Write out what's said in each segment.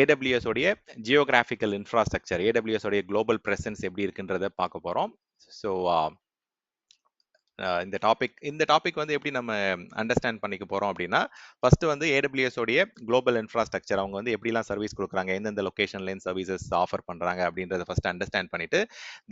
AWS உடைய geographical infrastructure, AWS உடைய global presence எப்படி இருக்குன்றத பார்க்க போறோம். ஸோ இந்த டாபிக் வந்து எப்படி நம்ம அண்டர்ஸ்டாண்ட் பண்ணிக்க போறோம் அப்படின்னா, ஃபர்ஸ்ட் வந்து AWS உடைய குளோபல் இன்ஃப்ராஸ்ட்ரக்சர் அவங்க வந்து எப்படிலாம் சர்வீஸ் கொடுக்குறாங்க, எந்தெந்த லொகேஷன்ல சர்வீசஸ் ஆஃபர் பண்றாங்க அப்படின்றத ஃபர்ஸ்ட் அண்டர்ஸ்டாண்ட் பண்ணிட்டு,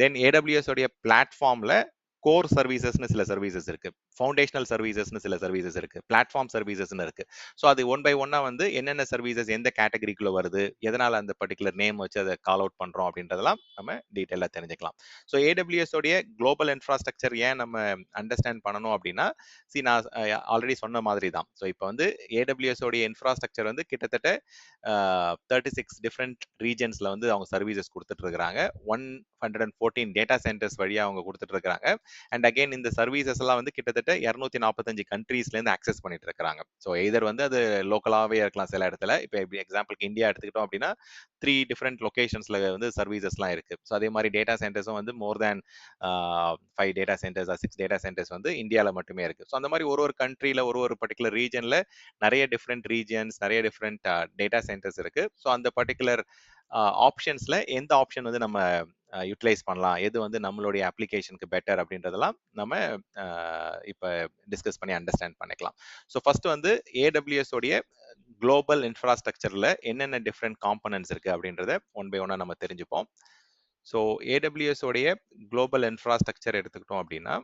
தென் AWS உடைய பிளாட்ஃபார்ம்ல கோர் சர்வீசஸ்னு சில சர்வீசஸ் இருக்கு, ஃபவுண்டேஷனல் சர்வீசஸ்னு சில சர்வீசஸ் இருக்கு, பிளாட்ஃபார்ம் சர்வீசஸ்னு இருக்கு. ஸோ அது ஒன் பை ஒன்னா வந்து என்னென்ன சர்வீசஸ் எந்த கேட்டகரிக்குள்ள வருது, எதனால அந்த பர்டிகுலர் நேம் வச்சு அதை கால் அவுட் பண்றோம் அப்படின்றதெல்லாம் நம்ம டீட்டெயிலாக தெரிஞ்சுக்கலாம். ஸோ AWS உடைய குளோபல் இன்ஃப்ராஸ்ட்ரக்சர் ஏன் நம்ம அண்டர்ஸ்டாண்ட் பண்ணணும் அப்படின்னா, நான் ஆல்ரெடி சொன்ன மாதிரி தான். ஸோ இப்போ வந்து AWS உடைய இன்ஃப்ராஸ்ட்ரக்சர் வந்து கிட்டத்தட்ட 36 டிஃப்ரெண்ட் ரீஜன்ஸ்ல வந்து அவங்க சர்வீசஸ் கொடுத்துட்டு இருக்காங்க. 114 டேட்டா சென்டர்ஸ் வழியா அவங்க கொடுத்துட்டு இருக்காங்க. அண்ட் அகைன் இந்த சர்வீசஸ் எல்லாம் வந்து கிட்டத்தட்ட 245 கண்ட்ரீஸ்ல இருந்து ஆக்சஸ் பண்ணிட்டு இருக்காங்க. ஸோ எதர் வந்து அது லோக்கலாவே இருக்கலாம் சில இடத்துல. இப்போ எக்ஸாம்பிளுக்கு இந்தியா எடுத்துக்கிட்டோம் அப்படின்னா 3 டிஃப்ரெண்ட் லொகேஷன்ஸ்ல வந்து சர்வீசஸ்லாம் இருக்கு. ஸோ அதே மாதிரி டேட்டா சென்டர்ஸும் வந்து மோர் தேன் 5 டேட்டா சென்டர்ஸ் 6 டேட்டா சென்டர்ஸ் வந்து இந்தியாவில் மட்டுமே இருக்கு. ஸோ அந்த மாதிரி ஒரு கண்ட்ரியில ஒரு பர்டிகுலர் ரீஜன்ல நிறைய டிஃப்ரெண்ட் ரீஜன்ஸ், நிறைய டிஃப்ரெண்ட் டேட்டா சென்டர்ஸ் இருக்கு. ஸோ அந்த பர்டிகுலர் ஆப்ஷன்ஸ்ல எந்த ஆப்ஷன் வந்து நம்ம யூட்டிலைஸ் பண்ணலாம், எது வந்து நம்மளுடைய அப்ளிகேஷனுக்கு பெட்டர் அப்படின்றதெல்லாம் நம்ம இப்போ டிஸ்கஸ் பண்ணி அண்டர்ஸ்டாண்ட் பண்ணிக்கலாம். ஸோ ஃபர்ஸ்ட் வந்து AWS உடைய குளோபல் இன்ஃப்ராஸ்ட்ரக்சர்ல என்னென்ன டிஃப்ரெண்ட் காம்பனன்ட்ஸ் இருக்கு அப்படின்றத ஒன் பை ஒன்னா நம்ம தெரிஞ்சுப்போம். ஸோ AWS உடைய குளோபல் இன்ஃப்ராஸ்ட்ரக்சர் எடுத்துக்கிட்டோம் அப்படின்னா,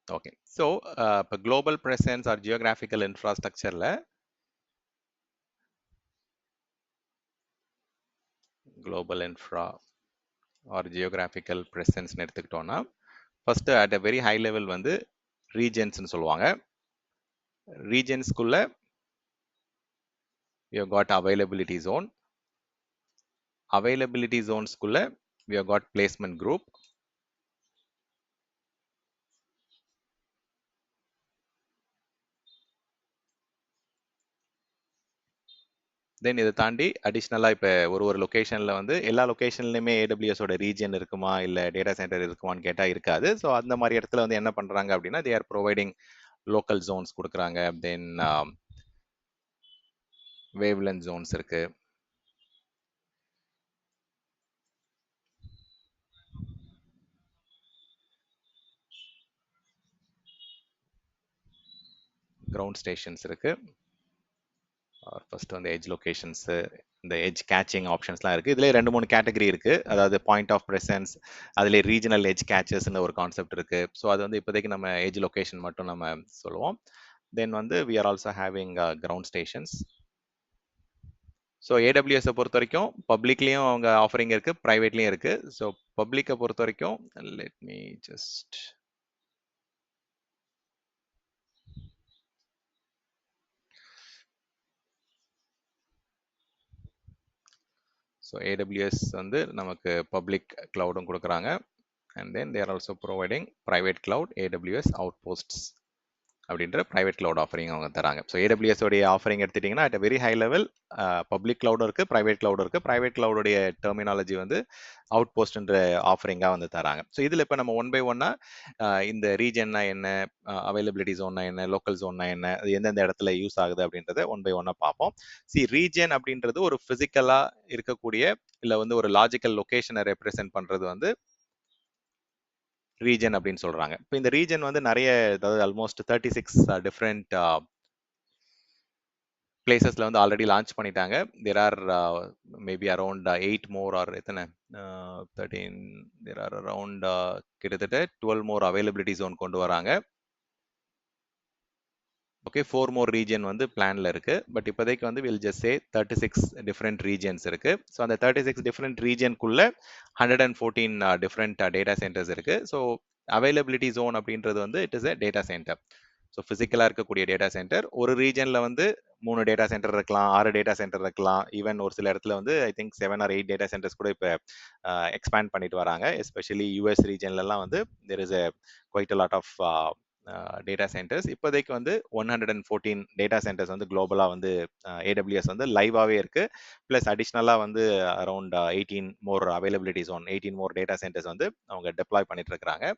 ஓகே. ஸோ இப்போ குளோபல் பிரசன்ஸ் ஆர் ஜியோகிராஃபிக்கல் இன்ஃப்ராஸ்ட்ரக்சர்ல குளோபல் இன்ஃப்ரா ஆர் ஜியோகிராஃபிக்கல் பிரசன்ஸ்னு எடுத்துக்கிட்டோம்னா, first at a very high level வந்து ரீஜன்ஸ்னு சொல்லுவாங்க. ரீஜன்ஸ்குள்ள we have got availability zone. Availability zonesக்குள்ள we have got placement group. தென் இதை தாண்டி அடிஷ்னலாக இப்போ ஒரு லொக்கேஷனில் வந்து எல்லா லொக்கேஷன்லையுமே AWS ஓட ரீஜன் இருக்குமா இல்லை டேட்டா சென்டர் இருக்குமான்னு கேட்டால் இருக்காது. ஸோ அந்த மாதிரி இடத்துல வந்து என்ன பண்ணுறாங்க அப்படின்னா, they are providing local zones கொடுக்குறாங்க. தென் wavelength zones இருக்கு. கிரவுண்ட் ஸ்டேஷன்ஸ் இருக்கு. ஃபர்ஸ்ட் வந்து எட்ஜ் லொகேஷன்ஸ், இந்த எட்ஜ் கேச்சிங் ஆப்ஷன்ஸ்லாம் இருக்குது. இதில் 2-3 கேட்டகரி இருக்குது. அதாவது பாயிண்ட் ஆஃப் ப்ரெசன்ஸ், அதில் ரீஜனல் எட்ஜ் கேச்சஸ்ன்னு ஒரு கான்செப்ட் இருக்குது. ஸோ அது வந்து இப்போதைக்கு நம்ம எட்ஜ் லொகேஷன் மட்டும் நம்ம சொல்லுவோம். தென் வந்து we are also having ground stations. So AWS பொறுத்த வரைக்கும் பப்ளிக்லேயும் அவங்க ஆஃபரிங் இருக்குது, ப்ரைவேட்லேயும் இருக்குது. ஸோ பப்ளிக்கை பொறுத்த வரைக்கும் let me just so AWS வந்து நமக்கு பப்ளிக் கிளவுடும் கொடுக்குறாங்க. And then they are also providing private cloud AWS outposts அப்படின்ற ப்ரைவேட் கிளவுட் ஆஃபரிங் அவங்க தராங்க. ஸோ AWS உடைய ஆஃபரிங் எடுத்துட்டிங்கன்னா at very high level public கிளவுடும் இருக்குது, ப்ரைவேட் கிளவுடும் இருக்குது. ப்ரைவேட் கிளவுடைய டெர்மினாலஜி வந்து அவுட் போஸ்ட்ன்ற ஆஃபரிங்காக வந்து தராங்க. ஸோ இதில் இப்போ நம்ம ஒன் பை ஒன்னா இந்த ரீஜன்னா என்ன, அவைலபிலிட்டி ஜோன்னா என்ன, லோக்கல் ஜோன்னா என்ன, அது எந்தெந்த இடத்துல யூஸ் ஆகுது அப்படின்றத ஒன் பை ஒன்னா பார்ப்போம். ரீஜன் அப்படின்றது ஒரு ஃபிசிக்கலாக இருக்கக்கூடிய இல்லை வந்து ஒரு லாஜிக்கல் லொக்கேஷனை ரெப்ரசென்ட் பண்ணுறது வந்து ரீஜன் அப்படின்னு சொல்றாங்க. இப்போ இந்த ரீஜன் வந்து நிறைய, அதாவது ஆல்மோஸ்ட் 36 டிஃப்ரெண்ட் பிளேசஸ்ல வந்து ஆல்ரெடி லான்ச் பண்ணிட்டாங்க. There are maybe around 8 more or எத்தனை 13, தேர் ஆர் அரௌண்ட் கிட்டத்தட்ட 12 மோர் அவைலபிலிட்டி ஜோன் கொண்டு வராங்க. ஓகே, 4 மோர் ரீஜன் வந்து பிளான்ல இருக்கு. பட் இப்போதைக்கு வந்து will just say 36 different regions இருக்கு. ஸோ அந்த 36 டிஃப்ரெண்ட் ரீஜனுக்குள்ள 114 டிஃப்ரெண்ட் டேட்டா சென்டர்ஸ் இருக்கு. ஸோ அவைலபிலிட்டி ஜோன் அப்படின்றது வந்து it is a data centre. So ஃபிசிக்கலாக இருக்கக்கூடிய டேட்டா சென்டர் ஒரு ரீஜனில் வந்து 3 டேட்டா சென்டர் இருக்கலாம், 6 டேட்டா சென்டர் இருக்கலாம். ஈவன் ஒரு சில இடத்துல வந்து I think 7 or 8 data centres கூட இப்போ எக்ஸ்பேண்ட் பண்ணிட்டு வராங்க. எஸ்பெஷலி யூஎஸ் ரீஜன்லலாம் வந்து there is quite a lot of data centres. இப்போதைக்கு வந்து 114 டேட்டா சென்டர்ஸ் வந்து குளோபலாக வந்து ஏடபிள்யூஎஸ் வந்து லைவாகவே இருக்கு. ப்ளஸ் அடிஷ்னலாக வந்து around 18 more availability zone, 18 more data centres வந்து அவங்க டெப்ளாய் பண்ணிட்டு இருக்கிறாங்க.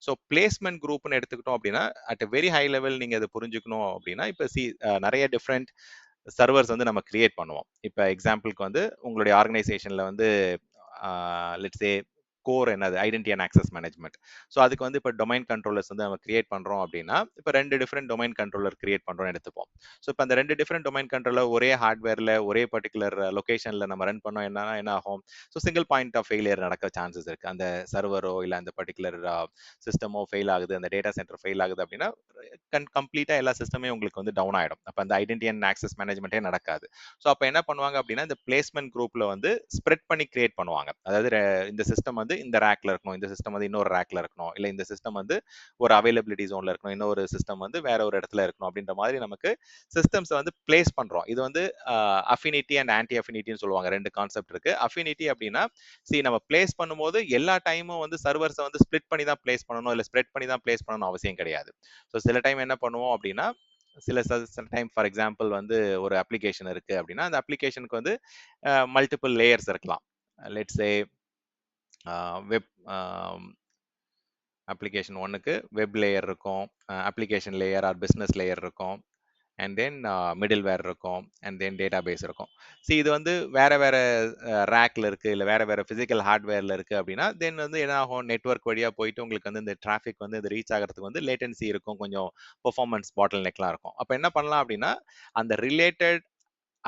ஸோ பிளேஸ்மெண்ட் குரூப்னு எடுத்துக்கிட்டோம் அப்படின்னா அட் வெரி ஹை லெவல் நீங்கள் அதை புரிஞ்சுக்கணும் அப்படின்னா இப்போ நிறைய டிஃப்ரெண்ட் சர்வர்ஸ் வந்து நம்ம கிரியேட் பண்ணுவோம். இப்போ எக்ஸாம்பிளுக்கு வந்து உங்களுடைய ஆர்கனைசேஷனில் வந்து லெட்ஸ் சே கோர் என்னது identity and access management. So அதுக்கு வந்து இப்போ டொமைன் கண்ட்ரோலர்ஸ் வந்து நம்ம கிரியேட் பண்ணுறோம் அப்படின்னா இப்போ 2 டிஃப்ரெண்ட் டொமைன் கண்ட்ரோலர் கிரியேட் பண்ணுறோம்னு எடுத்துப்போம். ஸோ இப்போ அந்த 2 டிஃப்ரெண்ட் டொமைன் கண்ட்ரோலர் ஒரே ஹார்ட்வேரில் ஒரே பர்டிகுலர் லொகேஷனில் நம்ம ரன் பண்ணோம் என்ன ஆகும்? So single point of failure நடக்க சான்சஸ் இருக்குது. அந்த சர்வரோ இல்லை அந்த பர்டிகுலர் சிஸ்டமோ ஃபெயில் ஆகுது, அந்த டேட்டா சென்டர் ஃபெயில் ஆகுது அப்படின்னா கம்ப்ளீட்டாக எல்லா சிஸ்டமே உங்களுக்கு வந்து டவுன் ஆகிடும். அப்போ அந்த ஐடென்டி அண்ட் ஆக்சஸ் மேனேஜ்மெண்ட்டே நடக்காது. ஸோ அப்போ என்ன பண்ணுவாங்க அப்படின்னா இந்த பிளேஸ்மெண்ட் குரூப்ல வந்து ஸ்ப்ரெட் பண்ணி கிரியேட் பண்ணுவாங்க. அதாவது இந்த சிஸ்டம் வந்து இந்த ரேக்ல இருக்கணும், இந்த சிஸ்டம் வந்து இன்னொரு ரேக்ல இருக்கணும், இல்லை இந்த சிஸ்டம் வந்து ஒரு அவைலபிலிட்டி ஜோன்ல இருக்கணும், இன்னொரு சிஸ்டம் வந்து வேற ஒரு இடத்துல இருக்கணும் அப்படின்ற மாதிரி நமக்கு சிஸ்டம்ஸ் வந்து பிளேஸ் பண்றோம். இது வந்து அஃபினிட்டி அண்ட் ஆன்டி அஃபினிட்டின்னு சொல்லுவாங்க. 2 கான்செப்ட் இருக்கு. அஃபினிட்டி அப்படின்னா நம்ம பிளேஸ் பண்ணும்போது எல்லா டைமும் வந்து சர்வர்ஸை வந்து ஸ்ப்ளிட் பண்ணி தான் பிளேஸ் பண்ணணும், இல்லை ஸ்ப்ரெட் பண்ணி தான் பிளேஸ் பண்ணணும் அவசியம் கிடையாது. ஸோ சில டைம் என்ன பண்ணுவோம் அப்படின்னா சில டைம் ஃபார் எக்ஸாம்பிள் வந்து ஒரு அப்ளிகேஷன் இருக்கு அப்படின்னா அந்த அப்ளிகேஷனுக்கு வந்து மல்டிபிள் லேயர்ஸ் இருக்கலாம். லெட்ஸ் சே வெப் அப்ளிகேஷன் ஒன்னுக்கு வெப் லேயர் இருக்கும், application layer or business layer இருக்கும், அண்ட் தென் மிடில் வேர் இருக்கும், அண்ட் தென் டேட்டா பேஸ் இருக்கும். இது வந்து வேற வேற ரேக்ல இருக்கு, இல்லை வேற வேற பிசிக்கல் ஹார்ட்வேர்ல இருக்கு அப்படின்னா தென் வந்து என்ன ஆகும்? நெட்ஒர்க் வழியா போயிட்டு உங்களுக்கு வந்து இந்த டிராஃபிக் வந்து இது ரீச் ஆகிறதுக்கு வந்து லேட்டன்சி இருக்கும், கொஞ்சம் பெர்ஃபார்மன்ஸ் பாட்டில் நெக்லாம் இருக்கும். அப்போ என்ன பண்ணலாம் அப்படின்னா அந்த ரிலேட்டட்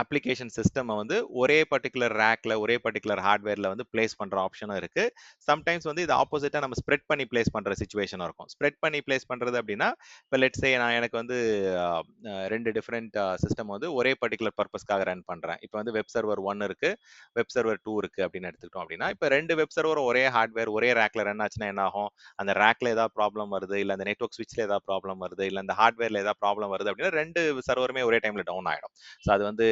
அப்ளிகேஷன் சிஸ்டம் வந்து ஒரே பர்டிகுலர் ரேக்ல ஒரே பர்டிகுலர் ஹார்ட்வேர்ல வந்து பிளேஸ் பண்ற ஆப்ஷனும் இருக்கு. சம்டைம்ஸ் வந்து இது ஆப்போசிட்டா நம்ம ஸ்ப்ரெட் பண்ணி பிளேஸ் பண்ற சிச்சுவேஷனும் இருக்கும். ஸ்ப்ரெட் பண்ணி பிளேஸ் பண்றது அப்படின்னா இப்போ லெட்ஸ் சே எனக்கு வந்து 2 டிஃப்ரெண்ட் சிஸ்டம் வந்து ஒரே பர்டிகுலர் பர்பஸ்க்காக ரன் பண்றேன். இப்போ வந்து வெப் சர்வர் 1 இருக்கு, வெப் சர்வர் 2 இருக்கு அப்படின்னு எடுத்துக்கிட்டோம் அப்படின்னா இப்போ 2 வெப் சர்வர் ஒரே ஹார்ட்வேர் ஒரே ரேக்ல ரன் ஆச்சுன்னா என்ன ஆகும்? அந்த ரேக்ல ஏதாவது ப்ராப்ளம் வருது, இல்லை அந்த நெட்வொர்க் ஸ்விட்ச்ல ஏதாவது ப்ராப்ளம் வருது, இல்லை அந்த ஹார்ட்வேர்ல ஏதாவது ப்ராப்ளம் வருது அப்படின்னா 2 சர்வருமே ஒரே டைம்ல டவுன் ஆயிடும். ஸோ அது வந்து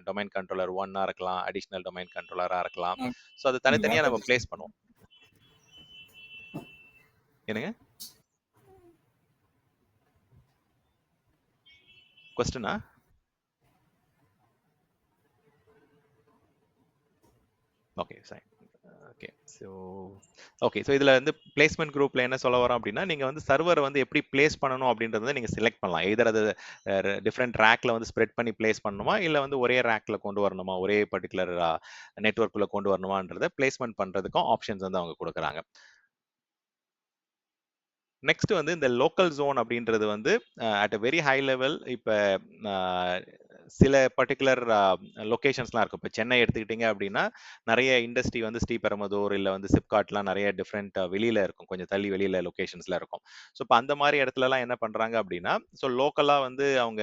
டொமைன் கண்ட்ரோலர் 1 இருக்கலாம், அடிஷனல் டொமைன் கண்ட்ரோலரா இருக்கலாம். ஸோ அது தனித்தனியா நம்ம பிளேஸ் பண்ணுவோம். என்னங்க கொஸ்டினா? Okay sir. ஓகே ஸோ இதில் வந்து பிளேஸ்மெண்ட் குரூப்ல என்ன சொல்ல வரோம் அப்படின்னா நீங்கள் வந்து சர்வரை வந்து எப்படி பிளேஸ் பண்ணணும் அப்படின்றத நீங்கள் செலக்ட் பண்ணலாம். எதர் அது டிஃப்ரெண்ட் ரேக்ல வந்து ஸ்ப்ரெட் பண்ணி பிளேஸ் பண்ணணுமா, இல்லை வந்து ஒரே ரேக்ல கொண்டு வரணுமா, ஒரே பர்டிகுலர் நெட்ஒர்க்குள்ள கொண்டு வரணுமான்றத பிளேஸ்மெண்ட் பண்றதுக்கும் ஆப்ஷன்ஸ் வந்து அவங்க கொடுக்குறாங்க. நெக்ஸ்ட் வந்து இந்த லோக்கல் ஜோன் அப்படின்றது வந்து at a very high level இப்போ சில பர்டிகுலர் லொக்கேஷன்ஸ்லாம் இருக்கும். இப்போ சென்னை எடுத்துக்கிட்டிங்க அப்படின்னா நிறைய இண்டஸ்ட்ரி வந்து ஸ்ரீபெரும்புதூர் இல்லை வந்து சிப்காட்லாம் நிறைய டிஃப்ரெண்ட் வெளியில் இருக்கும், கொஞ்சம் தள்ளி வெளியில் லொக்கேஷன்ஸில் இருக்கும். ஸோ இப்போ அந்த மாதிரி இடத்துலலாம் என்ன பண்ணுறாங்க அப்படின்னா ஸோ லோக்கலாக வந்து அவங்க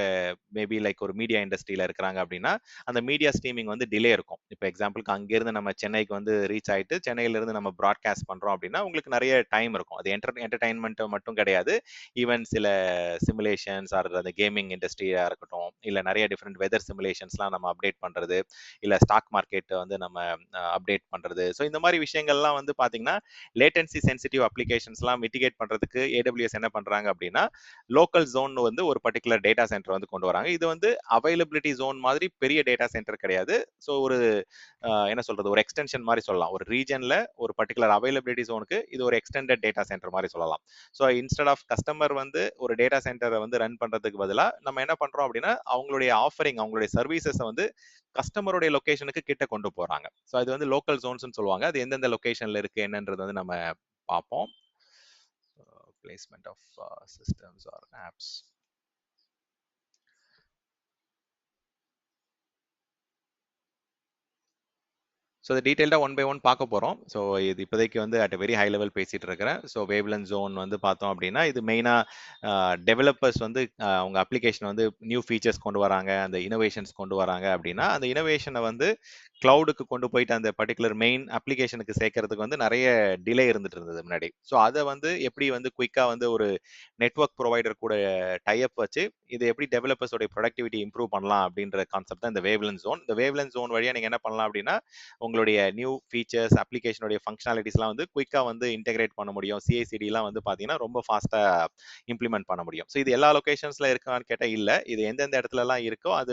மேபி லைக் ஒரு மீடியா இண்டஸ்ட்ரியில் இருக்கிறாங்க அப்படின்னா அந்த மீடியா ஸ்ட்ரீமிங் வந்து டிலே இருக்கும். இப்போ எக்ஸாம்பிளுக்கு அங்கேருந்து நம்ம சென்னைக்கு வந்து ரீச் ஆகிட்டு சென்னையிலேருந்து நம்ம ப்ராட்காஸ்ட் பண்ணுறோம் அப்படின்னா உங்களுக்கு நிறைய டைம் இருக்கும். அது என்டர்டைன்மெண்ட் மட்டும் கிடையாது, ஈவன் சில சிமுலேஷன்ஸ் ஆர் அந்த கேமிங் இண்டஸ்ட்ரியா இருக்கட்டும், இல்லை நிறைய டிஃப்ரெண்ட் வெதர் சிமுலேஷன்ஸ்லாம் நம்ம அப்டேட் பண்றது, இல்லை ஸ்டாக் மார்க்கெட் வந்து நம்ம அப்டேட் பண்றது. ஸோ இந்த மாதிரி விஷயங்கள்லாம் வந்து பார்த்தீங்கன்னா லேட்டன்சி சென்சிட்டிவ் அப்ளிகேஷன்ஸ்லாம் மிட்டிகேட் பண்றதுக்கு ஏடபிள்யூஎஸ் என்ன பண்றாங்க அப்படின்னா லோக்கல் ஜோன் வந்து ஒரு பர்டிகுலர் டேட்டா சென்டர் வந்து கொண்டு வராங்க. இது வந்து அவைலபிலிட்டி ஜோன் மாதிரி பெரிய டேட்டா சென்டர் கிடையாது. ஸோ ஒரு என்ன சொல்றது, ஒரு எக்ஸ்டென்ஷன் மாதிரி சொல்லலாம். ஒரு ரீஜன்ல ஒரு பர்டிகுலர் அவைலபிலிட்டி ஜோனுக்கு இது ஒரு எக்ஸ்டெண்டட் டேட்டா சென்டர் மாதிரி சொல்லலாம். ஸோ இன்ஸ்டெட் ஆஃப் கஸ்டமர் வந்து ஒரு டேட்டா சென்டரை வந்து ரன் பண்றதுக்கு பதிலாக நம்ம என்ன பண்றோம் அப்படின்னா அவங்களுடைய ஆஃபரிங் அவங்களுடைய சர்வீசஸை வந்து கஸ்டமருடைய லொகேஷனுக்கு கிட்ட கொண்டு போறாங்க. ஸோ அது வந்து லோக்கல் ஜோன்ஸ்னு சொல்லுவாங்க. அது எந்தெந்த லொகேஷன்ல இருக்கு என்னன்றது வந்து நம்ம பார்ப்போம். Placement of systems or apps. So அது டீட்டெயில்டாக ஒன் பை ஒன் பார்க்க போகிறோம். ஸோ இது இப்போதைக்கு வந்து அட் வெரி ஹை லெவல் பேசிட்டு இருக்கிறேன். ஸோ வேவ்லென்த் ஜோன் வந்து பார்த்தோம் அப்படின்னா இது மெயினாக டெவலப்பர்ஸ் வந்து அவங்க அப்ளிகேஷன் வந்து நியூ ஃபீச்சர்ஸ் கொண்டு வராங்க, அந்த இனோவேஷன்ஸ் கொண்டு வராங்க அப்படின்னா அந்த இனோவேஷனை வந்து கிளவுடுக்கு கொண்டு போயிட்டு அந்த பர்டிகுலர் மெயின் அப்ளிகேஷனுக்கு சேர்க்கறதுக்கு வந்து நிறைய டிலே இருந்துட்டு இருந்தது முன்னாடி. ஸோ அதை வந்து எப்படி வந்து குயிக்காக வந்து ஒரு நெட்வொர்க் ப்ரொவைடர் கூட டைப் வச்சு இது எப்படி டெவலப்பர்ஸோட ப்ரொடக்டிவிட்டி இம்ப்ரூவ் பண்ணலாம் அப்படின்ற கான்செப்ட் தான் இந்த வேவ்லென்த் ஜோன். இந்த வேவ்லென்த் ஜோன் வழியாக நீங்கள் என்ன பண்ணலாம் அப்படின்னா உங்களுடைய நியூ ஃபீச்சர்ஸ் அப்ளிகேஷனுடைய ஃபங்க்ஷனாலிட்டிஸ்லாம் வந்து குயிக்காக வந்து இன்டெகிரேட் பண்ண முடியும். சிஐசிடிலாம் வந்து பார்த்தீங்கன்னா ரொம்ப ஃபாஸ்ட்டாக இம்ப்ளிமெண்ட் பண்ண முடியும். ஸோ இது எல்லா லொகேஷன்ஸில் இருக்கான்னு கேட்டால் இல்லை. இது எந்தெந்த இடத்துலலாம் இருக்கோ அது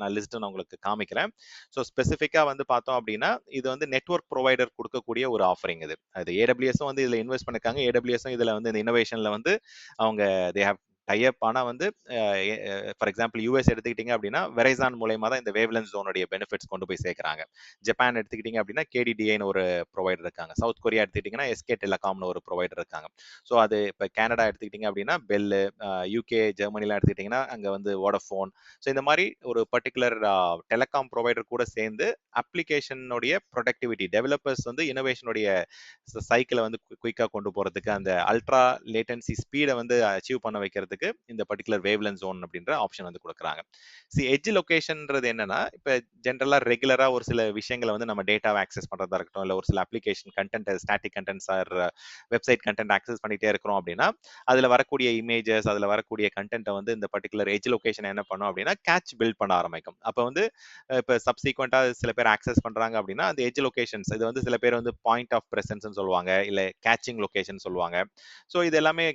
நான் லிஸ்ட்டு நான் உங்களுக்கு காமிக்கிறேன். ஸோ ஸ்பெசிஃபிக்காக வந்து பார்த்தோம் அப்படின்னா இது வந்து நெட்வொர்க் ப்ரொவைடர் கொடுக்கக்கூடிய ஒரு ஆஃபரிங் இது. அது ஏடபிள்யூஎஸும் வந்து இதில் இன்வெஸ்ட் பண்ணிருக்காங்க. ஏடபிள்யூஎஸும் இதில் வந்து இந்த இனோவேஷனில் வந்து அவங்க தே ஹேவ் டைப். ஆனால் வந்து ஃபார் எக்ஸாம்பிள் யூஎஸ் எடுத்துக்கிட்டீங்க அப்படின்னா வெரைசான் மூலயமா தான் இந்த வேவ்லென்த் ஜோனுடைய பெனிஃபிட்ஸ் கொண்டு போய் சேர்க்குறாங்க. ஜப்பான் எடுத்துக்கிட்டீங்க அப்படின்னா கேடிடிஐன்னு ஒரு ப்ரொவைடர் இருக்காங்க. சவுத் கொரியா எடுத்துக்கிட்டிங்கன்னா எஸ்கே டெலகாம்னு ஒரு ப்ரொவைடர் இருக்காங்க. ஸோ அது இப்போ கனடா எடுத்துக்கிட்டிங்க அப்படின்னா பெல்லு, யூகே ஜெர்மனிலாம் எடுத்துக்கிட்டிங்கன்னா அங்கே வந்து வோடஃபோன். ஸோ இந்த மாதிரி ஒரு பர்டிகுலர் டெலகாம் ப்ரொவைடர் கூட சேர்ந்து அப்ளிகேஷனுடைய ப்ரொடக்டிவிட்டி டெவலப்பர்ஸ் வந்து இனோவேஷனுடைய சைக்கிளை வந்து குயிக்காக கொண்டு போகிறதுக்கு அந்த அல்ட்ரா லேட்டன்சி ஸ்பீடை வந்து அச்சீவ் பண்ண வைக்கிறதுக்கு இந்த பர்டிகுலர் வேவ்லென்த் ஜோன் அப்படின்ற ஆப்ஷன் வந்து கொடுக்குறாங்க. எட்ஜ் லொகேஷன்ன்றது என்னன்னா இப்போ ஜென்ரலாக ரெகுலராக ஒரு சில விஷயங்களை வந்து நம்ம டேட்டாவை ஆக்சஸ் பண்ணுறதா இருக்கட்டும், இல்லை ஒரு சில application content static contents R website content access பண்ணிட்டே இருக்கிறோம் அப்படின்னா அதில் வரக்கூடிய இமேஜஸ் அதில் வரக்கூடிய கண்டென்ட்டை வந்து இந்த பர்டிகுலர் எட்ஜ் லொகேஷன் என்ன பண்ணும் அப்படின்னா கேட்ச் பில்ட் பண்ண ஆரம்பிக்கும். அப்போ வந்து இப்போ சப்சீக்வெண்ட்டாக சில பேர் ஆக்சஸ் பண்ணுறாங்க அப்படின்னா அந்த எட்ஜ் லொகேஷன்ஸ் இது வந்து சில பேர் வந்து பாயிண்ட் ஆஃப் ப்ரெசன்ஸ்னு சொல்லுவாங்க, இல்லை கேச்சிங் லொகேஷன் சொல்லுவாங்க. ஸோ இது எல்லாமே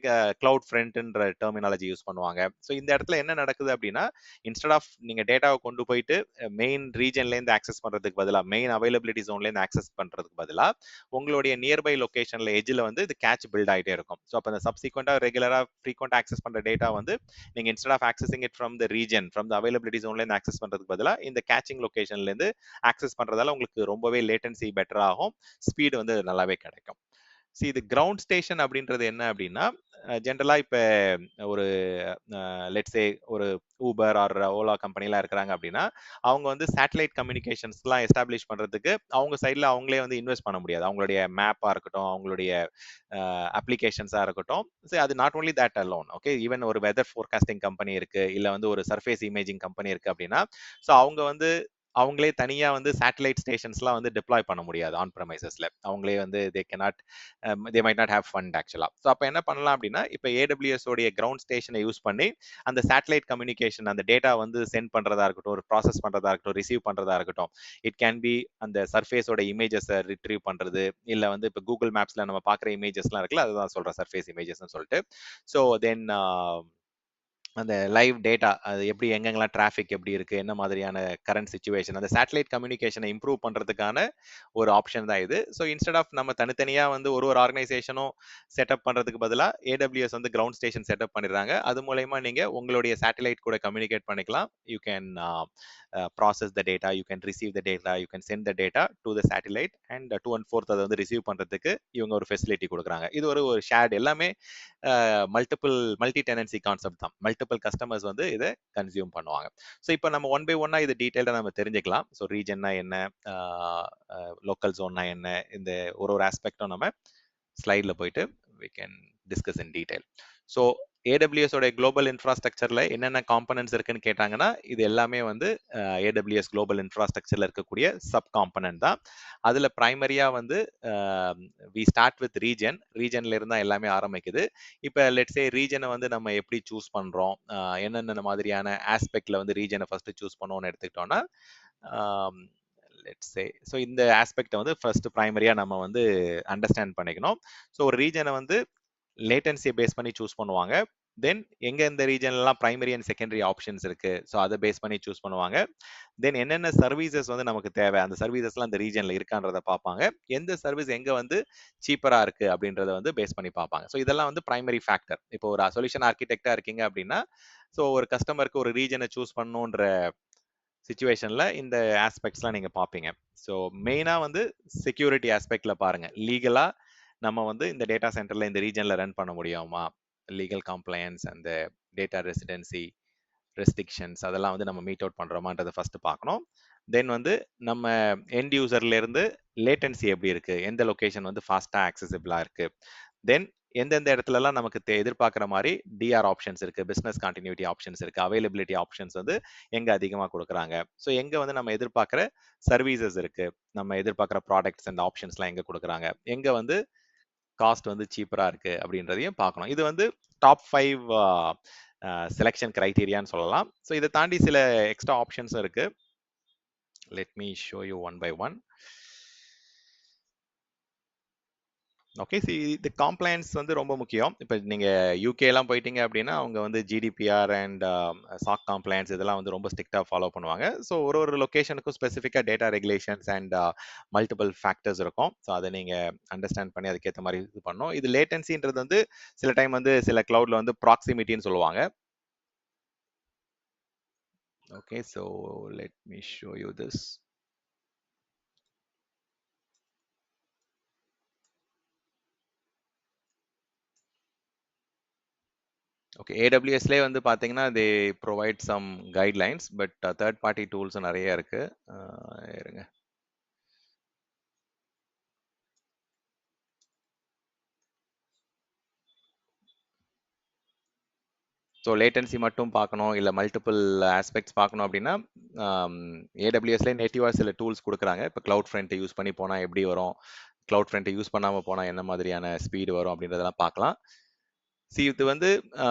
கிளவுட் ஃப்ரண்ட்ன்ற டெர்மினாலஜி யூஸ் பண்ணுவாங்க. ஸோ இந்த இடத்துல என்ன நடக்குது அப்படின்னா இன்ஸ்டெட் ஆஃப் நீங்கள் டேட்டாவை கொண்டு போயிட்டு மெயின் ரீஜன்லேருந்து ஆக்சஸ் பண்ணுறதுக்கு பதிலாக மெயின் அவைலபிலிட்டி ஜோன்லேருந்து ஆக்சஸ் பண்ணுறதுக்கு பதிலாக உங்களுடைய நியர்பை லொகேஷனில் எஜ்ஜில் வந்து இது கேட்ச் பில்ட் ஆகிட்டே இருக்கும். ஸோ அப்போ அந்த சப்சீக்வெண்ட்டாக ரெகுலராக ஃப்ரீக்வெண்ட் ஆக்சஸ் பண்ணுற டேட்டா வந்து நீங்கள் instead of accessing it from the region from the availability ஜோன்லேருந்து ஆக்சஸ் பண்ணுறதுக்கு பதிலாக இந்த கேச்சிங் லொகேஷன்லேருந்து ஆக்சஸ் பண்ணுறதால உங்களுக்கு ரொம்பவே லேட்டன்சி பெட்டர் ஆகும், ஸ்பீடு வந்து நல்லாவே கிடைக்கும். இது கிரவுண்ட் ஸ்டேஷன் அப்படின்றது என்ன அப்படின்னா ஜென்ரலாக இப்போ ஒரு லெட்ஸே ஒரு ஊபர் ஆர் ஓலா கம்பெனிலாம் இருக்கிறாங்க அப்படின்னா அவங்க வந்து சேட்டலைட் கம்யூனிகேஷன்ஸ்லாம் எஸ்டாப்ளிஷ் பண்ணுறதுக்கு அவங்க சைடில் அவங்களே வந்து இன்வெஸ்ட் பண்ண முடியாது. அவங்களுடைய மேப்பாக இருக்கட்டும், அவங்களுடைய அப்ளிகேஷன்ஸாக இருக்கட்டும். அது not only that alone. Okay, even ஒரு வெதர் ஃபோர்காஸ்டிங் கம்பெனி இருக்குது, இல்லை வந்து ஒரு சர்ஃபேஸ் இமேஜிங் கம்பெனி இருக்குது அப்படின்னா ஸோ அவங்க வந்து அவங்களே தனியா வந்து சேட்டலைட் ஸ்டேஷன்ஸ்லாம் வந்து டிப்ளாய் பண்ண முடியாது ஆன் ப்ரெமைசஸ்ல. அவங்களே வந்து they might not have fund ஆக்சுவலா. ஸோ அப்போ என்ன பண்ணலாம் அப்படின்னா இப்போ ஏடபிள்யூஎஸ் உடைய கிரவுண்ட் ஸ்டேஷனை யூஸ் பண்ணி அந்த சேட்டலைட் கம்யூனிகேஷன் அந்த டேட்டா வந்து சென்ட் பண்றதா இருக்கட்டும், ஒரு ப்ராசஸ் பண்றதா இருக்கட்டும், ரிசீவ் பண்றதா இருக்கட்டும், இட் கேன் பி அந்த சர்ஃபேஸோட இமேஜஸை ரிட்ரீவ் பண்றது, இல்லை வந்து இப்போ கூகுள் மேப்ஸ்ல நம்ம பார்க்குற இமேஜஸ்லாம் இருக்குல்ல அதுதான் சொல்றேன் சர்ஃபேஸ் இமேஜஸ்ன்னு சொல்லிட்டு. ஸோ தென் அந்த லைவ் டேட்டா அது எப்படி எங்கெங்கெல்லாம் டிராஃபிக் எப்படி இருக்கு, என்ன மாதிரியான கரண்ட் சிச்சுவேஷன், அந்த சேட்டலைட் கம்யூனிகேஷனை இம்ப்ரூவ் பண்றதுக்கான ஒரு ஆப்ஷன் தான் இது. ஸோ இன்ஸ்டெட் ஆஃப் நம்ம தனித்தனியா வந்து ஒரு ஆர்கனைசேஷனும் செட்டப் பண்றதுக்கு பதிலாக ஏடபிள்யூஎஸ் வந்து கிரவுண்ட் ஸ்டேஷன் செட்டப் பண்ணிடுறாங்க. அது மூலயமா நீங்க உங்களுடைய சேட்டலைட் கூட கம்யூனிகேட் பண்ணிக்கலாம். You can process the data, you can receive the data, you can send the data to the satellite and 2 1/4 அதை வந்து ரிசீவ் பண்றதுக்கு இவங்க ஒரு ஃபெசிலிட்டி கொடுக்குறாங்க. இது ஒரு ஷேர்ட் எல்லாமே மல்டி டெனன்சி கான்செப்ட் தான். மல்டிபிள் கஸ்டமர்ஸ் வந்து இதை கன்சியூம் பண்ணுவாங்க. ஸோ இப்போ நம்ம ஒன் பை ஒன்னா இது டீட்டெயிலாக நம்ம தெரிஞ்சுக்கலாம். ஸோ ரீஜன்னா என்ன, லோக்கல் ஜோன்னா என்ன, இந்த ஒரு ஆஸ்பெக்டும் நம்ம ஸ்லைடில் போயிட்டு we can discuss in detail. So AWS உடைய குளோபல் இன்ஃப்ராஸ்ட்ரக்சர்ல என்னென்ன காம்பனன்ட்ஸ் இருக்குன்னு கேட்டாங்கன்னா இது எல்லாமே வந்து ஏடபிள்யூஎஸ் குளோபல் இன்ஃப்ராஸ்ட்ரக்சர்ல இருக்கக்கூடிய சப் காம்பனன்ட் தான். அதுல பிரைமரியா வந்து வி ஸ்டார்ட் வித் ரீஜன்ல இருந்தா எல்லாமே ஆரம்பிக்குது. இப்போ லெட்ஸே ரீஜனை வந்து நம்ம எப்படி சூஸ் பண்றோம், என்னென்ன மாதிரியான ஆஸ்பெக்ட்ல வந்து ரீஜனை ஃபர்ஸ்ட் சூஸ் பண்ணுவோம்னு எடுத்துக்கிட்டோம்னா லெட்ஸே ஸோ இந்த ஆஸ்பெக்டை வந்து ஃபர்ஸ்ட் பிரைமரியா நம்ம வந்து அண்டர்ஸ்டாண்ட் பண்ணிக்கணும். ஸோ ஒரு ரீஜனை வந்து லேட்டன்சியை பேஸ் பண்ணி சூஸ் பண்ணுவாங்க. தென் எங்க இந்த ரீஜன்லாம் பிரைமரி அண்ட் செகண்டரி ஆப்ஷன்ஸ் இருக்கு, ஸோ அதை பேஸ் பண்ணி சூஸ் பண்ணுவாங்க. தென் என்னென்ன சர்வீசஸ் வந்து நமக்கு தேவை, அந்த சர்வீசஸ்லாம் அந்த ரீஜன்ல இருக்கான்றத பார்ப்பாங்க. எந்த சர்வீஸ் எங்க வந்து சீப்பரா இருக்கு அப்படின்றத வந்து பேஸ் பண்ணி பார்ப்பாங்க. ஸோ இதெல்லாம் வந்து பிரைமரி ஃபேக்டர். இப்போ ஒரு சொல்யூஷன் ஆர்கிடெக்டா இருக்கீங்க அப்படின்னா ஸோ ஒரு கஸ்டமருக்கு ஒரு ரீஜனை சூஸ் பண்ணணுன்ற சிச்சுவேஷன்ல இந்த ஆஸ்பெக்ட்ஸ்லாம் நீங்க பார்ப்பீங்க. ஸோ மெயினா வந்து செக்யூரிட்டி ஆஸ்பெக்ட்ல பாருங்க. லீகலா நம்ம வந்து இந்த டேட்டா சென்டர்ல இந்த ரீஜன்ல ரன் பண்ண முடியுமா, லீகல் கம்ப்ளையன்ஸ் அந்த டேட்டா ரெசிடென்சி ரெஸ்ட்ரிக்ஷன்ஸ் அதெல்லாம் வந்து நம்ம மீட் அவுட் பண்றோமான்றதை ஃபர்ஸ்ட் பார்க்கணும். தென் வந்து நம்ம எண்ட் யூசர்ல இருந்து லேட்டன்சி எப்படி இருக்கு, எந்த லொகேஷன் வந்து ஃபாஸ்டா ஆக்சசிபிளா இருக்கு, தென் எந்தெந்த இடத்துலலாம் நமக்கு எதிர்பார்க்குற மாதிரி டிஆர் ஆப்ஷன்ஸ் இருக்கு, பிசினஸ் கண்டினியூட்டி ஆப்ஷன்ஸ் இருக்கு, அவைலபிலிட்டி ஆப்ஷன்ஸ் வந்து எங்க அதிகமாக கொடுக்குறாங்க, ஸோ எங்க வந்து நம்ம எதிர்பார்க்குற சர்வீசஸ் இருக்கு, நம்ம எதிர்பார்க்குற ப்ராடக்ட்ஸ் அண்ட் ஆப்ஷன்ஸ்லாம் எங்க கொடுக்குறாங்க, எங்க வந்து காஸ்ட் வந்து சீப்பரா இருக்கு அப்படின்றதையும் பார்க்கணும். இது வந்து டாப் 5 செலெக்ஷன் கிரைட்டீரியான்னு சொல்லலாம். ஸோ இதை தாண்டி சில எக்ஸ்ட்ரா ஆப்ஷன்ஸும் இருக்கு. Let me show you one by one. Okay, இந்த காம்ப்ளைன்ஸ் வந்து ரொம்ப முக்கியம். இப்போ நீங்க யூகே எல்லாம் போயிட்டீங்க அப்படின்னா அவங்க வந்து ஜிடிபிஆர் அண்ட் சாக் காம்ப்ளைன்ஸ் இதெல்லாம் வந்து ரொம்ப ஸ்ட்ரிக்டா ஃபாலோ பண்ணுவாங்க. ஸோ ஒரு ஒரு லொகேஷனுக்கும் ஸ்பெசிஃபிக்காக data regulations and multiple factors இருக்கும். ஸோ அதை நீங்க அண்டர்ஸ்டாண்ட் பண்ணி அதுக்கேற்ற மாதிரி இது பண்ணணும். இது லேட்டன்சின்றது வந்து சில டைம் வந்து சில கிளவுட்ல வந்து ப்ராக்சிமிட்டின்னு சொல்லுவாங்க. Okay, so let me show you this. Okay, ஏடபிள்யூஎஸ்லேயே வந்து பார்த்தீங்கன்னா they provide some guidelines, but third party டூல்ஸும் நிறைய இருக்கு. இருங்க. ஸோ லேட்டன்சி மட்டும் பார்க்கணும், இல்லை மல்டிபிள் ஆஸ்பெக்ட்ஸ் பார்க்கணும் அப்படின்னா ஏடபிள்யூஎஸ்லேயே நேட்டிவாக சில டூல்ஸ் கொடுக்குறாங்க. இப்போ க்ளவுட் ஃப்ரண்ட்டை யூஸ் பண்ணி போனால் எப்படி வரும், க்ளவுட் ஃப்ரண்ட்டை யூஸ் பண்ணாமல் போனால் என்ன மாதிரியான ஸ்பீடு வரும் அப்படின்றதெல்லாம் பார்க்கலாம். இது வந்து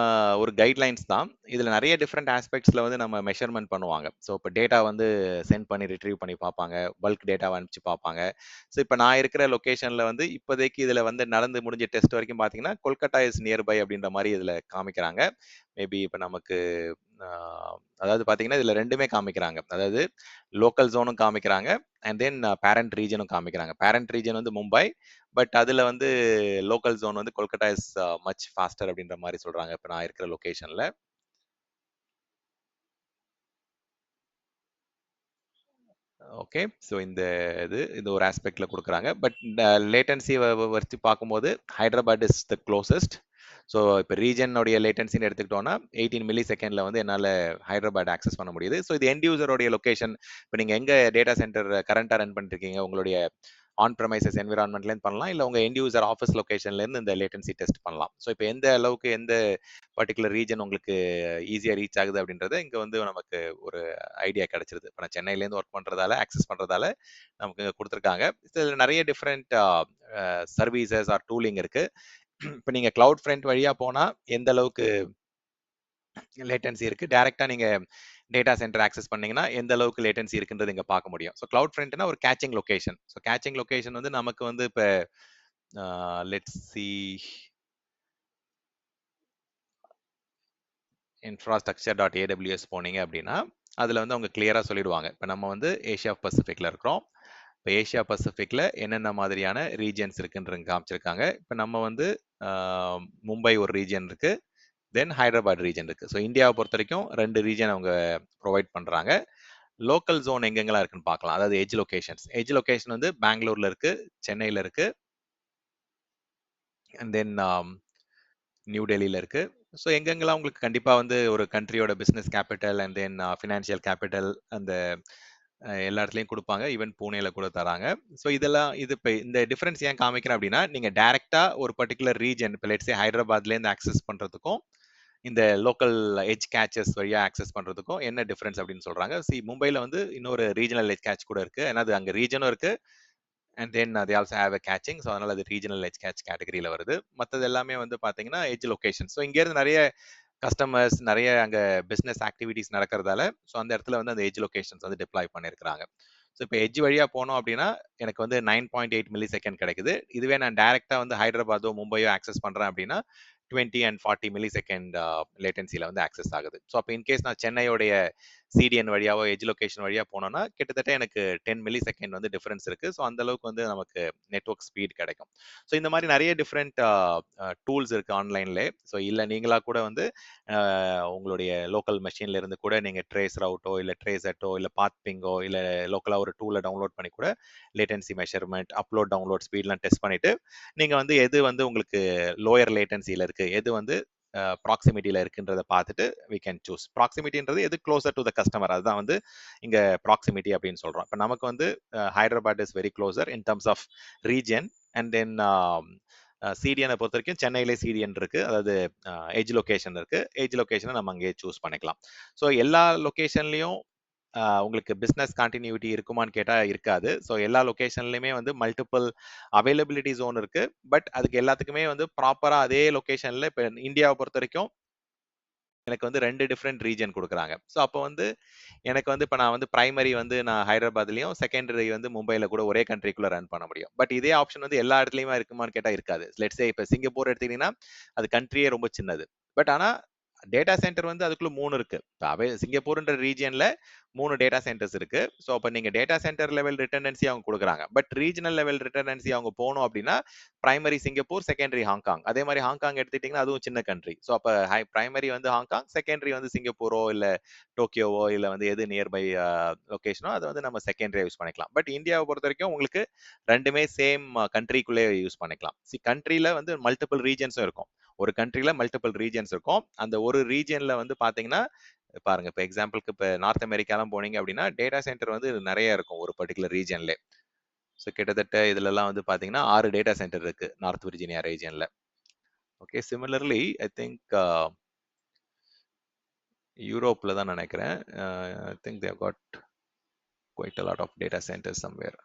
ஒரு கைட்லைன்ஸ் தான். இதில் நிறைய டிஃப்ரெண்ட் ஆஸ்பெக்ட்ஸில் வந்து நம்ம மெஷர்மெண்ட் பண்ணுவாங்க. ஸோ இப்போ டேட்டா வந்து சென்ட் பண்ணி ரிட்ரீவ் பண்ணி பார்ப்பாங்க, பல்க் டேட்டாவை அனுப்பிச்சு பார்ப்பாங்க. ஸோ இப்போ நான் இருக்கிற லொக்கேஷனில் வந்து இப்போதைக்கு இதில் வந்து நடந்து முடிஞ்ச டெஸ்ட் வரைக்கும் பார்த்தீங்கன்னா கொல்கட்டா இஸ் நியர்பை அப்படின்ற மாதிரி இதில் காமிக்கிறாங்க. மேபி இப்போ நமக்கு அதாவது பார்த்தீங்கன்னா இதில் ரெண்டுமே காமிக்கிறாங்க. அதாவது லோக்கல் ஜோனும் காமிக்கிறாங்க அண்ட் தென் பேரண்ட் ரீஜனும் காமிக்கிறாங்க. பேரண்ட் ரீஜன் வந்து மும்பை, பட் அதில் வந்து லோக்கல் ஜோன் வந்து கொல்கட்டா இஸ் மச் ஃபாஸ்டர் அப்படின்ற மாதிரி சொல்றாங்க இப்போ நான் இருக்கிற லொகேஷன்ல. ஓகே, ஸோ இது ஒரு ஆஸ்பெக்ட்ல கொடுக்குறாங்க. பட் லேட்டன்சி வச்சு பார்க்கும்போது Hyderabad is the closest. So இப்போ ரீஜனுடைய லேட்டன்சின்னு எடுத்துக்கிட்டோம்னா 18 மில்லி செகண்டில் வந்து என்னால் ஹைதராபாத் ஆக்சஸ் பண்ண முடியுது. ஸோ இது எண்ட் யூசருடைய லொகேஷன். இப்போ நீங்கள் எங்கே டேட்டா சென்டர் கரண்ட்டாக ரன் பண்ணிருக்கீங்க, உங்களுடைய ஆன் ப்ரமைசஸ் என்விரான்மெண்ட்லேருந்து பண்ணலாம், இல்லை உங்கள் எண்ட் யூசர் ஆஃபீஸ் லொகேஷன்லேருந்து இந்த லேட்டன்சி டெஸ்ட் பண்ணலாம். ஸோ இப்போ எந்த அளவுக்கு எந்த பர்டிகுலர் ரீஜன் உங்களுக்கு ஈஸியாக ரீச் ஆகுது அப்படின்றத இங்கே வந்து நமக்கு ஒரு ஐடியா கிடைச்சிருது. இப்போ நான் சென்னையிலேருந்து ஒர்க் பண்ணுறதால ஆக்சஸ் பண்ணுறதால நமக்கு இங்கே கொடுத்துருக்காங்க. இதில் நிறைய டிஃப்ரெண்ட் சர்வீசஸ் ஆர் டூலிங் இருக்கு. இப்போ நீங்கள் கிளவுட் ஃப்ரண்ட் வழியாக போனால் எந்த அளவுக்கு லேட்டன்சி இருக்கு, டைரக்டா நீங்க டேட்டா சென்டர் ஆக்சஸ் பண்ணீங்கன்னா எந்த அளவுக்கு லேட்டன்சி இருக்குன்றது இங்க பார்க்க முடியும். ஸோ கிளவுட் ஃப்ரண்ட்னா ஒரு caching location. So caching location வந்து நமக்கு வந்து இப்போ லெட்ஸ் சி infrastructure.aws போனீங்க அப்படின்னா அதில் வந்து அவங்க கிளியராக சொல்லிடுவாங்க. இப்போ நம்ம வந்து ஏஷியா பசிபிக்ல இருக்கிறோம். இப்போ ஏஷியா பசிபிக்ல என்னென்ன மாதிரியான ரீஜன்ஸ் இருக்குன்றது காமிச்சிருக்காங்க. இப்போ நம்ம வந்து மும்பை ஒரு ரீஜன் இருக்கு, தென் ஹைதராபாத் ரீஜன் இருக்கு. ஸோ இந்தியாவை பொறுத்த வரைக்கும் 2 ரீஜன் அவங்க ப்ரொவைட் பண்றாங்க. லோக்கல் ஜோன் எங்கெங்கெல்லாம் இருக்குன்னு பார்க்கலாம். அதாவது எட்ஜ் லொகேஷன்ஸ். எட்ஜ் லொகேஷன் வந்து பெங்களூர்ல இருக்கு, சென்னையில இருக்கு, அண்ட் தென் நியூ டெல்லியில இருக்கு. ஸோ எங்கெங்கெல்லாம் உங்களுக்கு கண்டிப்பா வந்து ஒரு கண்ட்ரியோட business capital and then financial capital அந்த எல்லா இடத்துலையும் கொடுப்பாங்க. ஈவன் பூனேல கூட தராங்க. ஸோ இதெல்லாம் இது இப்போ இந்த டிஃபரன்ஸ் ஏன் காமிக்கிறேன் அப்படின்னா, நீங்க டைரக்டா ஒரு பர்டிகுலர் ரீஜன் இப்போ லெட்ஸே ஹைதராபாத்லேருந்து ஆக்சஸ் பண்றதுக்கும் இந்த லோக்கல் எட்ஜ் கேச்சஸ் வழியா ஆக்சஸ் பண்றதுக்கும் என்ன டிஃபரன்ஸ் அப்படின்னு சொல்றாங்க. மும்பைல வந்து இன்னொரு ரீஜனல் எட்ஜ் கேட்ச் கூட இருக்கு. ஏன்னா அது அங்க ரீஜனும் இருக்கு and then they also have a caching. So அதனால அது ரீஜனல் எட்ஜ் கேட்ச் கேட்டகரியில வருது. மற்றது எல்லாமே வந்து பாத்தீங்கன்னா எட்ஜ் லொகேஷன். ஸோ இங்க இருந்து நிறைய கஸ்டமர்ஸ் நிறைய அங்க பிசினஸ் ஆக்டிவிட்டிஸ் நடக்கிறதால ஸோ அந்த இடத்துல வந்து அந்த எட்ஜ் லொகேஷன்ஸ் வந்து டிப்ளாய் பண்ணியிருக்காங்க. ஸோ இப்போ எட்ஜ் வழியா போனோம் அப்படின்னா எனக்கு வந்து 9.8 மில்லி செகண்ட் கிடைக்குது. இதுவே நான் டைரக்டா வந்து ஹைதராபாத்தோ மும்பையோ ஆக்சஸ் பண்றேன் அப்படின்னா 20 அண்ட் 40 மில்லி செகண்ட் லேட்டன்சியில் வந்து ஆக்சஸ் ஆகுது. ஸோ அப்போ இன்கேஸ் நான் சென்னையோடைய சிடிஎன் வழியாவோ எட்ஜ் லொகேஷன் வழியாக போனோம்னா கிட்டத்தட்ட எனக்கு 10 மில்லி செகண்ட் வந்து டிஃபரன்ஸ் இருக்கு. ஸோ அந்த அளவுக்கு வந்து நமக்கு நெட்ஒர்க் ஸ்பீட் கிடைக்கும். ஸோ இந்த மாதிரி நிறைய டிஃப்ரெண்ட் டூல்ஸ் இருக்கு ஆன்லைன்ல. ஸோ இல்லை நீங்களா கூட வந்து உங்களுடைய லோக்கல் மெஷின்ல இருந்து கூட நீங்க ட்ரேஸ் ரவுட்டோ இல்லை ட்ரேசட்டோ இல்லை பாத் பிங்கோ இல்லை லோக்கலா ஒரு டூலை டவுன்லோட் பண்ணி கூட லேட்டன்சி மெஷர்மெண்ட் அப்லோட் டவுன்லோட் ஸ்பீட்லாம் டெஸ்ட் பண்ணிட்டு நீங்க வந்து எது வந்து உங்களுக்கு லோயர் லேட்டன்சியில் இருக்கு, எது வந்து ப்ராக்சிமிட்டியில் இருக்குன்றதை பார்த்துட்டு வி கேன் சூஸ். ப்ராக்சிமிட்டின்றது எது க்ளோசர் டு த கஸ்டமர், அதுதான் வந்து இங்கே ப்ராக்சிமிட்டி அப்படின்னு சொல்கிறோம். இப்போ நமக்கு வந்து Hyderabad is very closer in terms of region. And then சிடிஎனை பொறுத்த வரைக்கும் சென்னையிலே சிடிஎன் இருக்கு, அதாவது ஏஜ் லொகேஷன் இருக்கு. ஏஜ் லொகேஷனை நம்ம அங்கேயே சூஸ் பண்ணிக்கலாம். ஸோ எல்லா லொகேஷன்லையும் உங்களுக்கு பிஸ்னஸ் கண்டினியூட்டி இருக்குமான்னு கேட்டால் இருக்காது. ஸோ எல்லா லொகேஷன்லையுமே வந்து மல்டிபிள் அவைலபிலிட்டி ஜோன் இருக்கு. பட் அதுக்கு எல்லாத்துக்குமே வந்து ப்ராப்பராக அதே லொகேஷனில் இப்போ இந்தியாவை பொறுத்த வரைக்கும் எனக்கு வந்து 2 டிஃப்ரெண்ட் ரீஜன் குடுக்குறாங்க. ஸோ அப்போ வந்து எனக்கு வந்து இப்ப நான் வந்து பிரைமரி வந்து நான் ஹைதராபாத்லயும், செகண்டரி வந்து மும்பைல கூட ஒரே கண்ட்ரிக்குள்ள ரன் பண்ண முடியும். பட் இதே ஆப்ஷன் வந்து எல்லா இடத்துலயுமே இருக்குமான்னு கேட்டா இருக்காது. லெட்ஸ் சே இப்ப சிங்கப்பூர் எடுத்தீங்கன்னா, அது கண்ட்ரியே ரொம்ப சின்னது. பட் ஆனா டேட்டா சென்டர் வந்து அதுக்குள்ள 3 இருக்கு. இப்ப சிங்கப்பூர்ன்ற ரீஜியன்ல 3 டேட்டா சென்டர்ஸ் இருக்கு. ஸோ அப்ப நீங்க டேட்டா சென்டர் லெவல் ரிடண்டன்சி அவங்க குடுக்குறாங்க. பட் ரீஜனல் லெவல் ரிடண்டன்சி அவங்க போணும் அப்படின்னா, பிரைமரி சிங்கப்பூர், செகண்டரி ஹாங்காங். அதே மாரி ஹாங்காங் எடுத்துட்டீங்கன்னா, அதுவும் சின்ன கண்ட்ரி. ஸோ அப்ப பிரைமரி வந்து ஹாங்காங், செகண்டரி வந்து சிங்கப்பூரோ இல்ல டோக்கியோவோ இல்ல வந்து எது நியர்பை லொகேஷனோ அதை வந்து நம்ம செகண்டரியா யூஸ் பண்ணிக்கலாம். பட் இந்தியாவை பொறுத்த வரைக்கும் உங்களுக்கு ரெண்டுமே சேம் கண்ட்ரிக்குள்ளே யூஸ் பண்ணிக்கலாம். கண்ட்ரில வந்து மல்டிபிள் ரீஜன்ஸும் இருக்கும். ஒரு கண்ட்ரில மல்டிபிள் ரீஜன்ஸ் இருக்கும். அந்த ஒரு ரீஜன்ல வந்து பாத்தீங்கன்னா பாருங்க, இப்போ எக்ஸாம்பிளுக்கு இப்போ நார்த் அமெரிக்காலாம் போனீங்க அப்படின்னா டேட்டா சென்டர் வந்து நிறைய இருக்கும் ஒரு பர்டிகுலர் ரீஜன்ல. ஸோ கிட்டத்தட்ட இதுலலாம் வந்து பாத்தீங்கன்னா 6 டேட்டா சென்டர் இருக்கு நார்த் விர்ஜினியா ரீஜன்ல. ஓகே, சிமிலர்லி ஐ திங்க் யூரோப்ல தான் நினைக்கிறேன். I think they've got quite a lot of data centers somewhere.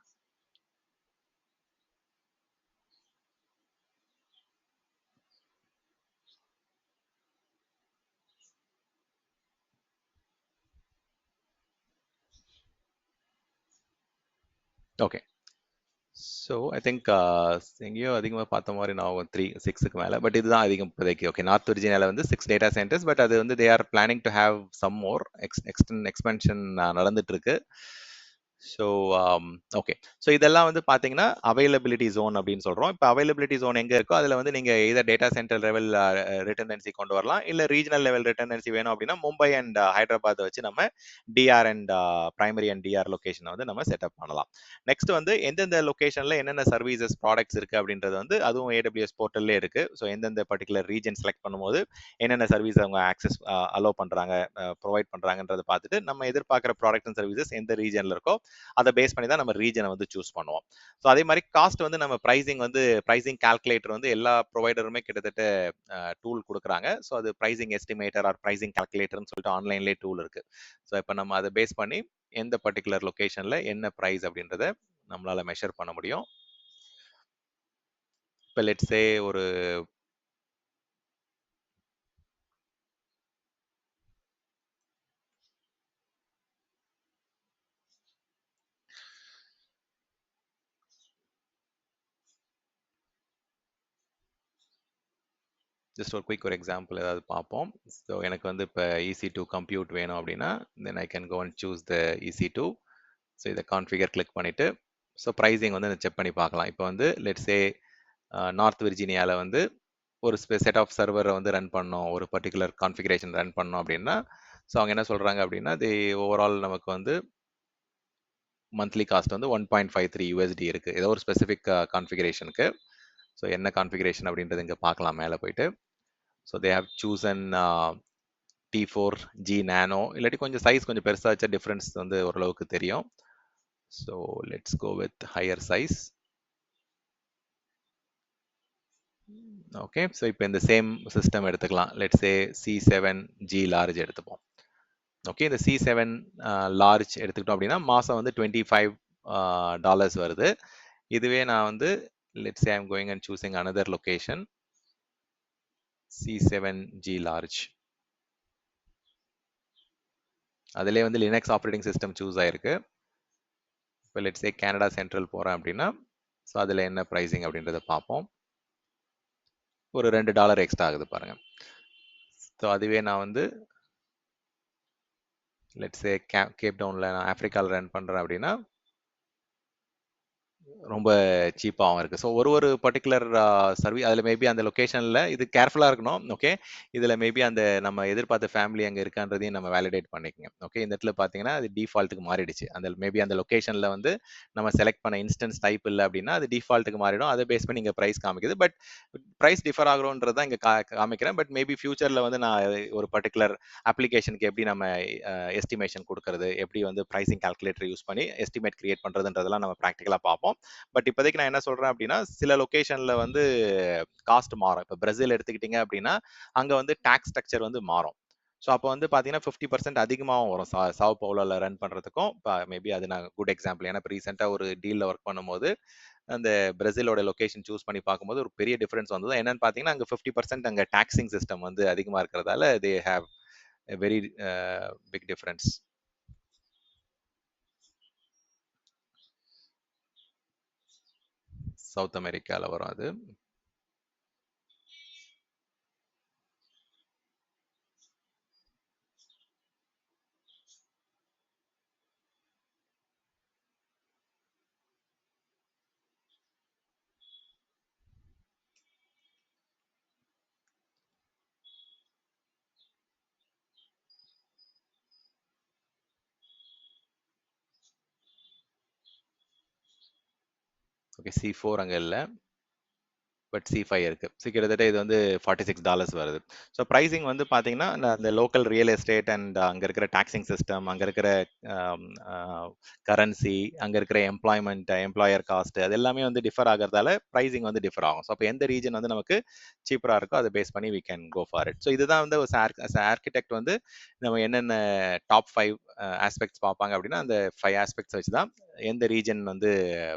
Okay. So I think எங்கேயோ அதிகமாக பார்த்த மாதிரி நான் 6க்கு மேலே, பட் இதுதான் அதிகம் இப்போதைக்கு. ஓகே, நார்த் விர்ஜினியாவில் வந்து 6 டேட்டா சென்டர்ஸ், பட் அது வந்து they are planning to have some more expansion நடந்துட்டு இருக்கு. ஸோ ஓகே, ஸோ இதெல்லாம் வந்து பார்த்தீங்கன்னா அவைலபிலிட்டி ஜோன் அப்படின்னு சொல்கிறோம். இப்போ அவைலபிலிட்டி ஜோன் எங்கே இருக்கோ அதில் வந்து நீங்கள் எதர் டேட்டா சென்டர் லெவல் ரிட்டர்னன்சி கொண்டு வரலாம், இல்லை ரீஜனல் லெவல் ரிட்டர்னன்சி வேணும் அப்படின்னா மும்பை அண்ட் ஹைதராபாத் வச்சு நம்ம DR and primary and DR லொகேஷனை வந்து நம்ம செட்டப் பண்ணலாம். நெக்ஸ்ட் வந்து எந்தெந்த லொகேஷன்ல என்னென்ன சர்வீசஸ் ப்ராடக்ட்ஸ் இருக்கு அப்படின்றது வந்து அதுவும் ஏடபிள்யூஎஸ் போர்ட்டல்லே இருக்கு. ஸோ எந்தெந்த பர்டிகுலர் ரீஜன் செலக்ட் பண்ணும்போது என்னென்ன சர்வீஸ் அவங்க ஆக்சஸ் அலோவ் பண்றாங்க, ப்ரொவைட் பண்றாங்கன்றத பார்த்துட்டு நம்ம எதிர்பார்க்குற ப்ராடக்ட் அண்ட் சர்வீசஸ் எந்த ரீஜன்ல இருக்கோ அதை பேஸ் பண்ணி தான் நம்ம ரீஜனை வந்து சூஸ் பண்ணுவோம். ஸோ அதே மாதிரி காஸ்ட் வந்து நம்ம ப்ரைசிங் கால்குலேட்டர் வந்து எல்லா ப்ரொவைடருமே கிட்டத்தட்ட டூல் கொடுக்குறாங்க. ஸோ அது ப்ரைசிங் எஸ்டிமேட்டர் ஆர் ப்ரைசிங் கால்குலேட்டர்னு சொல்லிட்டு ஆன்லைன்லேயே டூல் இருக்கு. ஸோ இப்போ நம்ம அதை பேஸ் பண்ணி எந்த பர்டிகுலர் லொகேஷன்ல என்ன ப்ரைஸ் அப்படின்றத நம்மளால மெஷர் பண்ண முடியும். இப்போ லெட்ஸ் சே ஒரு ஜஸ்ட் ஒரு குயிக் ஒரு எக்ஸாம்பிள் ஏதாவது பார்ப்போம். ஸோ எனக்கு வந்து இப்போ EC2 கம்ப்யூட் வேணும் அப்படின்னா then I can go and choose the EC2. So இதை கான்ஃபிகர் கிளிக் பண்ணிட்டு ஸோ ப்ரைஸிங் வந்து செக் பண்ணி பார்க்கலாம். இப்போ வந்து லெட்ஸ் சே நார்த் விர்ஜினியாவில் வந்து ஒரு செட் ஆஃப் சர்வரை வந்து ரன் பண்ணோம், ஒரு பர்டிகுலர் கான்ஃபிகரேஷன் ரன் பண்ணோம் அப்படின்னா ஸோ அவங்க என்ன சொல்கிறாங்க அப்படின்னா ஓவரால் நமக்கு வந்து மந்த்லி காஸ்ட் வந்து $1.53 இருக்குது ஏதோ ஒரு ஸ்பெசிஃபிக் கான்ஃபிகரேஷனுக்கு. ஸோ என்ன கான்ஃபிகரேஷன் அப்படின்றது இங்கே பார்க்கலாம் மேலே போயிட்டு. So they have chosen T4G Nano, இல்லாட்டி கொஞ்சம் சைஸ் கொஞ்சம் பெருசாக வச்சா டிஃப்ரென்ஸ் வந்து ஓரளவுக்கு தெரியும். So let's go with higher size. Okay, so இப்போ இந்த சேம் சிஸ்டம் எடுத்துக்கலாம். லெட்ஸ் சே C7G லார்ஜ் எடுத்துப்போம். ஓகே, இந்த C7 லார்ஜ் எடுத்துக்கிட்டோம் அப்படின்னா மாதம் வந்து $25 வருது. இதுவே நான் வந்து let's say I'm going and choosing another location C7G large. அதிலே வந்து லினக்ஸ் ஆப்ரேட்டிங் சிஸ்டம் சூஸ் ஆயிருக்கு. இப்போ லெட்ஸ் சே கனடா சென்ட்ரல் போகிறேன் அப்படின்னா ஸோ அதில் என்ன ப்ரைஸிங் அப்படின்றத பார்ப்போம். ஒரு $2 எக்ஸ்ட்ரா ஆகுது பாருங்க. ஸோ அதுவே நான் வந்து லெட்ஸ் சே கேப் டவுனில் நான் ஆஃப்ரிக்காவில் ரன் பண்ணுறேன் அப்படின்னா ரொம்ப சீப்பாவும் இருக்கு. ஸோ ஒரு பர்ட்டிகுலர் அதில மேபி அந்த லொகேஷன்ல இது கேர்ஃபுல்லா இருக்கணும். ஓகே. இதில மேபி அந்த நம்ம எதிர்பார்த்த ஃபேமிலி அங்க இருக்கான்றதையும் நம்ம வேலிடேட் பண்ணிக்கங்க. ஓகே. இந்த இடத்துல பார்த்தீங்கன்னா, அது டிஃபால்ட்‌க்கு மாறிடுச்சு. அந்த மேபி அந்த லொகேஷன்ல வந்து நம்ம செலக்ட் பண்ண இன்ஸ்டன்ஸ் டைப் இல்ல அப்டின்னா, அது டிஃபால்ட்‌க்கு மாறிடும். அத பேஸ் பண்ணி இங்க பிரைஸ் காமிக்குது. பட் பிரைஸ் டிஃபர் ஆகுறோன்றது தான் இங்க காமிக்கிறேன். பட் மேபி ஃபியூச்சர்ல வந்து நான் ஒரு பர்ட்டிகுலர் அப்ளிகேஷனுக்கு எப்படி நம்ம எஸ்டிமேஷன் குடுக்கறது, எப்படி வந்து பிரைசிங் கால்குலேட்டர் யூஸ் பண்ணி எஸ்டிமேட் கிரியேட் பண்றதுன்றதெல்லாம் நம்ம பிராக்டிகலா பார்ப்போம். பட் இப்போதைக்கு நான் என்ன சொல்றேன் அப்படின்னா, சில லொகேஷன்ல வந்து காஸ்ட் மாறும். இப்ப பிரேசில் எடுத்துக்கிட்டீங்க அப்படின்னா, அங்க வந்து டாக்ஸ் ஸ்ட்ரக்சர் வந்து மாறும். ஸோ அப்போ வந்து பார்த்தீங்கன்னா, 50% அதிகமாவும் வரும். சாவோ பவுலோல ரன் பண்றதுக்கும், மேபி அது நான் குட் எக்ஸாம்பிள். ஏன்னா, இப்ப ரீசென்ட்டா ஒரு டீல்ல ஒர்க் பண்ணும்போது, அந்த பிரேசிலோட லொகேஷன் சூஸ் பண்ணி பார்க்கும்போது, ஒரு பெரிய டிஃபரன்ஸ் வந்தது. என்னன்னு பார்த்தீங்கன்னா, அங்க 50% அங்க டாக்ஸிங் சிஸ்டம் வந்து அதிகமா இருக்கிறதால, they have a very big difference. South அமெரிக்கால வரும் அது. ஓகே. C4 அங்க இல்ல. பட் C5 இருக்கு. ஸோ கிட்டத்தட்ட இது வந்து $46 வருது. ஸோ பிரைசிங் வந்து பார்த்தீங்கன்னா, அந்த லோக்கல் ரியல் எஸ்டேட் அண்ட் அங்க இருக்கிற டாக்ஸிங் சிஸ்டம், அங்க இருக்கிற கரன்சி, அங்க இருக்கிற எம்ப்ளாயர் காஸ்ட் அது எல்லாமே வந்து டிஃபர் ஆகுறதால பிரைசிங் வந்து டிஃபர் ஆகும். ஸோ அப்போ எந்த ரீஜன் வந்து நமக்கு சீப்பரா இருக்கோ அதை பேஸ் பண்ணி we can go for it. So இதுதான் வந்து ஒரு ஆர்கிடெக்ட் வந்து நம்ம என்னென்ன டாப் 5 ஆஸ்பெக்ட்ஸ் பார்ப்பாங்க அப்படின்னா, அந்த 5 ஆஸ்பெக்ட்ஸ் வச்சு தான் எந்த ரீஜன் வந்து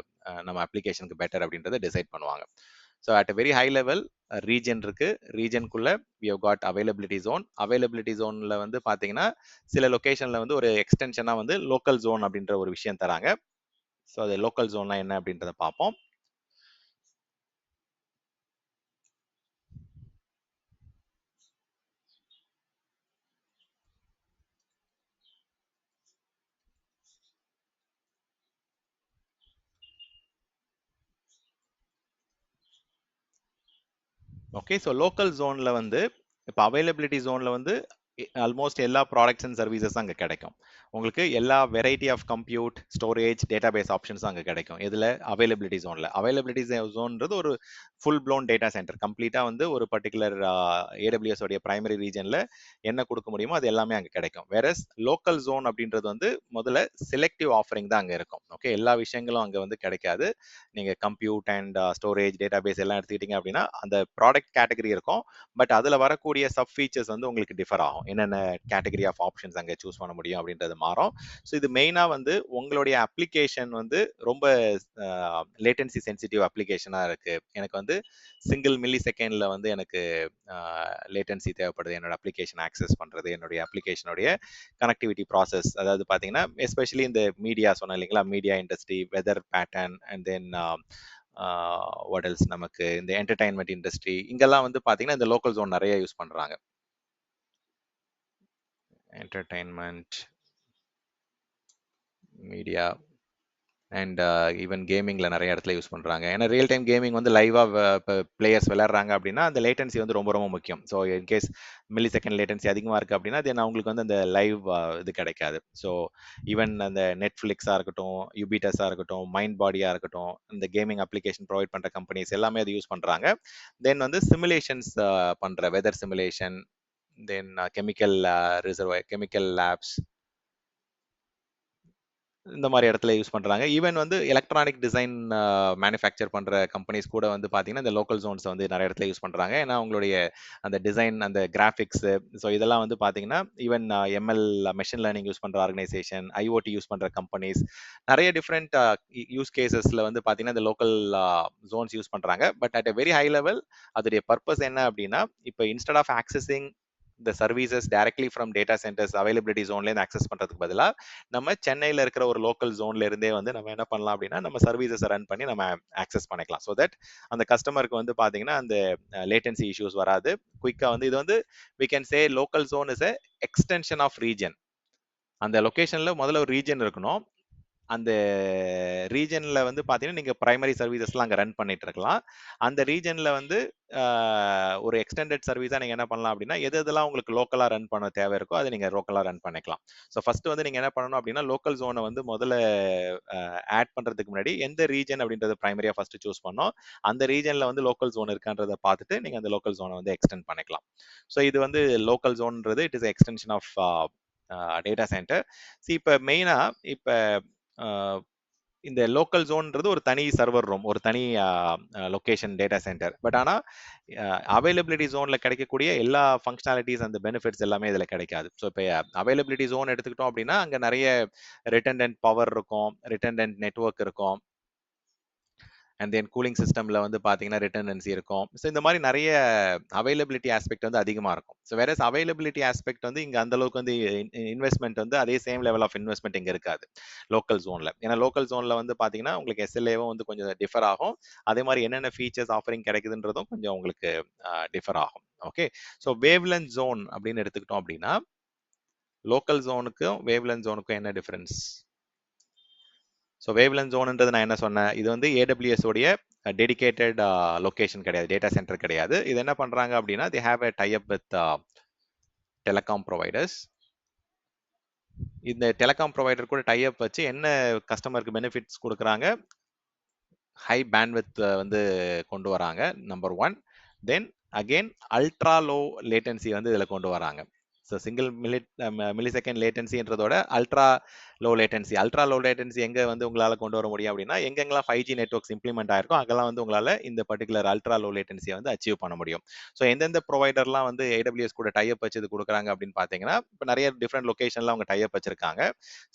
நம்ம அப்ளிகேஷனுக்கு பெட்டர் அப்படின்றத டிசைட் பண்ணுவாங்க. So at a very high level region இருக்கு. ரீஜனுக்குள்ள we have got availability zone. Availability ஜோன்ல வந்து பார்த்தீங்கன்னா, சில லொகேஷன்ல வந்து ஒரு எக்ஸ்டென்ஷனா வந்து லோக்கல் ஜோன் அப்படின்ற ஒரு விஷயம் தராங்க. ஸோ அது லோக்கல் ஜோன்னா என்ன அப்படின்றத பார்ப்போம். ஓகே. ஸோ லோக்கல் ஜோன்ல வந்து இப்போ அவைலபிலிட்டி ஜோன்ல வந்து ஆல்மோஸ்ட் எல்லா ப்ராடக்ட்ஸ் அண்ட் சர்வீசஸ் அங்கே கிடைக்கும். உங்களுக்கு எல்லா variety of compute, storage, database options அங்கே கிடைக்கும். இதில் அவைலபிலிட்டி ஜோனில் அவைலபிலிட்டி ஜோன்றது ஒரு ஃபுல் ப்ளோன் டேட்டா சென்டர். கம்ப்ளீட்டாக வந்து ஒரு பர்டிகுலர் AWS உடைய பிரைமரி ரீஜனில் என்ன கொடுக்க முடியுமோ அது எல்லாமே அங்கே கிடைக்கும். வேறஸ் லோக்கல் ஜோன் அப்படின்றது வந்து முதல்ல செலக்டிவ் ஆஃபரிங் தான் அங்கே இருக்கும். ஓகே. எல்லா விஷயங்களும் அங்கே வந்து கிடைக்காது. நீங்கள் கம்ப்யூட் அண்ட் ஸ்டோரேஜ், டேட்டாபேஸ் எல்லாம் எடுத்துக்கிட்டீங்க அப்படின்னா அந்த ப்ராடக்ட் கேட்டகரி இருக்கும். பட் அதில் வரக்கூடிய சப் ஃபீச்சர்ஸ் வந்து உங்களுக்கு டிஃபர் ஆகும். என்னென்ன கேட்டகரி ஆஃப் ஆப்ஷன்ஸ் அங்கே சூஸ் பண்ண முடியும் அப்படின்றது மாறும். ஸோ இது மெயினாக வந்து உங்களுடைய அப்ளிகேஷன் வந்து ரொம்ப லேட்டன்சி சென்சிட்டிவ் அப்ளிகேஷனாக இருக்கு. எனக்கு வந்து சிங்கிள் மில்லி செகண்ட்ல வந்து எனக்கு லேட்டன்சி தேவைப்படுது என்னோட அப்ளிகேஷன் ஆக்சஸ் பண்றது, என்னுடைய அப்ளிகேஷனுடைய கனெக்டிவிட்டி ப்ராசஸ். அதாவது பார்த்தீங்கன்னா, எஸ்பெஷலி இந்த மீடியா சொன்னேன் இல்லைங்களா, media industry, weather pattern and then what else நமக்கு இந்த என்டர்டைன்மெண்ட் இண்டஸ்ட்ரி இங்கெல்லாம் வந்து பார்த்தீங்கன்னா இந்த லோக்கல் ஜோன் நிறைய யூஸ் பண்றாங்க. என்டர்டைன்மெண்ட், மீடியா அண்ட் ஈவன் கேமிங்ல நிறைய இடத்துல யூஸ் பண்றாங்க. ஏன்னா ரியல் டைம் கேமிங் வந்து லைவா இப்போ பிளேயர்ஸ் விளையாடுறாங்க அப்படின்னா அந்த லேட்டன்சி வந்து ரொம்ப ரொம்ப முக்கியம். So in case milli second latency அதிகமாக இருக்கு அப்படின்னா தென் அவங்களுக்கு வந்து அந்த லைவ் இது கிடைக்காது. ஸோ ஈவன் அந்த நெட்ஃப்ளிக்ஸாக இருக்கட்டும், யூபிடஸாக இருக்கட்டும், மைண்ட் பாடியாக இருக்கட்டும், இந்த கேமிங் அப்ளிகேஷன் ப்ரொவைட் பண்ற கம்பெனிஸ் எல்லாமே அது யூஸ் பண்றாங்க. தென் வந்து சிமுலேஷன்ஸ் பண்ற weather simulation, then chemical chemical labs இந்த மாரி இடத்துல யூஸ் பண்றாங்க. ஈவன் வந்து எலக்ட்ரானிக் டிசைன் மேனுஃபேக்சர் பண்ற கம்பெனிஸ் கூட வந்து பார்த்தீங்கன்னா, இந்த லோக்கல் ஜோன்ஸ வந்து நெறைய இடத்துல யூஸ் பண்றாங்க. ஏன்னா, அவங்களுடைய அந்த டிசைன், அந்த கிராபிக்ஸ் ஸோ இதெல்லாம் வந்து பார்த்தீங்கன்னா, even ML machine learning use பண்ற ஆர்கனைசேஷன், IoT யூஸ் பண்ற கம்பெனிஸ் நெறைய டிஃபரெண்ட் யூஸ் கேஸஸ்ல வந்து பார்த்தீங்கன்னா, இந்த லோக்கல் ஜோன்ஸ் யூஸ் பண்றாங்க. But at a very high level அதோடைய பர்ப்பஸ் என்ன அப்டின்னா, இப்ப instead of accessing the services directly from data centres availability ஜோன்லேருந்து ஆக்சஸ் பண்றதுக்கு பதிலா நம்ம சென்னையில இருக்கிற ஒரு லோக்கல் ஜோன்ல இருந்தே வந்து நம்ம என்ன பண்ணலாம் அப்படின்னா நம்ம சர்வீசஸ் ரன் பண்ணி நம்ம ஆக்சஸ் பண்ணிக்கலாம். ஸோ தட் அந்த கஸ்டமருக்கு வந்து பாத்தீங்கன்னா அந்த லேட்டன்சி இஷ்யூஸ் வராது. குயிக்கா வந்து இது வந்து we can say local zone is a extension of region. அந்த லொகேஷன்ல முதல்ல ஒரு ரீஜன் இருக்கணும். அந்த ரீஜன்ல வந்து பாத்தீங்கன்னா நீங்க பிரைமரி சர்வீசஸ்லாம் அங்க ரன் பண்ணிட்டு இருக்கலாம். அந்த ரீஜன்ல வந்து ஒரு எக்ஸ்டெண்டட் சர்வீஸா நீங்க என்ன பண்ணலாம் அப்படின்னா எது எதெல்லாம் உங்களுக்கு லோக்கலா ரன் பண்ண தேவை இருக்கோ அதை நீங்க லோக்கலா ரன் பண்ணிக்கலாம். ஸோ ஃபர்ஸ்ட் வந்து நீங்க என்ன பண்ணணும் அப்படின்னா லோக்கல் ஜோனை வந்து முதல்ல ஆட் பண்றதுக்கு முன்னாடி எந்த ரீஜன் அப்படின்றத பிரைமரியா ஃபர்ஸ்ட் சூஸ் பண்ணோம். அந்த ரீஜன்ல வந்து லோக்கல் ஜோன் இருக்கான்றத பார்த்துட்டு நீங்க அந்த லோக்கல் ஜோனை வந்து எக்ஸ்டெண்ட் பண்ணிக்கலாம். ஸோ இது வந்து லோக்கல் ஜோன்ன்றது it is extension of data centre. இப்போ மெயினா இப்போ இந்த லோக்கல் ஜோன்ன்றது ஒரு தனி சர்வர் ரூம், ஒரு தனி லொகேஷன் டேட்டா சென்டர். பட் ஆனால் அவைலபிலிட்டி ஜோன்ல கிடைக்கக்கூடிய எல்லா ஃபங்க்ஷனாலிட்டிஸ் அந்த பெனிஃபிட்ஸ் எல்லாமே இதில் கிடைக்காது. ஸோ இப்போ அவைலபிலிட்டி ஜோன் எடுத்துக்கிட்டோம் அப்படின்னா அங்கே நிறைய ரிட்டன்டன்ட் பவர் இருக்கும், ரிட்டன்டன்ட் நெட்வொர்க் இருக்கும், அண்ட் தென் கூலிங் சிஸ்டம்ல வந்து பார்த்தீங்கன்னா ரிட்டர்னன்சி இருக்கும். ஸோ இந்த மாதிரி நிறைய அவைலபிலிட்டி ஆஸ்பெக்ட் வந்து அதிகமாக இருக்கும். ஸோ வேற அவைலபிலிட்டி ஆஸ்பெக்ட் வந்து இங்கே அந்த அளவுக்கு வந்து இன்வெஸ்ட்மெண்ட் வந்து அதே சேம் லெவல் ஆஃப் இன்வெஸ்ட்மெண்ட் இங்கே இருக்காது லோக்கல் ஜோனில். ஏன்னா லோக்கல் ஜோனில் வந்து பார்த்தீங்கன்னா உங்களுக்கு எஸ்எல்ஏவும் வந்து கொஞ்சம் டிஃபர் ஆகும். அதே மாதிரி என்னென்ன ஃபீச்சர்ஸ் ஆஃபரிங் கிடைக்குதுன்றதும் கொஞ்சம் உங்களுக்கு டிஃபர் ஆகும். ஓகே, ஸோ வேவ்லென்த் ஜோன் அப்படின்னு எடுத்துக்கிட்டோம் அப்படின்னா லோக்கல் ஜோனுக்கும் வேவ்லென்த் ஜோனுக்கும் என்ன டிஃபரன்ஸ்? ஸோ வேவ்லென்த் ஜோன்ன்றது நான் என்ன சொன்னேன், இது வந்து ஏடபிள்யூஎஸ் உடைய டெடிகேட்டட் லொகேஷன் கிடையாது, டேட்டா சென்டர் கிடையாது. இது என்ன பண்றாங்க அப்படின்னா they have a tie up with telecom providers. இந்த டெலிகாம் ப்ரொவைடர் கூட டை அப் வச்சு என்ன கஸ்டமருக்கு பெனிஃபிட்ஸ் கொடுக்குறாங்க, ஹை பேண்ட்வித் வந்து கொண்டு வராங்க number one. Then again ultra low latency வந்து இதில் கொண்டு வராங்க. ஸோ சிங்கிள் மில்லி செகண்ட் லேட்டன்சின்றதோட அல்ட்ரா லோ லேட்டன்சி எங்கே வந்து உங்களால் கொண்டு வர முடியும் அப்படின்னா எங்கெங்கெல்லாம் 5G நெட்ஒர்க்ஸ் இம்ப்ளிமெண்ட் ஆயிருக்கும் அங்கெல்லாம் வந்து உங்களால் இந்த பர்டிகுலர் அல்ட்ரா லோ லேட்டன்சியை வந்து அச்சீவ் பண்ண முடியும். ஸோ எந்தெந்த ப்ரொவைடர்லாம் வந்து AWS கூட டைப் வச்சு இது கொடுக்குறாங்க அப்படின்னு பார்த்தீங்கன்னா இப்போ நிறைய டிஃப்ரெண்ட் லொகேஷன்ல அவங்க டைப் வச்சிருக்காங்க.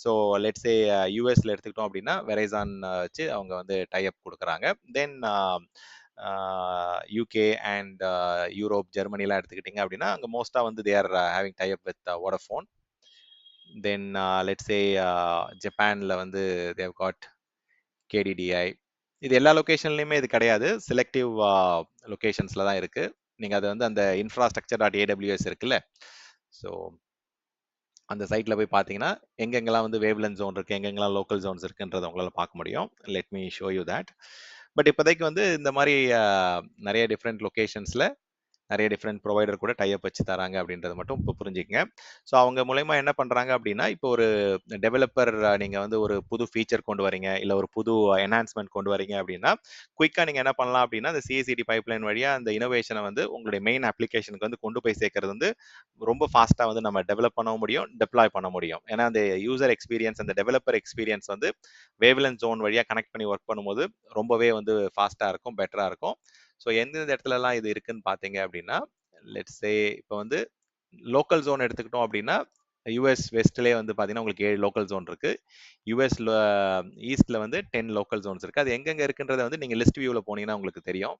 ஸோ லெட்ஸ் சே யூஎஸ்ல எடுத்துக்கிட்டோம் அப்படின்னா வெரைசான் வச்சு அவங்க வந்து டைப் கொடுக்குறாங்க. தென் யூகே அண்ட் யூரோப், ஜெர்மனிலாம் எடுத்துக்கிட்டிங்க அப்படின்னா அங்கே மோஸ்ட்டாக வந்து they're having tie-up with Vodafone. Then let's say ஜப்பானில் வந்து தேவ் காட் KDDI. இது எல்லா லொக்கேஷன்லையுமே இது கிடையாது, செலக்டிவ் லொக்கேஷன்ஸில் தான் இருக்குது. நீங்கள் அது வந்து அந்த infrastructure.aws இருக்குல்ல, ஸோ அந்த சைட்டில் போய் பார்த்தீங்கன்னா எங்கெங்கெல்லாம் வந்து வேவ்லென்த் ஜோன் இருக்குது, எங்கெங்கெல்லாம் லோக்கல் ஜோன்ஸ் இருக்குன்றதை உங்களால் பார்க்க முடியும். Let me show you that. But இப்போதைக்கு வந்து இந்த மாதிரி நிறைய டிஃப்ரெண்ட் லொக்கேஷன்ஸில் நிறைய டிஃப்ரெண்ட் ப்ரொவைடர் கூட டைப் வச்சு தராங்க அப்படின்றது மட்டும் இப்போ புரிஞ்சுக்கங்க. ஸோ அவங்க மூலயமா என்ன பண்ணுறாங்க அப்படின்னா இப்போ ஒரு டெவலப்பர் நீங்கள் வந்து ஒரு புது ஃபீச்சர் கொண்டு வரீங்க, இல்லை ஒரு புது என்ஹான்ஸ்மெண்ட் கொண்டு வரீங்க அப்படின்னா குயிக்காக நீங்கள் என்ன பண்ணலாம் அப்படின்னா அந்த CI/CD பைப்லைன் வழியாக அந்த இனோவேஷனை வந்து உங்களுடைய மெயின் அப்ளிகேஷனுக்கு வந்து கொண்டு போய் சேர்க்கறது வந்து ரொம்ப ஃபாஸ்ட்டாக வந்து நம்ம டெவலப் பண்ண முடியும், டெப்ளாய் பண்ண முடியும். ஏன்னா அந்த யூசர் எக்ஸ்பீரியன்ஸ், அந்த டெவலப்பர் எக்ஸ்பீரியன்ஸ் வந்து வேவ்லென்த் ஜோன் வழியாக கனெக்ட் பண்ணி ஒர்க் பண்ணும்போது ரொம்பவே வந்து ஃபாஸ்ட்டாக இருக்கும், பெட்டராக இருக்கும். ஸோ எந்தெந்த இடத்துலலாம் இது இருக்குன்னு பார்த்தீங்க அப்படின்னா லெட்ஸ் சே இப்போ வந்து லோக்கல் ஜோன் எடுத்துக்கிட்டோம் அப்படின்னா யூஎஸ் வெஸ்ட்லேயே வந்து பார்த்தீங்கன்னா உங்களுக்கு 7 லோக்கல் ஜோன் இருக்கு. யூஎஸ் ஈஸ்ட்ல வந்து 10 லோக்கல் ஜோன்ஸ் இருக்கு. அது எங்கெங்க இருக்குன்றத வந்து நீங்க லிஸ்ட் வியூவில் போனீங்கன்னா உங்களுக்கு தெரியும்.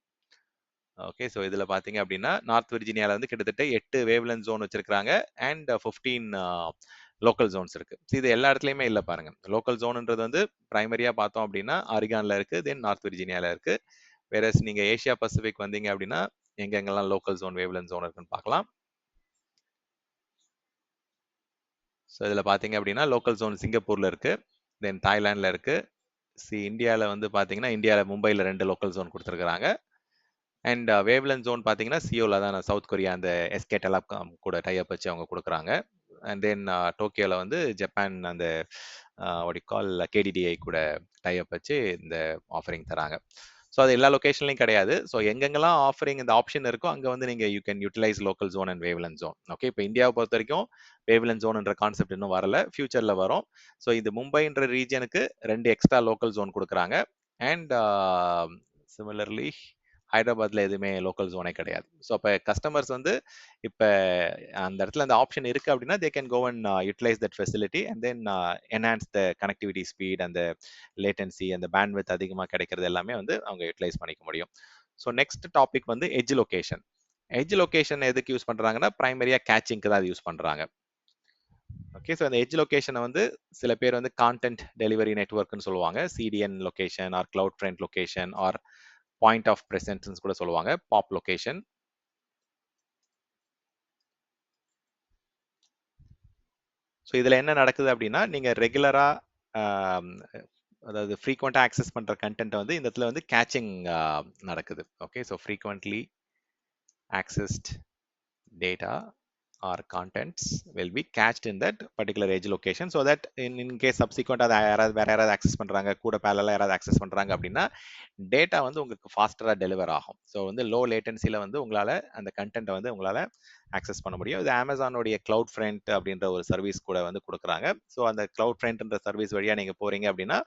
ஓகே, ஸோ இதில் பார்த்தீங்க அப்படின்னா நார்த் விர்ஜினியாவில் வந்து கிட்டத்தட்ட 8 வேவ்லென்த் ஜோன் வச்சிருக்காங்க அண்ட் 15 லோக்கல் ஜோன்ஸ் இருக்கு. இது எல்லா இடத்துலையுமே இல்லை பாருங்க. லோக்கல் ஜோன்ன்றது வந்து பிரைமரியா பார்த்தோம் அப்படின்னா ஆரிகான்ல இருக்கு, தென் நார்த் விர்ஜினியாவில் இருக்கு. வேற நீங்க ஏசியா பசிபிக் வந்தீங்க அப்படின்னா எங்கெங்கெல்லாம் லோக்கல் ஜோன் வேவ்லென்த் ஜோன் இருக்குன்னு பார்க்கலாம். ஸோ இதில் பார்த்தீங்க அப்படின்னா லோக்கல் ஜோன் சிங்கப்பூர்ல இருக்கு, தென் தாய்லாண்டில் இருக்கு. இந்தியாவில் வந்து பார்த்தீங்கன்னா இந்தியாவில் மும்பையில் 2 லோக்கல் ஜோன் கொடுத்துருக்காங்க. அண்ட் வேவ்லென்த் ஜோன் பார்த்தீங்கன்னா சியோவில் தான் சவுத் கொரியா அந்த SK டெலிகாம் கூட டைப் வச்சு அவங்க கொடுக்குறாங்க. அண்ட் தென் டோக்கியோவில் வந்து ஜப்பான் அந்த கால் KDDI கூட டைப் வச்சு இந்த ஆஃபரிங் தராங்க. ஸோ அது எல்லா லொகேஷன்லையும் கிடையாது. ஸோ எங்கெங்கெல்லாம் ஆஃபரிங் இந்த ஆப்ஷன் இருக்கோ அங்கே வந்து நீங்கள் you can utilise local zone and wavelength zone. Okay, இப்போ இந்தியாவை பொறுத்த வரைக்கும் வேவ்லென்த் ஜோன்ன்ற கான்செப்ட் இன்னும் வரல, ஃபியூச்சரில் வரும். ஸோ இந்த மும்பைன்ற ரீஜனுக்கு 2 எக்ஸ்ட்ரா லோக்கல் ஜோன் கொடுக்குறாங்க. அண்ட் சிமிலர்லி ஹைதராபாத்ல எதுவுமே லோக்கல் ஜோனே கிடையாது. ஸோ அப்போ கஸ்டமர்ஸ் வந்து இப்போ அந்த இடத்துல அந்த ஆப்ஷன் இருக்கு அப்படின்னா they can go and utilise that facility and then enhance the connectivity speed, அந்த லேட்டன்சி, அந்த பேண்ட்வித் அதிகமாக கிடைக்கிறது எல்லாமே வந்து அவங்க யூட்டிலைஸ் பண்ணிக்க முடியும். ஸோ நெக்ஸ்ட் டாபிக் வந்து எட்ஜ் லொகேஷன். எட்ஜ் லொகேஷன் எதுக்கு யூஸ் பண்றாங்கன்னா பிரைமரியா கேச்சிங்க்கு தான் அது யூஸ் பண்றாங்க. ஓகே, ஸோ அந்த எட்ஜ் லொகேஷனை வந்து சில பேர் வந்து கான்டென்ட் டெலிவரி நெட்வொர்க்னு சொல்லுவாங்க, CDN location or CloudFront location or point of presence கூட சொல்லுவாங்க, பாப் லொகேஷன். ஸோ இதில் என்ன நடக்குது அப்படின்னா நீங்கள் ரெகுலராக அதாவது ஃப்ரீக்வெண்ட்டாக ஆக்சஸ் பண்ணுற கண்டென்ட் வந்து இந்த இடத்துல வந்து கேச்சிங் நடக்குது. Okay, so frequently accessed data or contents will be cached in that particular edge location so that in case subsequent அதை வேற யாராவது ஆக்சஸ் பண்றாங்க, கூட பேரலா யாராவது ஆக்சஸ் பண்றாங்க அப்படின்னா டேட்டா வந்து உங்களுக்கு ஃபாஸ்டரா டெலிவர் ஆகும். ஸோ வந்து லோ லேட்டன்சில வந்து உங்களால அந்த கண்டென்ட்டை வந்து உங்களால ஆக்சஸ் பண்ண முடியும். இது அமேசானோடைய கிளவுட் ஃப்ரண்ட் அப்படின்ற ஒரு சர்வீஸ் கூட வந்து கொடுக்குறாங்க. ஸோ அந்த கிளவுட் ஃப்ரண்ட்ன்ற சர்வீஸ் வழியா நீங்க போறீங்க அப்படின்னா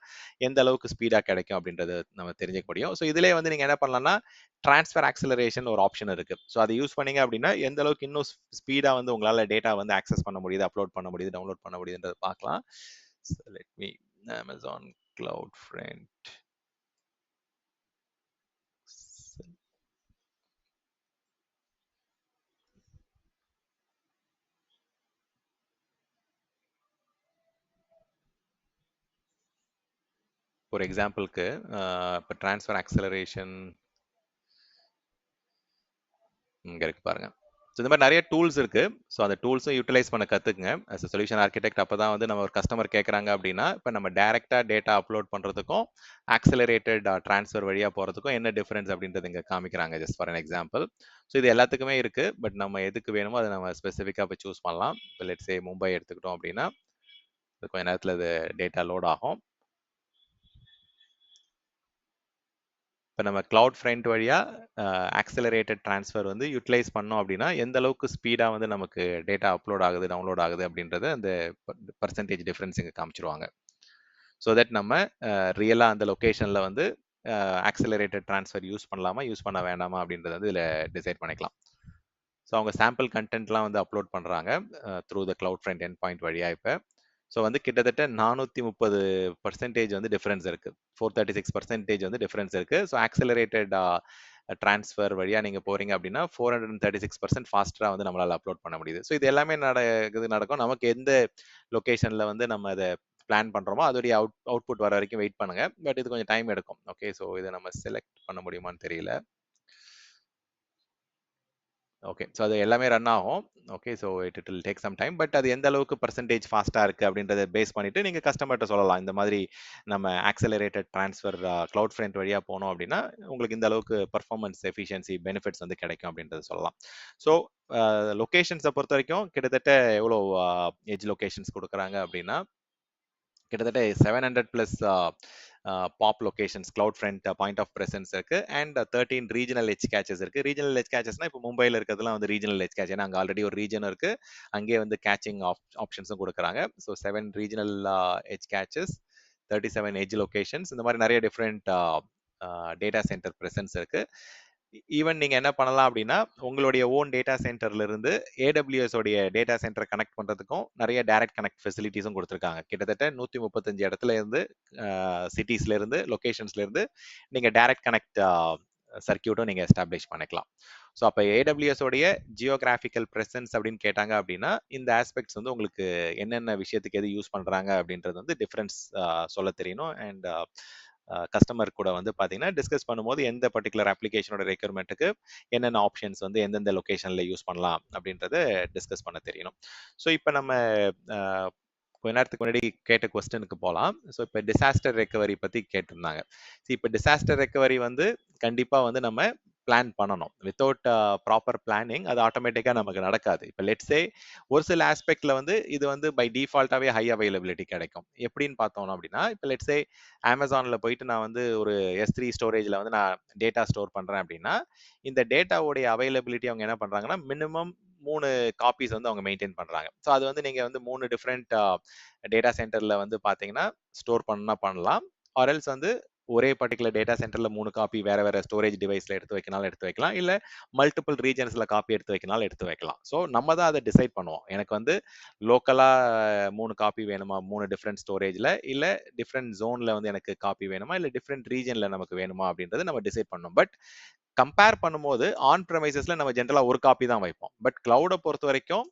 எந்த அளவுக்கு ஸ்பீடா கிடைக்கும் அப்படின்றது நம்ம தெரிஞ்சுக்க முடியும். ஸோ இதுலயே வந்து நீங்க என்ன பண்ணலாம்னா ட்ரான்ஸ்ஃபர் ஆக்சலரேஷன் ஒரு ஆப்ஷன் இருக்கு. ஸோ அதை யூஸ் பண்ணீங்க அப்படின்னா எந்த அளவுக்கு இன்னும் ஸ்பீடா வந்து உங்களால டேட்டா வந்து ஆக்சஸ் பண்ண முடியுது, அப்லோட் பண்ண முடியுது, டவுன்லோட் பண்ண முடியுதுன்றது பார்க்கலாம். Let me Amazon Cloud Front. ஒரு எக்ஸாம்பிளுக்கு இப்போ ட்ரான்ஸ்ஃபர் ஆக்சலரேஷன் இங்கே இருக்கு பாருங்க. ஸோ இந்த மாதிரி நிறைய டூல்ஸ் இருக்கு. ஸோ அந்த டூல்ஸும் யூட்டிலைஸ் பண்ண கற்றுக்குங்க. அஸ் அ சொல்யூஷன் ஆர்கிடெக்ட் அப்போ தான் வந்து நம்ம ஒரு கஸ்டமர் கேட்குறாங்க அப்படின்னா இப்போ நம்ம டேரெக்டாக டேட்டா அப்லோட் பண்ணுறதுக்கும் ஆக்சலரேட்டட் ட்ரான்ஸ்ஃபர் வழியாக போகிறதுக்கும் என்ன டிஃபரன்ஸ் அப்படின்றது இங்கே காமிக்கிறாங்க, just for an example. So இது எல்லாத்துக்குமே இருக்கு. பட் நம்ம எதுக்கு வேணுமோ அதை நம்ம ஸ்பெசிஃபிக்காக இப்போ சூஸ் பண்ணலாம். இப்போ லெட்ஸ் மும்பை எடுத்துக்கிட்டோம் அப்படின்னா கொஞ்ச நேரத்தில் இது டேட்டா லோட் ஆகும். இப்போ நம்ம கிளவுட் ஃப்ரண்ட் வழியாக ஆக்சலரேட்டட் ட்ரான்ஸ்ஃபர் வந்து யூட்டிலைஸ் பண்ணோம் அப்படின்னா எந்த அளவுக்கு ஸ்பீடாக வந்து நமக்கு டேட்டா அப்லோட் ஆகுது, டவுன்லோட் ஆகுது அப்படின்றத அந்த பர்சன்டேஜ் டிஃப்ரென்ஸ் இங்கே காமிச்சிருவாங்க. ஸோ தட் நம்ம ரியலாக அந்த லொக்கேஷனில் வந்து ஆக்சலரேட்டட் ட்ரான்ஸ்ஃபர் யூஸ் பண்ணலாமா, யூஸ் பண்ண வேண்டாமா அப்படின்றத வந்து இதில் டிசைட் பண்ணிக்கலாம். ஸோ அவங்க சாம்பிள் கண்டென்ட்லாம் வந்து அப்லோட் பண்ணுறாங்க through the cloud front end point வழியாக. இப்போ ஸோ வந்து கிட்டத்தட்ட 430% வந்து டிஃபரன்ஸ் இருக்கு. 436% வந்து டிஃபரன்ஸ் இருக்கு. ஸோ ஆக்சலரேட்டட் ட்ரான்ஸ்ஃபர் வழியாக நீங்கள் போறீங்க அப்படின்னா 436% ஃபாஸ்டராக வந்து நம்மளால் அப்லோட் பண்ண முடியுது. ஸோ இது எல்லாமே நடக்கும். நமக்கு எந்த லொக்கேஷனில் வந்து நம்ம அதை பிளான் பண்ணுறோமோ அதோடைய அவுட்புட் வர வரைக்கும் வெயிட் பண்ணுங்க. பட் இது கொஞ்சம் டைம் எடுக்கும். ஓகே, ஸோ இதை நம்ம செலக்ட் பண்ண முடியுமான்னு தெரியல. ஓகே, ஸோ அது எல்லாமே ரன் ஆகும். Okay, so it will take some time. But அது எந்த அளவுக்கு பர்சன்டேஜ் ஃபாஸ்ட்டாக இருக்குது அப்படின்றத பேஸ் பண்ணிட்டு நீங்கள் கஸ்டமர்கிட்ட சொல்லலாம். இந்த மாதிரி நம்ம ஆக்சலரேட்டட் ட்ரான்ஸ்ஃபர் கிளவுட் ஃப்ரண்ட் வழியாக போனோம் அப்படின்னா உங்களுக்கு இந்த அளவுக்கு பர்ஃபார்மன்ஸ் எஃபிஷியன்சி பெனிஃபிட்ஸ் வந்து கிடைக்கும் அப்படின்றத சொல்லலாம். ஸோ லொக்கேஷன்ஸை பொறுத்த வரைக்கும் கிட்டத்தட்ட எவ்வளோ எட்ஜ் லொக்கேஷன்ஸ் கொடுக்குறாங்க அப்படின்னா கிட்டத்தட்ட 700+ pop locations CloudFront point of presence இருக்கு. அண்ட் 13 ரீஜனல் எட்ஜ் கேச்சஸ் இருக்கு. ரீஜனல் எட்ஜ் கேச்சஸ்னா இப்போ மும்பையில் இருக்கிறதுலாம் வந்து ரீஜனல் எட்ஜ் கேட்ச். ஏன்னா அங்கே ஆல்ரெடி ஒரு ரீஜன் இருக்கு, அங்கேயே வந்து கேச்சிங் ஆப்ஷன்ஸும் கொடுக்குறாங்க. So 7 regional edge catches, 37 edge locations, இந்த மாதிரி நிறைய டிஃப்ரெண்ட் டேட்டா சென்டர் பிரசன்ஸ் இருக்கு. ஈவன் நீங்க என்ன பண்ணலாம் அப்படின்னா உங்களுடைய ஓன் டேட்டா சென்டர்ல இருந்து AWS உடைய டேட்டா சென்டரை கனெக்ட் பண்றதுக்கும் நிறைய டைரக்ட் கனெக்ட் ஃபெசிலிட்டிஸும் கொடுத்துருக்காங்க. கிட்டத்தட்ட 135 இடத்துல இருந்து சிட்டிஸ்ல இருந்து லொகேஷன்ஸ்ல இருந்து நீங்க டைரக்ட் கனெக்ட் சர்க்கியூட்டும் நீங்க எஸ்டாப்ளிஷ் பண்ணிக்கலாம். ஸோ அப்போ AWS உடைய ஜியோகிராஃபிக்கல் ப்ரெசன்ஸ் அப்படின்னு கேட்டாங்க அப்படின்னா இந்த ஆஸ்பெக்ட்ஸ் வந்து உங்களுக்கு என்னென்ன விஷயத்துக்கு எது யூஸ் பண்றாங்க அப்படின்றது வந்து டிஃபரன்ஸ் சொல்ல தெரியணும். அண்ட் கஸ்டமர் கூட வந்து பார்த்தீங்கன்னா டிஸ்கஸ் பண்ணும்போது எந்த பர்டிகுலர் அப்ளிகேஷனோட ரெக்யர்மெண்ட்டுக்கு என்னென்ன ஆப்ஷன்ஸ் வந்து எந்தெந்த லொக்கேஷனில் யூஸ் பண்ணலாம் அப்படின்றத டிஸ்கஸ் பண்ண தெரியணும். ஸோ இப்போ நம்ம கொஞ்ச நேரத்துக்கு முன்னாடி கேட்ட கொஸ்டனுக்கு போகலாம். ஸோ இப்போ டிசாஸ்டர் ரெக்கவரி பற்றி கேட்டிருந்தாங்க. ஸோ இப்போ டிசாஸ்டர் ரெக்கவரி வந்து கண்டிப்பாக வந்து நம்ம பிளான் பண்ணணும். வித்தவுட் ப்ராப்பர் பிளானிங் அது ஆட்டோமேட்டிக்காக நமக்கு நடக்காது. இப்போ லெட்ஸே ஒரு சில ஆஸ்பெக்ட்ல வந்து இது வந்து பை டிஃபால்ட்டாகவே ஹை அவைலபிலிட்டி கிடைக்கும். எப்படின்னு பார்த்தோம் அப்படின்னா இப்போ லெட்ஸே அமேசானில் போயிட்டு நான் வந்து ஒரு S3 ஸ்டோரேஜில் வந்து நான் டேட்டா ஸ்டோர் பண்ணுறேன் அப்படின்னா இந்த டேட்டாவுடைய அவைலபிலிட்டி அவங்க என்ன பண்ணுறாங்கன்னா மினிமம் 3 காப்பீஸ் வந்து அவங்க மெயின்டைன் பண்ணுறாங்க. ஸோ அது வந்து நீங்கள் வந்து 3 டிஃப்ரெண்ட் டேட்டா சென்டரில் வந்து பார்த்தீங்கன்னா ஸ்டோர் பண்ணலாம். ஆர்எல்ஸ் வந்து ஒரே பர்டிகுலர் டேட்டா சென்டரில் 3 காப்பி வேற வேற ஸ்டோரேஜ் டிவைஸில் எடுத்து வைக்கனாலும் எடுத்து வைக்கலாம், இல்லை மல்டிபிள் ரீஜன்ஸில் காப்பி எடுத்து வைக்கனாலும் எடுத்து வைக்கலாம். ஸோ நம்ம தான் அதை டிசைட் பண்ணுவோம். எனக்கு வந்து லோக்கலாக 3 காப்பி வேணுமா 3 டிஃப்ரெண்ட் ஸ்டோரேஜில், இல்லை டிஃப்ரெண்ட் ஜோனில் வந்து எனக்கு காப்பி வேணுமா, இல்லை டிஃப்ரெண்ட் ரீஜனில் நமக்கு வேணுமா அப்படின்றது நம்ம டிசைட் பண்ணோம். பட் கம்பேர் பண்ணும்போது ஆன் ப்ரெமைசஸ்ல நம்ம ஜென்ரலா ஒரு காப்பி தான் வைப்போம். பட் கிளவுடை பொறுத்த வரைக்கும்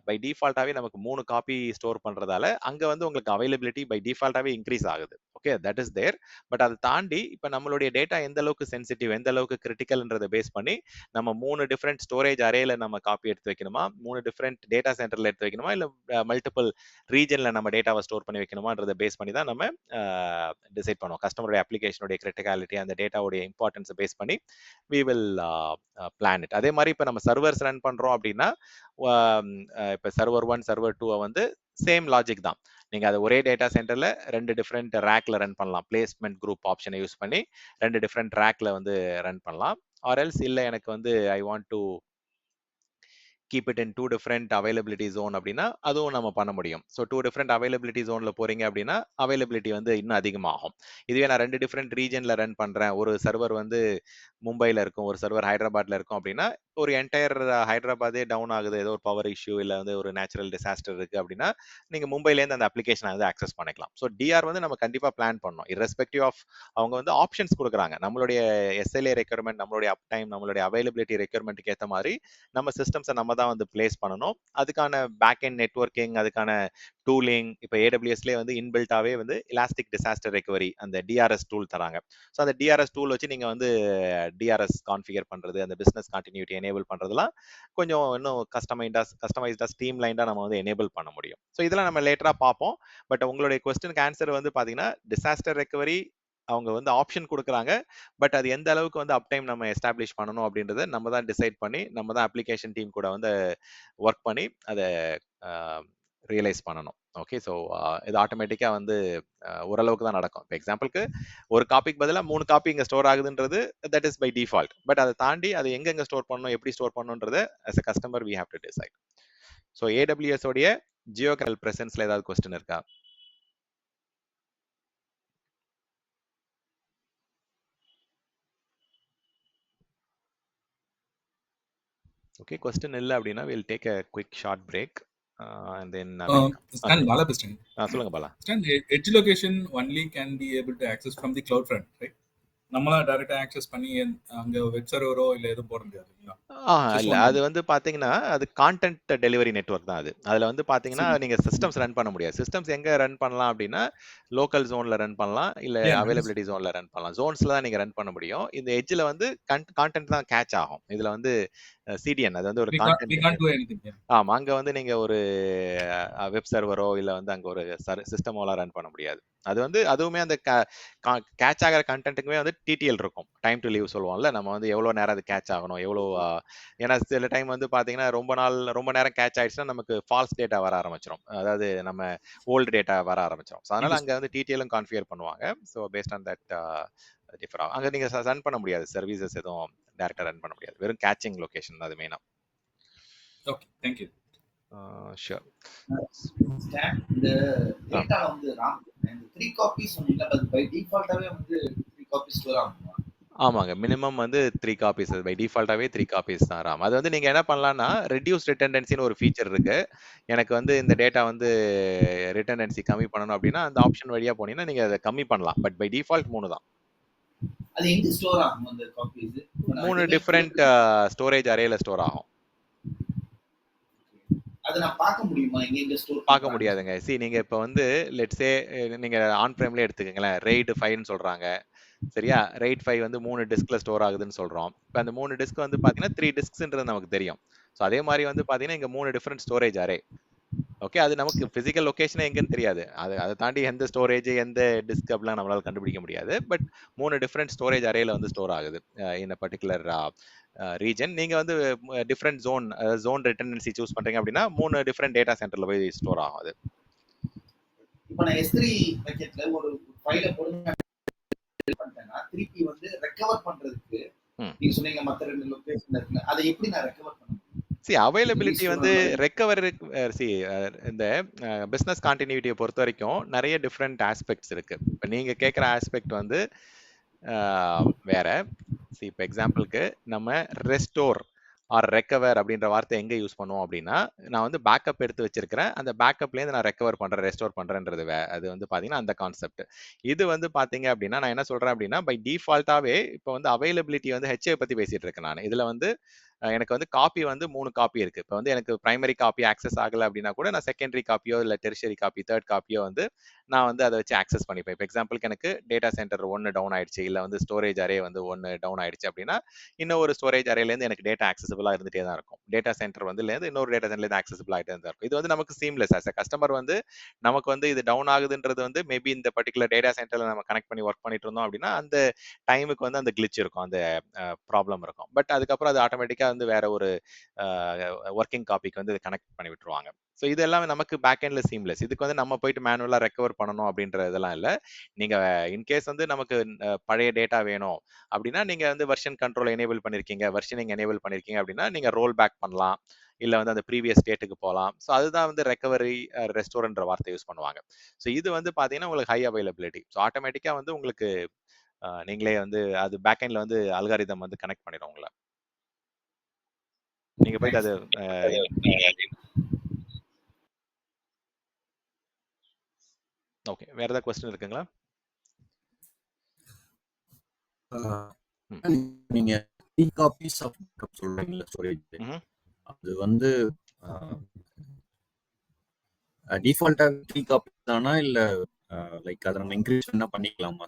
பை டிஃபால்ட்டாவே நமக்கு 3 காப்பி ஸ்டோர் பண்றதால அங்க வந்து உங்களுக்கு அவைலபிலிட்டி பை டிஃபால்ட்டாவே இன்க்ரீஸ் ஆகுது. Okay, that is there. But அதை தாண்டி இப்ப நம்மளுடைய டேட்டா எந்த அளவுக்கு சென்சிட்டிவ், எந்த அளவுக்கு கிரிட்டிக்கல்ன்றதை பேஸ் பண்ணி நம்ம 3 டிஃபரெண்ட் ஸ்டோரேஜ் அரேல நம்ம காப்பி எடுத்து வைக்கணுமா, 3 டிஃபரெண்ட் டேட்டா சென்டர்ல எடுத்து வைக்கணுமா, இல்ல மல்டிபிள் ரீஜன்ல நம்ம டேட்டாவை ஸ்டோர் பண்ணி வைக்கணுமான்றதை பேஸ் பண்ணி தான் நம்ம டிசைட் பண்ணுவோம். கஸ்டமருடைய அப்ளிகேஷனுடைய கிரிட்டிகாலிட்டி, அந்த டேட்டாவுடைய இம்பார்ட்டன்ஸை பேஸ் பண்ணி வி வில் பிளான் இட். அதே மாதிரி இப்போ நம்ம சர்வர்ஸ் ரன் பண்றோம் அப்படின்னா, இப்போ சர்வர் 1 சர்வர் 2 வந்து சேம் லாஜிக் தான். நீங்க அது ஒரே டேட்டா சென்டர்ல 2 டிஃபரெண்ட் ரேக்ல ரன் பண்ணலாம். பிளேஸ்மெண்ட் குரூப் ஆப்ஷனை யூஸ் பண்ணி 2 டிஃபரெண்ட் ரேக்ல வந்து ரன் பண்ணலாம். ஆர் எல்ஸ் இல்ல எனக்கு வந்து I want to keep it in 2 different availability zone அப்படின்னா அதுவும் நம்ம பண்ண முடியும். ஸோ 2 டிஃபரெண்ட் அவைலபிலிட்டி ஜோன்ல போறீங்க அப்படின்னா அவைலபிலிட்டி வந்து இன்னும் அதிகமாகும். இதுவே நான் 2 டிஃபரெண்ட் ரீஜன்ல ரன் பண்றேன், ஒரு சர்வர் வந்து மும்பைல இருக்கும், ஒரு சர்வர் ஹைதராபாத்ல இருக்கும் அப்படின்னா, ஒரு என்டையர் ஹைதராபாதே டவுன் ஆகுது, ஏதோ ஒரு பவர் இஷ்யூ இல்ல வந்து ஒரு நேச்சுரல் டிசாஸ்டர் இருக்கு அப்படின்னா நீங்க மும்பைல இருந்து அந்த அப்ளிகேஷனை வந்து ஆக்சஸ் பண்ணிக்கலாம். ஸோ டிஆர் வந்து நம்ம கண்டிப்பா பிளான் பண்ணணும். இரஸ்பெக்டிவ் ஆஃப் அவங்க வந்து ஆப்ஷன்ஸ் கொடுக்குறாங்க. நம்மளுடைய எஸ்எல்ஏ ரெக்யர்மெண்ட், நம்மளுடைய அப் டைம், நம்மளுடைய அவைலபிலிட்டி ரெக்யர்மெண்ட்டுக்கு ஏற்ற மாதிரி நம்ம சிஸ்டம்ஸை நம்ம தான் வந்து பிளேஸ் பண்ணணும். அதுக்கான பேக் எண்ட் நெட்வொர்க்கிங், அதுக்கான டூலிங், இப்போ ஏடபிள்யூஎஸ்லேயே வந்து இன்பில்ட்டாவே வந்து எலாஸ்டிக் டிசாஸ்டர் ரெக்கவரி அந்த டிஆர்எஸ் டூல் தராங்க. ஸோ அந்த டிஆர்எஸ் டூல் வச்சு நீங்க வந்து டிஆர்எஸ் கான்ஃபிகர் பண்றது, அந்த பிசினஸ் கண்டினியூட்டி எனேபிள் பண்றதுலாம் கொஞ்சம் இன்னும் கஸ்டமைஸ்டா ஸ்ட்ரீம்லைன்டா நம்ம வந்து எனேபிள் பண்ண முடியும். ஸோ இதெல்லாம் நம்ம லேட்டரா பார்ப்போம். பட் உங்களுடைய கொஸ்டினுக்கு ஆன்சர் வந்து பாத்தீங்கன்னா, டிசாஸ்டர் ரெக்கவரி அவங்க வந்து ஆப்ஷன் கொடுக்குறாங்க. பட் அது எந்த அளவுக்கு வந்து அப் டைம் நம்ம எஸ்டாப்ளிஷ் பண்ணணும் அப்படின்றத நம்ம தான் டிசைட் பண்ணி, நம்ம தான் அப்ளிகேஷன் டீம் கூட வந்து ஒர்க் பண்ணி அதை ரியலைஸ் பண்ணணும். ஓகே, ஸோ இது ஆட்டோமேட்டிக்கா வந்து ஓரளவுக்கு தான் நடக்கும். இப்போ எக்ஸாம்பிளுக்கு ஒரு காப்பிக்கு பதிலாக 3 காப்பி இங்கே ஸ்டோர் ஆகுதுன்றது that is by default. But அதை தாண்டி அது எங்கெங்க ஸ்டோர் பண்ணணும், எப்படி ஸ்டோர் பண்ணணுன்றத as a customer we have to decide. So AWS உடைய ஜியோகிராபிகல் பிரசன்ஸ்ல ஏதாவது கொஸ்டின் இருக்கா? ஓகே, கொஸ்டின் இல்லை அப்படின்னா we'll take a quick short break and then Stan, Bala question. சொல்லுங்க Bala. Stan, edge location only can be able to access from the cloud front, right? நம்மளா டைரக்டா access பண்ணி அங்க வெப் சர்வரோ இல்ல எதுவும் போட முடியாது இல்லையா? இல்ல அது வந்து பாத்தீங்கன்னா அது கான்டென்ட் டெலிவரி நெட்வொர்க் தான் அது. அதுல வந்து பாத்தீங்கன்னா நீங்க சிஸ்டம்ஸ் ரன் பண்ண முடியாது. சிஸ்டம்ஸ் எங்க ரன் பண்ணலாம் அப்படின்னா லோக்கல் ஜோன்ல ரன் பண்ணலாம், இல்ல அவைலபிலிட்டி ஜோன்ல ரன் பண்ணலாம். ஜோன்ஸ்ல தான் நீங்க ரன் பண்ண முடியும். இந்த எட்ஜ்ல வந்து கான்டென்ட் தான் கேட்ச் ஆகும். இதுல வந்து சிடிஎன் அது வந்து ஒரு கான்டென்ட். ஆமா, அங்க வந்து நீங்க ஒரு வெப் சர்வரோ இல்ல வந்து அங்க ஒரு சிஸ்டமோலாம் ரன் பண்ண முடியாது. அது வந்து அதுவுமே அந்த கேட்ச் ஆகிற கண்டென்ட்டுக்குமே வந்து டிடிஎல் இருக்கும். டைம் டு லீவ் சொல்லுவோம்ல, நம்ம வந்து எவ்வளவு நேரம் அது கேட்ச் ஆகணும், எவ்வளவு ஏன்னா சில டைம் வந்து பாத்தீங்கன்னா ரொம்ப நேரம் கேட்ச் ஆயிடுச்சுன்னா நமக்கு ஃபால்ஸ் டேட்டா வர ஆரம்பிச்சிடும், அதாவது நம்ம ஓல்டு டேட்டா வர ஆரம்பிச்சிடும். ஸோ அதனால அங்க வந்து டிடிஎலும் கான்ஃபிகர் பண்ணுவாங்க. So based on that differ ஆகும். அங்க நீங்க ரன் பண்ண முடியாது, சர்வீசஸ் எதுவும் டைரக்டா ரன் பண்ண முடியாது. வெறும் கேட்சிங் லொகேஷன் அது மெயினா. Okay, thank you. ஷூர். இந்த டேட்டா வந்து இந்த 3 காப்பீஸ் சொன்னீங்க, அது பை டிஃபால்ட்டாவே வந்து 3 காப்பீஸ் ஸ்டோர் ஆகுமா? ஆமாங்க, மினிமம் வந்து 3 காப்பீஸ் பை டிஃபால்ட்டாவே 3 காப்பீஸ் தான் ராம். அது வந்து நீங்க என்ன பண்ணலாம்னா ரெடியூஸ் ரிட்டன்டன்சின்னு ஒரு ஃபீச்சர் இருக்கு. எனக்கு வந்து இந்த டேட்டா வந்து ரிட்டன்டன்சி கம்மி பண்ணணும் அப்படின்னா அந்த ஆப்ஷன் வழியா போனீங்கன்னா நீங்க அதை கம்மி பண்ணலாம். பட் பை டிஃபால்ட் 3 தான். அது எங்க ஸ்டோர் ஆகும் அந்த காப்பீஸ்? 3 டிஃபரெண்ட் ஸ்டோரேஜ் அரேல ஸ்டோர் ஆகும். அத நான் பார்க்க முடியுமா? எங்க ஸ்டோர் பார்க்க முடியாதுங்க. நீங்க இப்ப வந்து லெட்ஸ் சே நீங்க ஆன் பிரேம்ல எடுத்துக்கங்களேன். RAID 5ன்னு சொல்றாங்க. சரியா? RAID 5 வந்து 3 டிஸ்க்ல ஸ்டோர் ஆகுதுன்னு சொல்றோம். இப்ப அந்த 3 டிஸ்க் வந்து பாத்தீங்கன்னா 3 டிஸ்க்ஸ்ன்றது நமக்கு தெரியும். சோ அதே மாதிரி வந்து பாத்தீங்கன்னா இங்க 3 டிஃபரெண்ட் ஸ்டோரேஜ் அரே. ஓகே, அது நமக்கு பிசிக்கல் லொகேஷனே எங்கன்னு தெரியாது. அதை தாண்டி எந்த ஸ்டோரேஜ் எந்த டிஸ்க் அப்படிலாம் நம்மளால கண்டுபிடிக்க முடியாது. பட் 3 டிஃபரெண்ட் ஸ்டோரேஜ் அரேல வந்து ஸ்டோர் ஆகுது இந்த பர்டிகுலர் ரீஜன். நீங்க வந்து டிஃபரெண்ட் ஜோன் ரிட்டன்டன்சி சூஸ் பண்றீங்க அப்படின்னா 3 டிஃபரெண்ட் டேட்டா சென்டர்ல போய் ஸ்டோர் ஆகும் அது. இப்போ நான் S3 பக்கெட்ல ஒரு ஃபைலை போடுங்க பண்ணிட்டேன்னா திருப்பி வந்து ரெக்கவர் பண்றதுக்கு நீங்க சொன்னீங்க மத்த 2 லொகேஷன்ல இருக்கு, அதை எப்படி நான் ரெக்கவர் பண்ண முடியும்? அவைலபிலிட்டி வந்து ரெக்கவர் இந்த பிசினஸ் கான்டினியூட்டியை பொறுத்த வரைக்கும் நிறைய டிஃப்ரெண்ட் ஆஸ்பெக்ட்ஸ் இருக்கு. இப்போ நீங்க கேட்குற ஆஸ்பெக்ட் வந்து வேற. இப்போ எக்ஸாம்பிளுக்கு நம்ம ரெஸ்டோர் ஆர் ரெக்கவர் அப்படின்ற வார்த்தை எங்க யூஸ் பண்ணுவோம் அப்படின்னா, நான் வந்து பேக்கப் எடுத்து வச்சிருக்கிறேன், அந்த பேக்கப்லேருந்து நான் ரெக்கவர் பண்றேன், ரெஸ்டோர் பண்றேன்றது அது வந்து பாத்தீங்கன்னா அந்த கான்செப்ட். இது வந்து பாத்தீங்க அப்படின்னா நான் என்ன சொல்றேன் அப்படின்னா பை டிஃபால்ட்டாவே இப்போ வந்து அவைலபிலிட்டி வந்து ஹெச்ஏ பத்தி பேசிட்டு இருக்கேன் நான். இதுல வந்து எனக்கு வந்து காப்பி வந்து 3 காப்பி இருக்கு. இப்போ வந்து எனக்கு பிரைமரி காப்பி ஆக்சஸ் ஆகல அப்படின்னா கூட நான் செகண்டரி காப்பியோ இல்ல டெர்ஷரி காப்பி தேர்ட் காப்பியோ வந்து நான் வந்து அதை வச்சு ஆக்சஸ் பண்ணிப்பேன். இப்போ எக்ஸாம்பிளுக்கு எனக்கு டேட்டா சென்டர் 1 டவுன் ஆயிடுச்சு, இல்ல வந்து ஸ்டோரேஜ் அரே வந்து 1 டவுன் ஆயிடுச்சு அப்படின்னா இன்னும் ஒரு ஸ்டோரேஜ் அரேலேருந்து எனக்கு டேட்டா ஆக்சசிபிளா இருந்துட்டே தான் இருக்கும். டேட்டா சென்டர் வந்து இருந்து இன்னொரு டேட்டா சென்டர்லேருந்து ஆக்சசிபிள் ஆகிட்டே தான் இருக்கும். இது வந்து நமக்கு சீம்லெஸ். ஆஸ் அ கஸ்டமர் வந்து நமக்கு வந்து இது டவுன் ஆகுதுன்றது வந்து மேபி இந்த பர்டிகுலர் டேட்டா சென்டர்ல நம்ம கனெக்ட் பண்ணி ஒர்க் பண்ணிட்டு இருந்தோம் அப்படின்னா அந்த டைமுக்கு வந்து அந்த கிளிச் இருக்கும், அந்த ப்ராப்ளம் இருக்கும். பட் அதுக்கப்புறம் அது ஆட்டோமேட்டிக்கா வந்து வேற ஒரு ஒர்க்கிங் காப்பிக்கு வந்து கனெக்ட் பண்ணி விட்டுருவாங்க. ஸோ இது எல்லாமே நமக்கு பேக் எண்ட்ல சீம்லெஸ். இதுக்கு வந்து நம்ம போயிட்டு மேனுவலா ரெக்கவர் பண்ணணும் அப்படின்ற இதெல்லாம் இல்லை. நீங்க இன்கேஸ் வந்து நமக்கு பழைய டேட்டா வேணும் அப்படின்னா நீங்க வந்து வெர்ஷன் கண்ட்ரோல் எனேபிள் பண்ணிருக்கீங்க, வெர்ஷனிங் எனேபிள் பண்ணிருக்கீங்க அப்படின்னா நீங்க ரோல் பேக் பண்ணலாம், இல்ல வந்து அந்த ப்ரீவியஸ் ஸ்டேட்டுக்கு போகலாம். ஸோ அதுதான் வந்து ரெக்கவரி ரெஸ்டோரன்ற வார்த்தை யூஸ் பண்ணுவாங்க. ஸோ இது வந்து பாத்தீங்கன்னா உங்களுக்கு ஹை அவைலபிலிட்டி. ஸோ ஆட்டோமேட்டிக்கா வந்து உங்களுக்கு நீங்களே வந்து அது பேக் எண்ட்ல வந்து அல்காரிதம் வந்து கனெக்ட் பண்ணிடும் உங்களை. நீங்க போயிட்டு அது ஓகே. வேற ஏதாவது क्वेश्चन இருக்குங்களா? நீங்க 3 காப்பீஸ் ஆஃப் பேக்கப் சொல்றீங்கல ஸ்டோரேஜ். அது வந்து டிஃபால்ட்டா 3 காப்பீஸ் தானா இல்ல லைக் அத நம்ம இன்கிரீஸ் பண்ணா பண்ணிக்கலாமா?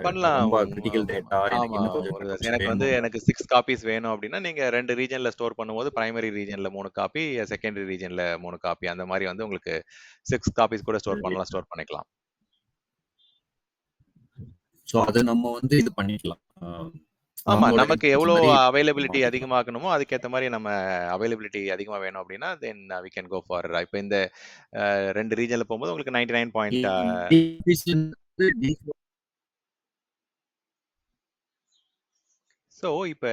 பண்ணலாம். ரொம்ப கிரிட்டிக்கல் டேட்டா எனக்கு ஆமா. இன்னும் கொஞ்சம் எனக்கு வந்து எனக்கு 6 காப்பீஸ் வேணும் அப்படின்னா நீங்க 2 ரீஜன்ல ஸ்டோர் பண்ணும்போது பிரைமரி ரீஜன்ல 3 காப்பி, செகண்டரி ரீஜன்ல 3 காப்பி, அந்த மாதிரி வந்து உங்களுக்கு 6 காப்பீஸ் கூட ஸ்டோர் பண்ணலாம், ஸ்டோர் பண்ணிக்கலாம். சோ அது நம்ம வந்து இது பண்ணிக்கலாம். ஆமா, நமக்கு எவ்வளவு அவைலபிலிட்டி அதிகமாக்கணுமோ அதுக்கேற்ற மாதிரி நம்ம அவைலபிலிட்டி அதிகமா வேணும் அப்படின்னா தென் we can go for இப்போ இந்த 2 ரீஜன்ல போகும்போது உங்களுக்கு 99. ஸோ இப்போ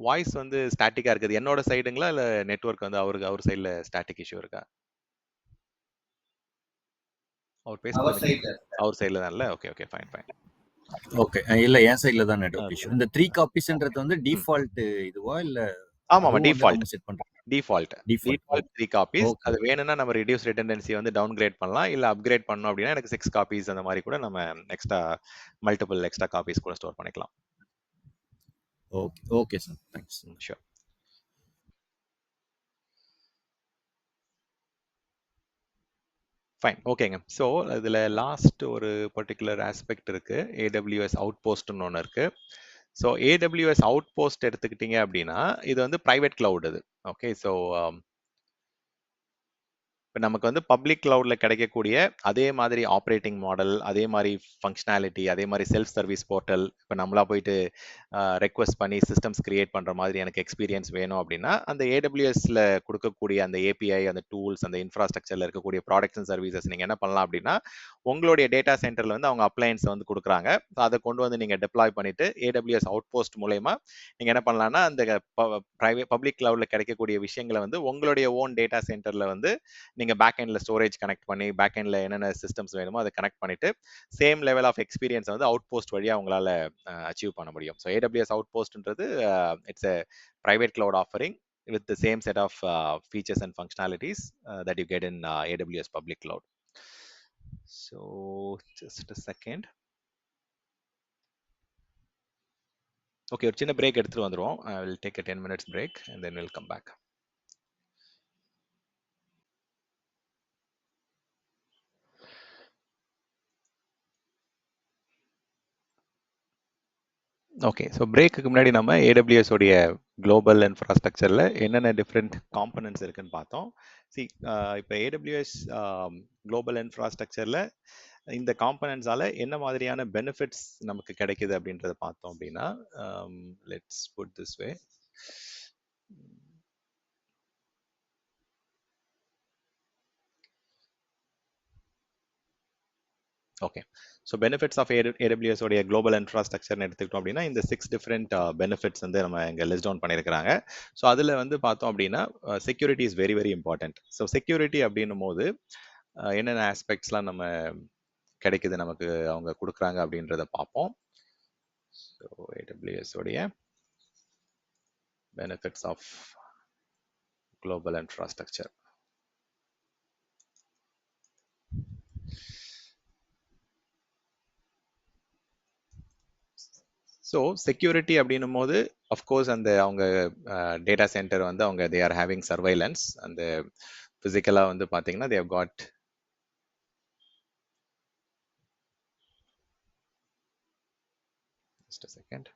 வாய்ஸ் வந்து ஸ்டாட்டிக்கா இருக்குது. என்னோட சைடுங்களா இல்ல நெட்வொர்க் வந்து அவர் சைடுல ஸ்டாட்டிக் இஷ்யூ இருக்கா? அவர் பேசுறது அவர் சைடுல தான் இல்ல. Okay okay fine fine. Okay. இல்ல என் சைடுல தான் நெட்வொர்க் இஷ்யூ. இந்த 3 காப்பீஸ்ன்றது வந்து டிஃபால்ட் இதுவா இல்ல? ஆமா டிஃபால்ட். செட் பண்றோம். Default 3 copies. அது வேணும்னா நம்ம ரெடியூஸ் ரிடண்டன்சி வந்து டவுன்கிரேட் பண்ணலாம், இல்ல அப்கிரேட் பண்ணனும் அப்படின்னா எனக்கு 6 காப்பீஸ் அந்த மாதிரி கூட நம்ம எக்ஸ்ட்ரா மல்டிபிள் எக்ஸ்ட்ரா காப்பீஸ் கூட ஸ்டோர் பண்ணிக்கலாம். Okay okay sir, thanks. Sure. Fine, ஓகேங்க. ஸோ இதில் லாஸ்ட் ஒரு பர்டிகுலர் ஆஸ்பெக்ட் இருக்கு, AWS அவுட்போஸ்ட்னு ஒன்று இருக்கு. ஸோ AWS அவுட்போஸ்ட் எடுத்துக்கிட்டீங்க அப்படின்னா இது வந்து பிரைவேட் கிளவுட் இது. ஓகே, ஸோ இப்போ நமக்கு வந்து பப்ளிக் கிளவுட்ல கிடைக்கக்கூடிய அதே மாதிரி ஆப்ரேட்டிங் மாடல், அதே மாதிரி ஃபங்க்ஷனாலிட்டி, அதே மாதிரி செல்ஃப் சர்வீஸ் போர்ட்டல், இப்போ நம்மளா போயிட்டு ரெக்வஸ்ட் பண்ணி சிஸ்டம்ஸ் கிரியேட் பண்ணுற மாதிரி எனக்கு எக்ஸ்பீரியன்ஸ் வேணும் அப்படின்னா அந்த AWSல கொடுக்கக்கூடிய அந்த API, அந்த டூல்ஸ், அந்த இன்ஃப்ராஸ்ட்ரக்சரில் இருக்கக்கூடிய ப்ராடக்ட்ஸ் அண்ட் சர்வீசஸ் நீங்கள் என்ன பண்ணலாம் அப்படின்னா உங்களுடைய டேட்டா சென்டரில் வந்து அவங்க அப்ளையன்ஸ் வந்து கொடுக்குறாங்க. அதை கொண்டு வந்து நீங்கள் டெப்ளாய் பண்ணிட்டு AWS அவுட்போஸ்ட் மூலயமா நீங்கள் என்ன பண்ணலாம்னா அந்த பப்ளிக் கிளவுட்ல கிடைக்கக்கூடிய விஷயங்களை வந்து உங்களுடைய ஓன் டேட்டா சென்டரில் வந்து நீங்க பேக் எண்ட்ல ஸ்டோரேஜ் கனெக்ட் பண்ணி பேக் எண்ட்ல என்னென்ன சிஸ்டம்ஸ் வேணுமோ அதை கனெக்ட் பண்ணிட்டு சேம் லெவல் ஆஃப் எக்ஸ்பீரியன்ஸ் வந்து அவுட் போஸ்ட் வழியா உங்களால அச்சீவ் பண்ண முடியும். ஸோ AWS அவுட் போஸ்ட்ன்றது it's a private cloud offering with the same set of features and functionalities that you get in AWS public cloud. So just a second. Okay, ஒரு சின்ன break எடுத்துட்டு வந்துருவோம். I will take a 10 minutes break and then we'll come back. Okay, so பிரேக்குக்கு முன்னாடி நம்ம AWS உடைய global இன்ஃப்ராஸ்ட்ரக்சரில் என்னென்ன different components இருக்குன்னு பார்த்தோம். இப்போ AWS குளோபல் இன்ஃப்ராஸ்ட்ரக்சரில் இந்த காம்பனன்ட்ஸால என்ன மாதிரியான பெனிஃபிட்ஸ் நமக்கு கிடைக்குது அப்படின்றத பார்த்தோம் அப்படின்னா let's put this way. Okay, so benefits of AWS உடைய குளோபல் இன்ஃப்ராஸ்ட்ரக்சர்னு எடுத்துக்கிட்டோம் அப்படின்னா இந்த 6 டிஃப்ரெண்ட் பெனிஃபிட்ஸ் வந்து நம்ம இங்கே லிஸ்ட் டவுன் பண்ணியிருக்கிறாங்க. ஸோ அதில் வந்து பார்த்தோம் அப்படின்னா security is very very important. So security அப்படின்னும் போது என்னென்ன ஆஸ்பெக்ட்ஸ்லாம் நம்ம கிடைக்குது நமக்கு அவங்க கொடுக்குறாங்க அப்படின்றத பார்ப்போம். ஸோ AWS உடைய benefits of global infrastructure. So security அப்படின்னும் போது அஃப்கோர்ஸ் அந்த அவங்க டேட்டா சென்டர் வந்து அவங்க தே ஆர் ஹேவிங் சர்வைலன்ஸ். அந்த ஃபிசிக்கலாக வந்து பார்த்தீங்கன்னா they have got just a second.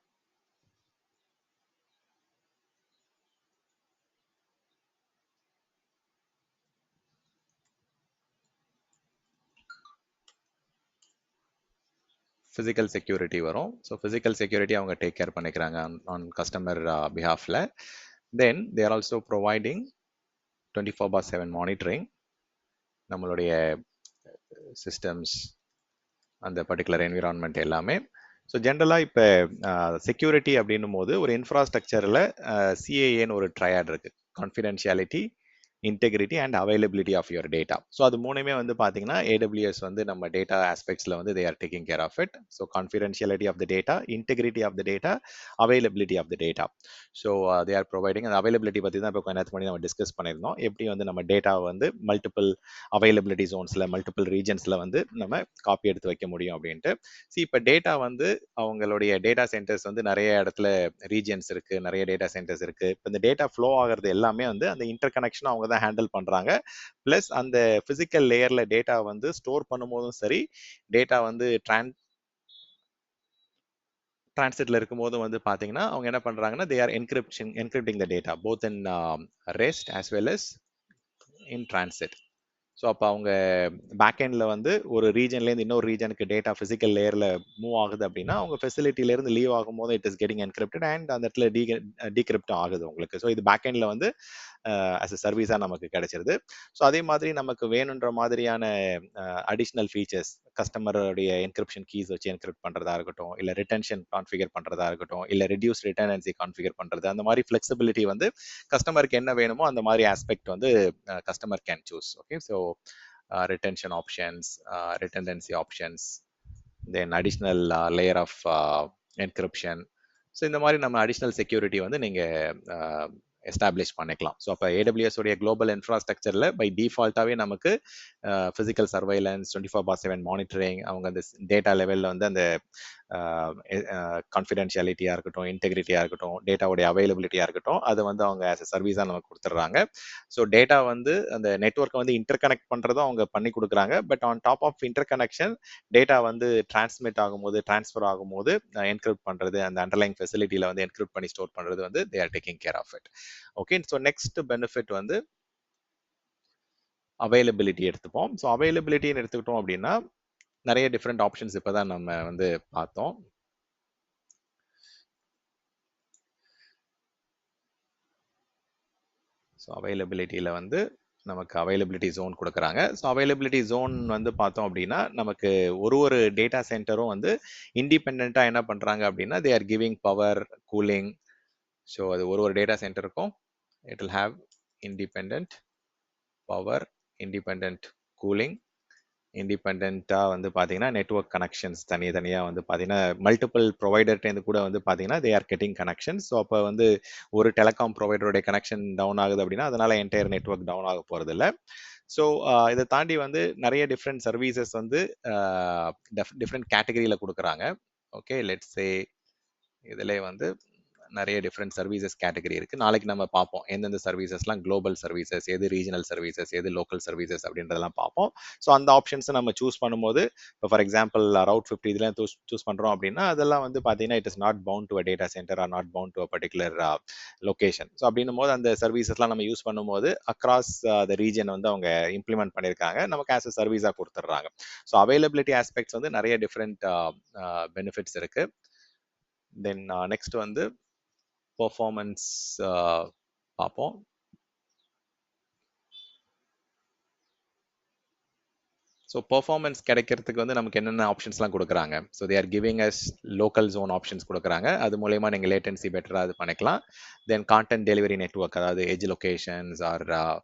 Physical security வரும். ஸோ ஃபிசிக்கல் செக்யூரிட்டி அவங்க டேக் கேர் பண்ணிக்கிறாங்க ஆன் கஸ்டமர் பிஹாஃபில். Then they are also providing 24/7 monitoring. நம்மளுடைய சிஸ்டம்ஸ், அந்த பர்டிகுலர் என்விரான்மெண்ட் எல்லாமே. ஸோ ஜென்ரலாக இப்போ செக்யூரிட்டி அப்படின்னும் போது ஒரு இன்ஃப்ராஸ்ட்ரக்சரில் சிஏஏன்னு ஒரு ட்ரையாட் இருக்கு. Confidentiality, integrity and availability of your data. So அது மூணுமே வந்து பார்த்தீங்கன்னா ஏடபிள்யூஎஸ் வந்து நம்ம டேட்டா ஆஸ்பெக்ட்ஸில் வந்து they are taking care of it. So confidentiality of the data, integrity of the data, availability of the data. So they are providing. அந்த availability பற்றி தான் இப்போ கொஞ்ச நேரத்துக்கு முன்னாடி நம்ம டிஸ்கஸ் பண்ணியிருந்தோம். எப்படி வந்து நம்ம டேட்டாவை வந்து மல்டிபிள் அவைலபிலிட்டி ஜோன்ஸில், மல்டிபிள் ரீஜன்ஸில் வந்து நம்ம காப்பி எடுத்து வைக்க முடியும் அப்படின்ட்டு. இப்போ டேட்டா வந்து அவங்களுடைய டேட்டா சென்டர்ஸ் வந்து நிறைய இடத்துல ரீஜன்ஸ் இருக்குது, நிறைய டேட்டா சென்டர்ஸ் இருக்குது. இப்போ இந்த டேட்டா ஃப்ளோ ஆகிறது எல்லாமே வந்து அந்த இன்டர் கனெக்ஷன் அவங்க தான் ஹேண்டில் பண்றாங்க. பிளஸ் அந்த பிசிக்கல் லேயர்ல டேட்டா வந்து ஸ்டோர் பண்ணும்போதும் சரி, டேட்டா வந்து டிரான்சிட்ல இருக்கும்போது வந்து பாத்தீங்கன்னா அவங்க என்ன பண்றாங்கன்னா they are encrypting the data both in rest as well as in transit. So அப்போ அவங்க பேக்எண்டில் வந்து ஒரு ரீஜன்லேருந்து இன்னொரு ரீஜனுக்கு டேட்டா ஃபிசிக்கல் லேயரில் மூவ் ஆகுது அப்படின்னா அவங்க ஃபெசிலிட்டிலேருந்து லீவ் ஆகும்போது it is getting encrypted and அந்த இடத்துல டீக்ரிப்டும் ஆகுது உங்களுக்கு. ஸோ இது பேக்எண்டில் வந்து ஆஸ் அ சர்வீஸாக நமக்கு கிடைச்சிருது. ஸோ அதே மாதிரி நமக்கு வேணுன்ற மாதிரியான அடிஷ்னல் ஃபீச்சர்ஸ், கஸ்டமருடைய என்கிரிப்ஷன் கீஸ் வச்சு என்கிரிப்ட் பண்ணுறதா இருக்கட்டும், இல்லை ரிட்டன்ஷன் கான்ஃபிகர் பண்ணுறதா இருக்கட்டும், இல்லை ரெடியூஸ் ரிட்டர்னன்சி கான்ஃபிகர் பண்ணுறது, அந்த மாதிரி ஃப்ளெக்சிபிலிட்டி வந்து கஸ்டமருக்கு என்ன வேணுமோ அந்த மாதிரி ஆஸ்பெக்ட் வந்து customer can choose. Okay, so retention options, redundancy options, then additional layer of encryption. So இந்த மாதிரி நம்ம அடிஷ்னல் செக்யூரிட்டி வந்து நீங்கள் எஸ்டாப்ளிஷ் பண்ணிக்கலாம். ஸோ அப்போ ஏடபிள்யூஎஸ் உடைய குளோபல் இன்ஃப்ராஸ்ட்ரக்சரில் பை டிஃபால்ட்டாகவே நமக்கு ஃபிசிக்கல் சர்வைலன்ஸ், 24/7 மானிட்டரிங், அவங்க அந்த டேட்டா லெவலில் வந்து அந்த கான்ஃபிடென்ஷியாலிட்டியாக இருக்கட்டும், இன்டெகிரிட்டியாக இருக்கட்டும், டேட்டாவுடைய அவைலபிலிட்டியாக இருக்கட்டும், அதை வந்து அவங்க ஆஸ் அ சர்வீஸாக நமக்கு கொடுத்துட்றாங்க. ஸோ டேட்டா வந்து அந்த நெட்ஒர்க்கை வந்து இன்டர் கனெக்ட் பண்ணுறதும் அவங்க பண்ணி கொடுக்குறாங்க. But on top of interconnection data வந்து டிரான்ஸ்மிட் ஆகும்போது, டிரான்ஸ்ஃபர் ஆகும்போது என்கிரிப்ட் பண்ணுறது, அந்த அண்டர்லைங் ஃபெசிலிட்டியில் வந்து என்கிரிப்ட் பண்ணி ஸ்டோர் பண்ணுறது வந்து they are taking care of it. Okay, so next benefit வந்து அவைலபிலிட்டி எடுத்துப்போம். ஸோ அவைலபிலிட்டின்னு எடுத்துக்கிட்டோம் அப்படின்னா நிறைய டிஃப்ரெண்ட் ஆப்ஷன்ஸ் இப்போ தான் நம்ம வந்து பார்த்தோம். ஸோ அவைலபிலிட்டியில் வந்து நமக்கு அவைலபிலிட்டி ஜோன் கொடுக்குறாங்க. ஸோ அவைலபிலிட்டி ஜோன் வந்து பார்த்தோம் அப்படின்னா நமக்கு ஒரு டேட்டா சென்டரும் வந்து இண்டிபெண்ட்டாக என்ன பண்ணுறாங்க அப்படின்னா they are giving power, cooling. So அது ஒரு டேட்டா சென்டருக்கும் it will have independent power, independent cooling, இண்டிபெண்ட்டாக வந்து பார்த்தீங்கன்னா நெட்ஒர்க் கனெக்ஷன்ஸ் தனியாக வந்து பார்த்தீங்கன்னா மல்டிபிள் ப்ரொவைடர்கிட்டேருந்து கூட வந்து பார்த்தீங்கன்னா they are getting connection. So அப்போ வந்து ஒரு டெலிகாம் ப்ரொவைடருடைய கனெக்ஷன் டவுன் ஆகுது அப்படின்னா அதனால என்டையர் நெட்ஒர்க் டவுன் ஆக போகிறது இல்லை. ஸோ இதை தாண்டி வந்து நிறைய டிஃப்ரெண்ட் சர்வீசஸ் வந்து டிஃப்ரெண்ட் கேட்டகரியில் கொடுக்குறாங்க. ஓகே, லெட்ஸ் சே இதில் வந்து நிறைய டிஃப்ரெண்ட் சர்வீசஸ் கேட்டகரி இருக்குது. நாளைக்கு நம்ம பார்ப்போம் எந்தெந்த சர்வீசஸ்லாம் குளோபல் சர்வீசஸ், எது ரீஜனல் சர்வீசஸ், எது லோக்கல் சர்வீசஸ் அப்படின்றதெல்லாம் பார்ப்போம். ஸோ அந்த ஆப்ஷன்ஸை நம்ம சூஸ் பண்ணும்போது இப்போ ஃபார் எக்ஸாம்பிள் ரவுட் 50 இதெல்லாம் சூஸ் பண்ணுறோம் அப்படின்னா அதெல்லாம் வந்து பார்த்தீங்கன்னா it is not bound to a data centre or not bound to a particular location. So அப்படின்னும் போது அந்த சர்வீசஸ்லாம் நம்ம யூஸ் பண்ணும்போது அக்ராஸ் த ரீஜன் வந்து அவங்க இம்ப்ளிமெண்ட் பண்ணியிருக்காங்க, நமக்கு ஆஸ் அ சர்வீஸாக கொடுத்துட்றாங்க. ஸோ அவைலபிலிட்டி ஆஸ்பெக்ட்ஸ் வந்து நிறைய டிஃப்ரெண்ட் பெனிஃபிட்ஸ் இருக்குது. தென் நெக்ஸ்ட் வந்து பெர்ஃபார்மன்ஸ் பார்ப்போம். ஸோ பெர்ஃபார்மன்ஸ் கிடைக்கிறதுக்கு வந்து நமக்கு என்னென்ன ஆப்ஷன்ஸ்லாம் கொடுக்குறாங்க. So they are giving us local zone options கொடுக்குறாங்க. அது மூலயமா நீங்கள் லேட்டன்சி பெட்டராக இது பண்ணிக்கலாம். தென் கான்டென்ட் டெலிவரி நெட்ஒர்க், அதாவது edge locations or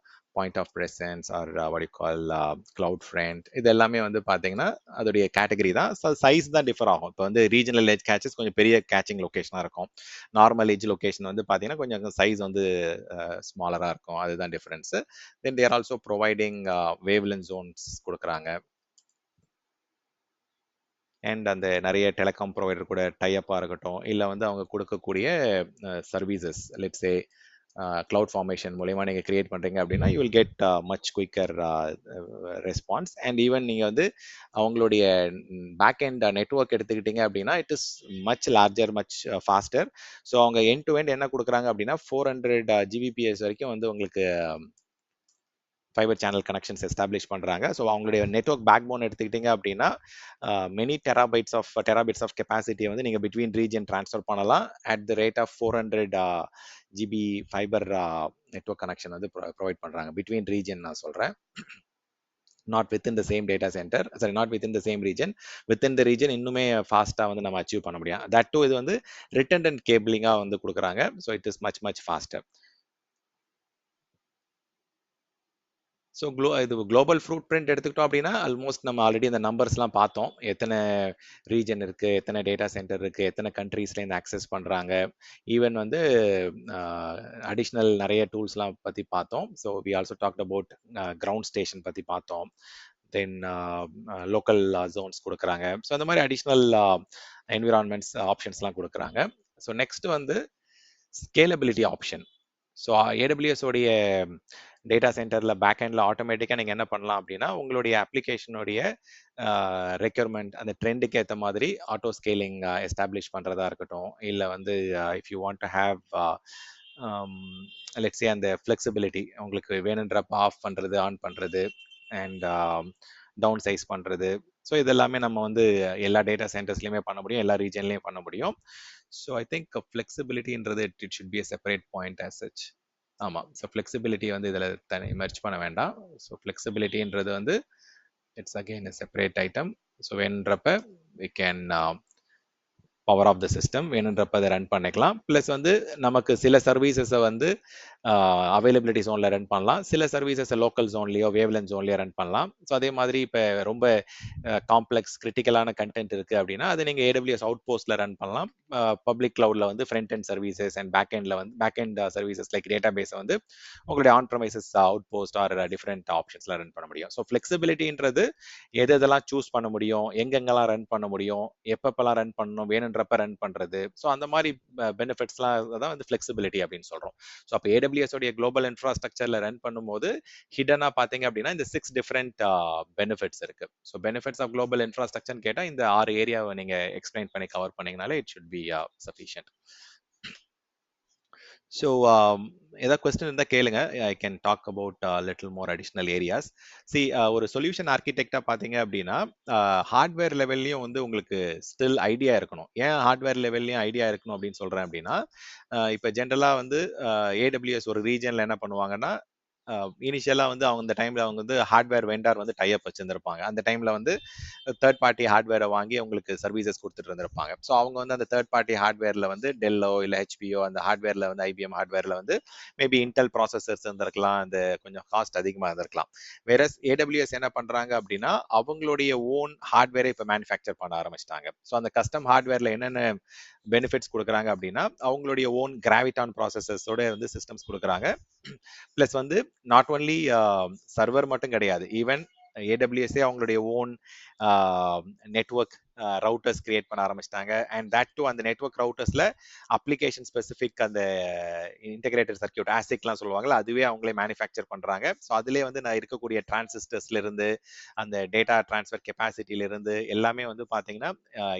point of presence or what you call cloud front, இது எல்லாமே வந்து பார்த்தீங்கன்னா அதோடைய கேட்டகரி தான். சைஸ் தான் டிஃபர் ஆகும். இப்போ வந்து ரீஜனல் எட்ஜ் கேச்சஸ் கொஞ்சம் பெரிய கேச்சிங் லொகேஷனாக இருக்கும். நார்மல் எட்ஜ் லொகேஷன் வந்து பார்த்தீங்கன்னா கொஞ்சம் சைஸ் வந்து ஸ்மாலராக இருக்கும். அதுதான் டிஃப்ரென்ஸு. தென் தேர் ஆல்சோ ப்ரொவைடிங் வேவ்லென்த் ஜோன்ஸ் கொடுக்குறாங்க. அண்ட் அந்த நிறைய டெலிகாம் ப்ரொவைடர் கூட டைப்பாக இருக்கட்டும், இல்லை வந்து அவங்க கொடுக்கக்கூடிய சர்வீசஸ், லெட்ஸே cloud formation மூலயமா நீங்கள் கிரியேட் பண்ணுறீங்க அப்படின்னா you will get much quicker response. And even நீங்கள் வந்து அவங்களுடைய பேக் எண்ட் நெட்ஒர்க் எடுத்துக்கிட்டீங்க அப்படின்னா it is much larger, much faster. So அவங்க எண்ட் டு எண்ட் என்ன கொடுக்குறாங்க அப்படின்னா 400 Gbps வரைக்கும் வந்து உங்களுக்கு ஃபைபர் சேனல் கனெக்ஷன்ஸ் எஸ்டாப்ளிஷ் பண்ணுறாங்க. ஸோ அவங்களுடைய நெட்ஒர்க் பேக் போன் எடுத்துக்கிட்டிங்க அப்படின்னா மெனி டெராபிட்ஸ் ஆஃப் கெப்பாசிட்டியை வந்து நீங்கள் பிட்வீன் ரீஜன் ட்ரான்ஸ்ஃபர் பண்ணலாம் at the rate of 400 GB fibre network connection வந்து ப்ரொவைட் பண்ணுறாங்க பிட்வீன் ரீஜன். நான் சொல்கிறேன், not within the same data centre, sorry not within the same region, within the region இன்னுமே ஃபாஸ்ட்டாக வந்து நம்ம அச்சீவ் பண்ண முடியும். தட் டூ இது வந்து ரிட்டன்டன்ட் கேபிளிங்காக வந்து கொடுக்குறாங்க. So it is much faster. So இது குளோபல் ஃப்ரூட் பிரிண்ட் எடுத்துக்கிட்டோம் அப்படின்னா ஆல்மோஸ்ட் நம்ம ஆல்ரெடி அந்த நம்பர்ஸ்லாம் பார்த்தோம். எத்தனை ரீஜன் இருக்குது, எத்தனை டேட்டா சென்டர் இருக்குது, எத்தனை கண்ட்ரீஸ்லேருந்து ஆக்சஸ் பண்ணுறாங்க, ஈவன் வந்து அடிஷ்னல் நிறைய டூல்ஸ்லாம் பற்றி பார்த்தோம். So we also talked about ground station பற்றி பார்த்தோம். தென் லோக்கல் ஜோன்ஸ் கொடுக்குறாங்க. ஸோ அந்த மாதிரி அடிஷ்னல் என்விரான்மெண்ட்ஸ் ஆப்ஷன்ஸ்லாம் கொடுக்குறாங்க. ஸோ நெக்ஸ்ட் வந்து ஸ்கேலபிலிட்டி ஆப்ஷன். ஸோ ஏடபிள்யூஎஸ் உடைய டேட்டா சென்டரில் பேக் எண்டில் ஆட்டோமேட்டிக்காக நீங்கள் என்ன பண்ணலாம் அப்படின்னா உங்களுடைய அப்ளிகேஷனுடைய ரெக்யர்மெண்ட் அந்த ட்ரெண்டுக்கு ஏற்ற மாதிரி ஆட்டோ ஸ்கேலிங் எஸ்டாப்ளிஷ் பண்ணுறதா இருக்கட்டும், இல்லை வந்து if you want to have let's say அந்த ஃப்ளெக்சிபிலிட்டி உங்களுக்கு வேணுன்றப்ப ஆஃப் பண்ணுறது, ஆன் பண்ணுறது, அண்ட் டவுன் சைஸ் பண்ணுறது. ஸோ இதெல்லாமே நம்ம வந்து எல்லா டேட்டா சென்டர்ஸ்லையுமே பண்ண முடியும், எல்லா ரீஜன்லையும் பண்ண முடியும். ஸோ ஐ திங்க் ஃப்ளெக்சிபிலிட்டின்றது it should be a separate point as such. ஆமாம், ஸோ ஃப்ளெக்சிபிலிட்டி வந்து இதில் தனி மெர்ஜ் பண்ண வேண்டாம். ஸோ ஃப்ளெக்சிபிலிட்டின்றது வந்து it's again a separate item. So வேணுன்றப்ப we can power off the system வேணுன்றப்ப அதை ரன் பண்ணிக்கலாம். ப்ளஸ் வந்து நமக்கு சில சர்வீசஸை வந்து அவைலபிலிட்டி ஜோனில் ரன் பண்ணலாம், சில சர்வீசஸை லோக்கல் ஜோன்லேயோ வேவ்லென்த் ஜோன்லேயோ ரன் பண்ணலாம். ஸோ அதே மாதிரி இப்போ ரொம்ப காம்ப்ளெக்ஸ் கிரிட்டிக்கலான கண்டென்ட் இருக்குது அப்படின்னா அது நீங்கள் ஏடபிள்யூஎஸ் அவுட் போஸ்ட்டில் ரன் பண்ணலாம். பப்ளிக் க்ளவுடில் வந்து front end services and back end services like டேட்டா பேஸை வந்து உங்களுடைய on premises outpost or different ஆப்ஷன்ஸில் ரன் பண்ண முடியும். ஸோ ஃப்ளெக்சிபிலிட்டின்றது எதெல்லாம் சூஸ் பண்ண முடியும், எங்கெங்கெல்லாம் ரன் பண்ண முடியும், எப்பப்பெல்லாம் ரன் பண்ணணும், வேணுன்றப்ப ரன் பண்ணுறது. ஸோ அந்த மாதிரி பெனிஃபிட்ஸ்லாம் தான் வந்து ஃப்ளெக்சிபிலிட்டி அப்படின்னு சொல்கிறோம். ஸோ அப்போ ஏடபிள்யூஎஸ் உடைய குளோபல் இன்ஃப்ராஸ்ட்ரக்சரில் ரன் பண்ணும்போது ஹிடனாக பார்த்தீங்க அப்படின்னா இந்த 6 டிஃப்ரெண்ட் பெனிஃபிட்ஸ் இருக்கு. ஸோ பெனிஃபிட்ஸ் ஆஃப் குளோபல் இன்ஃப்ராஸ்ட்ரக்சர்னு கேட்டால் இந்த 6 ஏரியாவை நீங்கள் எக்ஸ்பிளைன் பண்ணி கவர் பண்ணீங்கனாலே it should be sufficient. So ஏதாவது கொஸ்டின் இருந்தால் கேளுங்க, I can talk about little more additional areas. ஒரு சொல்யூஷன் ஆர்கிடெக்டாக பார்த்தீங்க அப்படின்னா ஹார்ட்வேர் லெவல்லையும் வந்து உங்களுக்கு ஸ்டில் ஐடியா இருக்கணும். ஏன் ஹார்ட்வேர் லெவல்லையும் ஐடியா இருக்கணும் அப்படின்னு சொல்கிறேன் அப்படின்னா இப்போ ஜென்ரலாக வந்து ஏடபிள்யூஎஸ் ஒரு ரீஜனில் என்ன பண்ணுவாங்கன்னா இனிஷியலாக வந்து அவங்க இந்த டைமில் அவங்க வந்து ஹார்ட்வேர் வெண்டார் வந்து டைப் வச்சுருந்துருப்பாங்க. அந்த டைமில் வந்து தேர்ட் பார்ட்டி ஹார்ட்வேரை வாங்கி அவங்களுக்கு சர்வீசஸ் கொடுத்துட்டு இருந்திருப்பாங்க. ஸோ அவங்க வந்து அந்த தேர்ட் பார்ட்டி ஹார்ட்வேரில் வந்து டெல்லோ இல்லை ஹெச்பிஓ அந்த ஹார்ட்வேரில் வந்து ஐபிஎம் ஹார்ட்வேரில் வந்து மேபி இன்டெல் ப்ராசஸர்ஸ் இருந்திருக்கலாம், அந்த கொஞ்சம் காஸ்ட் அதிகமாக இருந்திருக்கலாம். வேற ஏடபிள்யூஎஸ் என்ன பண்ணுறாங்க அப்படின்னா அவங்களுடைய ஓன் ஹார்ட்வேரை இப்போ மேனுஃபேக்சர் பண்ண ஆரம்பிச்சிட்டாங்க. ஸோ அந்த கஸ்டம் ஹார்ட்வேரில் என்னென்ன பெனிஃபிட்ஸ் கொடுக்குறாங்க அப்படின்னா அவங்களுடைய ஓன் கிராவிட்டான் ப்ராசஸர்ஸோட வந்து சிஸ்டம்ஸ் கொடுக்குறாங்க. ப்ளஸ் வந்து நாட் ஒன்லி சர்வர் மட்டும் கிடையாது, ஈவன் ஏடபிள்யூஎஸ்ஏ அவங்களுடைய ஓன் நெட்வொர்க் ரவுட்டர்ஸ் கிரியேட் பண்ண ஆரம்பிச்சிட்டாங்க. அண்ட் தட் டூ அந்த நெட்வொர்க் ரவுட்டர்ஸில் அப்ளிகேஷன் ஸ்பெசிஃபிக் அந்த இன்டெகிரேட்டட் சர்க்கியூட் ஆசிக்லாம் சொல்லுவாங்கல்ல அதுவே அவங்களே மேனுஃபேக்சர் பண்ணுறாங்க. ஸோ அதுலேயே வந்து நான் இருக்கக்கூடிய டிரான்சிஸ்டர்ஸ்லேருந்து அந்த டேட்டா டிரான்ஸ்ஃபர் கெப்பாசிட்டியிலிருந்து எல்லாமே வந்து பார்த்தீங்கன்னா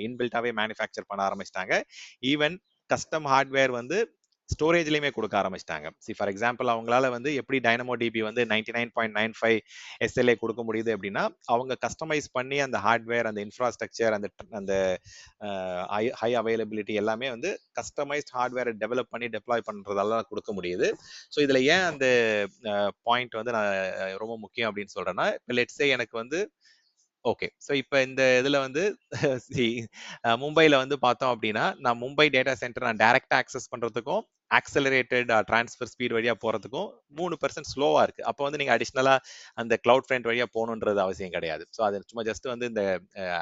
இன்பில்ட்டாகவே மேனுஃபேக்சர் பண்ண ஆரம்பிச்சிட்டாங்க. ஈவன் கஸ்டம் ஹார்ட்வேர் வந்து ஸ்டோரேஜ்லையுமே கொடுக்க ஆரம்பிச்சிட்டாங்க. ஃபார் எக்ஸாம்பிள் அவங்களால வந்து எப்படி டைனமோ டிபி வந்து 99.95 SLA கொடுக்க முடியுது அப்படின்னா அவங்க கஸ்டமைஸ் பண்ணி அந்த ஹார்ட்வேர் அந்த இன்ஃப்ராஸ்ட்ரக்சர் அந்த ஹை அவைலபிலிட்டி எல்லாமே வந்து கஸ்டமைஸ்ட் ஹார்ட்வேரை டெவலப் பண்ணி டெப்ளாய் பண்ணுறதெல்லாம் கொடுக்க முடியுது. ஸோ இதில் ஏன் அந்த பாயிண்ட் வந்து நான் ரொம்ப முக்கியம் அப்படின்னு சொல்கிறேன்னா இப்போ லெட்ஸே எனக்கு வந்து ஓகே, ஸோ இப்போ இந்த இதில் வந்து மும்பையில் வந்து பார்த்தோம் அப்படின்னா நான் மும்பை டேட்டா சென்டர் நான் டைரெக்டாக ஆக்சஸ் பண்ணுறதுக்கும் ஆக்சலரேட்டட் ட்ரான்ஸ்ஃபர் ஸ்பீட் வழியா போறதுக்கும் 3% ஸ்லோவா இருக்கு. அப்போ வந்து நீங்க அடிஷனலா அந்த கிளவுட் ஃப்ரண்ட் வழியா போகணுன்றது அவசியம் கிடையாது. ஸோ அது சும்மா ஜஸ்ட் வந்து இந்த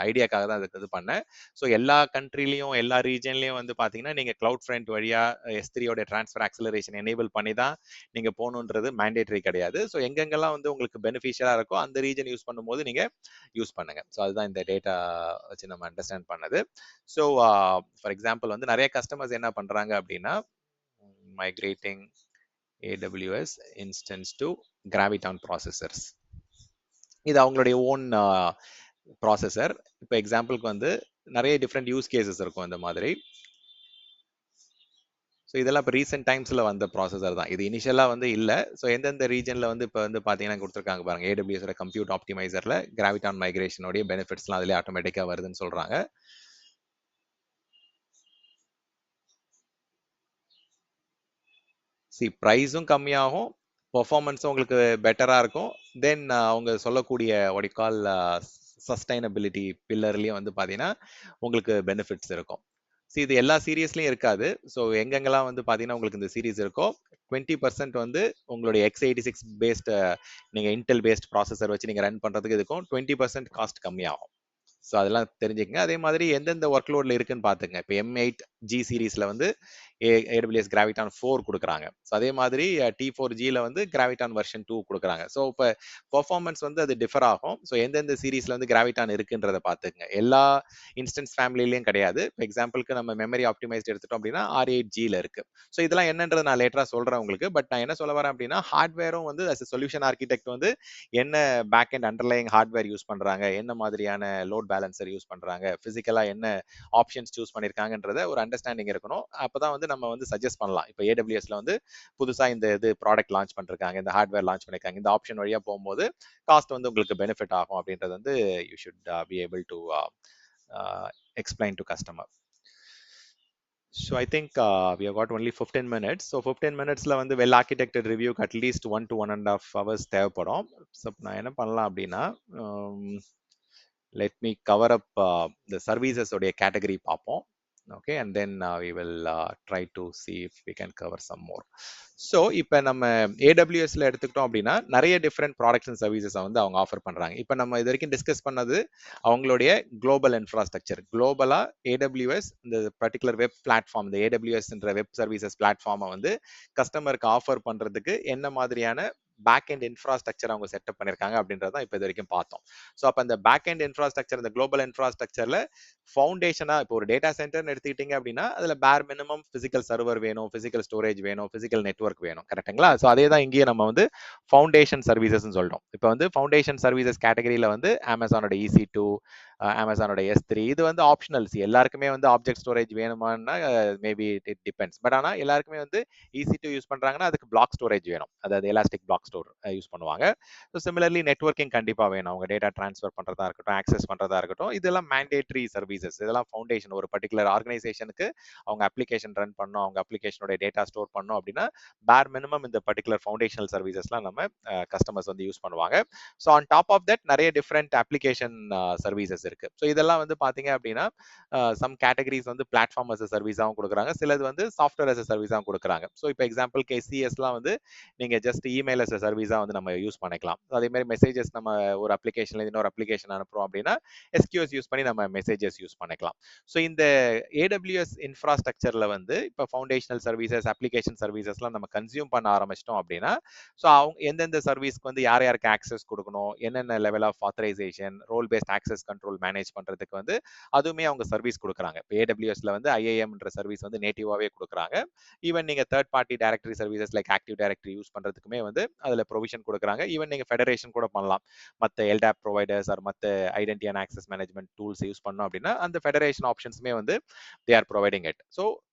ஐடியாக்காக தான் அதுக்கு இது பண்ணேன். ஸோ எல்லா கண்ட்ரிலையும் எல்லா ரீஜன்லையும் வந்து பாத்தீங்கன்னா நீங்க கிளவுட் ஃப்ரண்ட் வழியா S3யோட ட்ரான்ஸ்ஃபர் ஆக்சலரேஷன் எனேபிள் பண்ணி தான் நீங்க போகணுன்றது மேண்டேட்டரி கிடையாது. ஸோ எங்கெங்கெல்லாம் வந்து உங்களுக்கு பெனிஃபிஷியலா இருக்கோ அந்த ரீஜன் யூஸ் பண்ணும்போது நீங்க யூஸ் பண்ணுங்க. ஸோ அதுதான் இந்த டேட்டா வச்சு நம்ம அண்டர்ஸ்டாண்ட் பண்ணது. ஸோ ஃபார் எக்ஸாம்பிள் வந்து நிறைய கஸ்டமர்ஸ் என்ன பண்றாங்க அப்படின்னா migrating AWS instance to Graviton processors. இது அவங்களுடைய ஓன் ப்ராசஸர். இப்போ எக்ஸாம்பிளுக்கு வந்து நிறைய டிஃப்ரெண்ட் யூஸ் கேசஸ் இருக்கும் இந்த மாதிரி. ஸோ இதெல்லாம் இப்போ ரீசெண்ட் டைம்ஸில் வந்த ப்ராசஸர் தான். இது இனிஷியலாக வந்து இல்லை. ஸோ எந்தெந்த ரீஜனில் வந்து இப்போ வந்து பார்த்தீங்கன்னா கொடுத்துருக்காங்க பாருங்க, AWS கம்ப்யூட் ஆப்டிமைசரில் கிராவிட்டான் மைக்ரேஷனோடைய பெனிஃபிட்ஸ்லாம் அதிலே ஆட்டோமேட்டிக்காக வருதுன்னு சொல்கிறாங்க. ப்ரைஸும் கம்மியாகும், பெர்ஃபார்மன்ஸும் உங்களுக்கு பெட்டராக இருக்கும். தென் அவங்க சொல்லக்கூடிய கால் சஸ்டைனபிலிட்டி பில்லர்லேயும் வந்து பார்த்தீங்கன்னா உங்களுக்கு பெனிஃபிட்ஸ் இருக்கும். இது எல்லா சீரீஸ்லையும் இருக்காது. ஸோ எங்கெங்கெல்லாம் வந்து பார்த்தீங்கன்னா உங்களுக்கு இந்த சீரீஸ் இருக்கோ 20% வந்து உங்களுடைய x86 பேஸ்ட் நீங்கள் இன்டெல் பேஸ்ட் ப்ராசஸர் வச்சு நீங்கள் ரன் பண்ணுறதுக்கு இருக்கும் 20% காஸ்ட் கம்மியாகும். ஸோ அதெல்லாம் தெரிஞ்சுக்கங்க. அதே மாதிரி எந்தெந்த ஒர்க் லோடில் இருக்குன்னு பார்த்துங்க. இப்போ M8G சீரீஸில் வந்து AWS Graviton 4 கொடுக்குறாங்க. ஸோ அதே மாதிரி T4Gல வந்து Graviton வெர்ஷன் 2 கொடுக்குறாங்க. ஸோ இப்போ பெர்ஃபார்மன்ஸ் வந்து அது டிஃபர் ஆகும். ஸோ எந்தெந்த சீரீஸில் வந்து Graviton இருக்குன்றதை பார்த்துங்க. எல்லா இன்ஸ்டன்ஸ் ஃபேமிலிலையும் கிடையாது. இப்போ எக்ஸாம்பிளுக்கு நம்ம மெமரி ஆப்டிமைஸ்ட் எடுத்துட்டோம் அப்படின்னா R8Gல இருக்கு. ஸோ இதெல்லாம் என்னன்றது நான் லேட்டராக சொல்கிறேன் உங்களுக்கு. பட் நான் என்ன சொல்ல வரேன் அப்படின்னா ஹார்ட்வேரும் வந்து அஸ் சொல்யூஷன் ஆர்கிடெக்ட் வந்து என்ன back and underlying hardware use பண்ணுறாங்க, என்ன மாதிரியான லோட் பேலன்சர் யூஸ் பண்ணுறாங்க, ஃபிசிக்கலாக என்ன ஆப்ஷன்ஸ் சூஸ் பண்ணியிருக்காங்கன்றத ஒரு அண்டர்ஸ்டாண்டிங் இருக்கணும். அப்போ தான் வந்து நம்ம வந்து சஜஸ்ட் பண்ணலாம். இப்போ AWSல வந்து புதுசா இந்த இது ப்ராடக்ட் லான்ச் பண்ணிருக்காங்க, இந்த ஹார்ட்வேர் லான்ச் பண்ணிருக்காங்க, இந்த ஆப்ஷன் வழியா போகும்போது காஸ்ட் வந்து உங்களுக்கு பெனிஃபிட் ஆகும் அப்படின்றது வந்து you should be able to explain to customer. So I think we have got only 15 minutes. So 15 minutesல வந்து well architected review at least 1 to 1.5 hours தேவைப்படும். ஸோ நான் என்ன பண்ணலாம் அப்படின்னா let me cover up the services உடைய category பார்ப்போம். Okay, and then we will try to see if we can cover some more. So இப்போ நம்ம AWSல எடுத்துக்கிட்டோம் அப்படின்னா நிறைய டிஃப்ரெண்ட் ப்ராடக்ட்ஸ் அண்ட் சர்வீசஸ் வந்து அவங்க ஆஃபர் பண்றாங்க. இப்போ நம்ம இது வரைக்கும் டிஸ்கஸ் பண்ணது அவங்களுடைய குளோபல் இன்ஃப்ராஸ்ட்ரக்சர். குளோபலா AWS இந்த பர்டிகுலர் வெப் பிளாட்ஃபார்ம், இந்த AWSன்ற வெப் சர்வீசஸ் பிளாட்ஃபார்மை வந்து கஸ்டமருக்கு ஆஃபர் பண்றதுக்கு என்ன மாதிரியான பேக் அண்ட் இன்ஃப்ராஸ்ட்ரக்சர் அவங்க செட்டப் பண்ணிருக்காங்க அப்படின்றத இப்போ இது வரைக்கும் பார்த்தோம். ஸோ அப்போ அந்த பேக் அண்ட் இன்ஃப்ராஸ்ட்ரக்சர், இந்த குளோபல் இன்ஃப்ராஸ்ட்ரக்சர்ல ஃபவுண்டேஷனா இப்போ ஒரு டேட்டா சென்டர்னு எடுத்துக்கிட்டீங்க அப்படின்னா அதுல பேர் மினிமம் பிசிக்கல் சர்வர் வேணும், பிசிக்கல் ஸ்டோரேஜ் வேணும், பிசிக்கல் நெட்வொர்க் வேணும். கரெக்டுங்களா? ஸோ அதே தான் இங்கேயே நம்ம வந்து ஃபவுண்டேஷன் சர்வீசஸ் சொல்றோம். இப்போ வந்து ஃபவுண்டேஷன் சர்வீசஸ் கேட்டகரியில வந்து அமேசானோட EC2, அமேசானோட S3 இது வந்து ஆப்ஷனல்ஸ். எல்லாருக்குமே வந்து ஆப்ஜெக்ட் ஸ்டோரேஜ் வேணுமான்னா மேபி இட் டிபெண்ட்ஸ். பட் ஆனால் எல்லாருக்குமே வந்து EC2 யூஸ் பண்றாங்கன்னா அதுக்கு பிளாக் ஸ்டோரேஜ் வேணும், அதாவது எலாஸ்டிக் பிளாக் ஸ்டோர் யூஸ் பண்ணுவாங்க. ஸோ சிமிலர்லி நெட்வொர்க்கிங் கண்டிப்பா வேணும், அவங்க டேட்டா டிரான்ஸ்ஃபர் பண்றதா இருக்கட்டும், ஆக்சஸ் பண்றதா இருக்கட்டும். இதெல்லாம் மேண்டேட்டரி சர்வீசஸ். இதெல்லாம் ஃபவுண்டேஷன். ஒரு பர்டிகுலர் ஆர்கனைசேஷனுக்கு அவங்க அப்ளிகேஷன் ரன் பண்ணணும், அவங்க அப்ளிகேஷனோட டேட்டா ஸ்டோர் பண்ணணும் அப்படின்னா பேர் மினிமம் இந்த பர்டிகுலர் ஃபவுண்டேஷனல் சர்வீசஸ்லாம் நம்ம கஸ்டமர்ஸ் வந்து யூஸ் பண்ணுவாங்க. So on top of that நிறைய டிஃப்ரெண்ட் அப்ளிகேஷன் சர்வீசஸ் இருக்கு. ஸோ இதெல்லாம் வந்து பாத்தீங்க அப்படின்னா சம் கேட்டகரிஸ் வந்து பிளாட்ஃபார்ம் அஸ் அ சர்வீஸாகவும் கொடுக்குறாங்க, சிலது வந்து சாஃப்ட்வேர் அஸ் அ சர்வீஸாகவும் கொடுக்குறாங்க. ஸோ இப்போ எக்ஸாம்பிள் SCSலாம் வந்து நீங்க ஜஸ்ட் இமெயில் அஸ் அ சர்வீஸா வந்து நம்ம யூஸ் பண்ணிக்கலாம். அதே மாதிரி மெசேஜஸ் நம்ம ஒரு அப்ளிகேஷன்ல இன்னொரு அப்ளிகேஷன் அனுப்புறோம் அப்படின்னா SQS யூஸ் பண்ணி நம்ம மெசேஜஸ் யூஸ் பண்ணிக்கலாம். ஸோ இந்த AWS இன்ஃப்ராஸ்ட்ரக்சர்ல வந்து இப்போ ஃபவுண்டேஷனல் சர்வீசஸ், அப்ளிகேஷன் சர்வீசஸ்லாம் நம்ம கன்சியூம் பண்ண ஆரம்பிச்சிட்டோம் அப்படின்னா ஸோ அவங்க எந்தெந்த சர்வீஸ்க்கு வந்து யார் யாருக்கு ஆக்சஸ் கொடுக்கணும், என்னென்ன level of authorisation, role based access control manage பண்றதுக்கு வந்து அதுவுமே அவங்க சர்வீஸ் கொடுக்குறாங்க. இப்போ AWSல வந்து IAMன்ற சர்வீஸ் வந்து நேட்டிவாவே கொடுக்குறாங்க. ஈவன் நீங்க third party directory services like active directory use பண்றதுக்குமே வந்து அதுல ப்ரொவிஷன் கொடுக்குறாங்க. ஈவன் நீங்க ஃபெடரேஷன் கூட பண்ணலாம். மற்ற LDAP ப்ரொவைடர்ஸ் ஆர் மற்ற identity and access management tools use பண்ணோம் அப்படின்னா அந்த ஃபெடரேஷன் ஆப்ஷன்ஸுமே வந்து they are providing it. So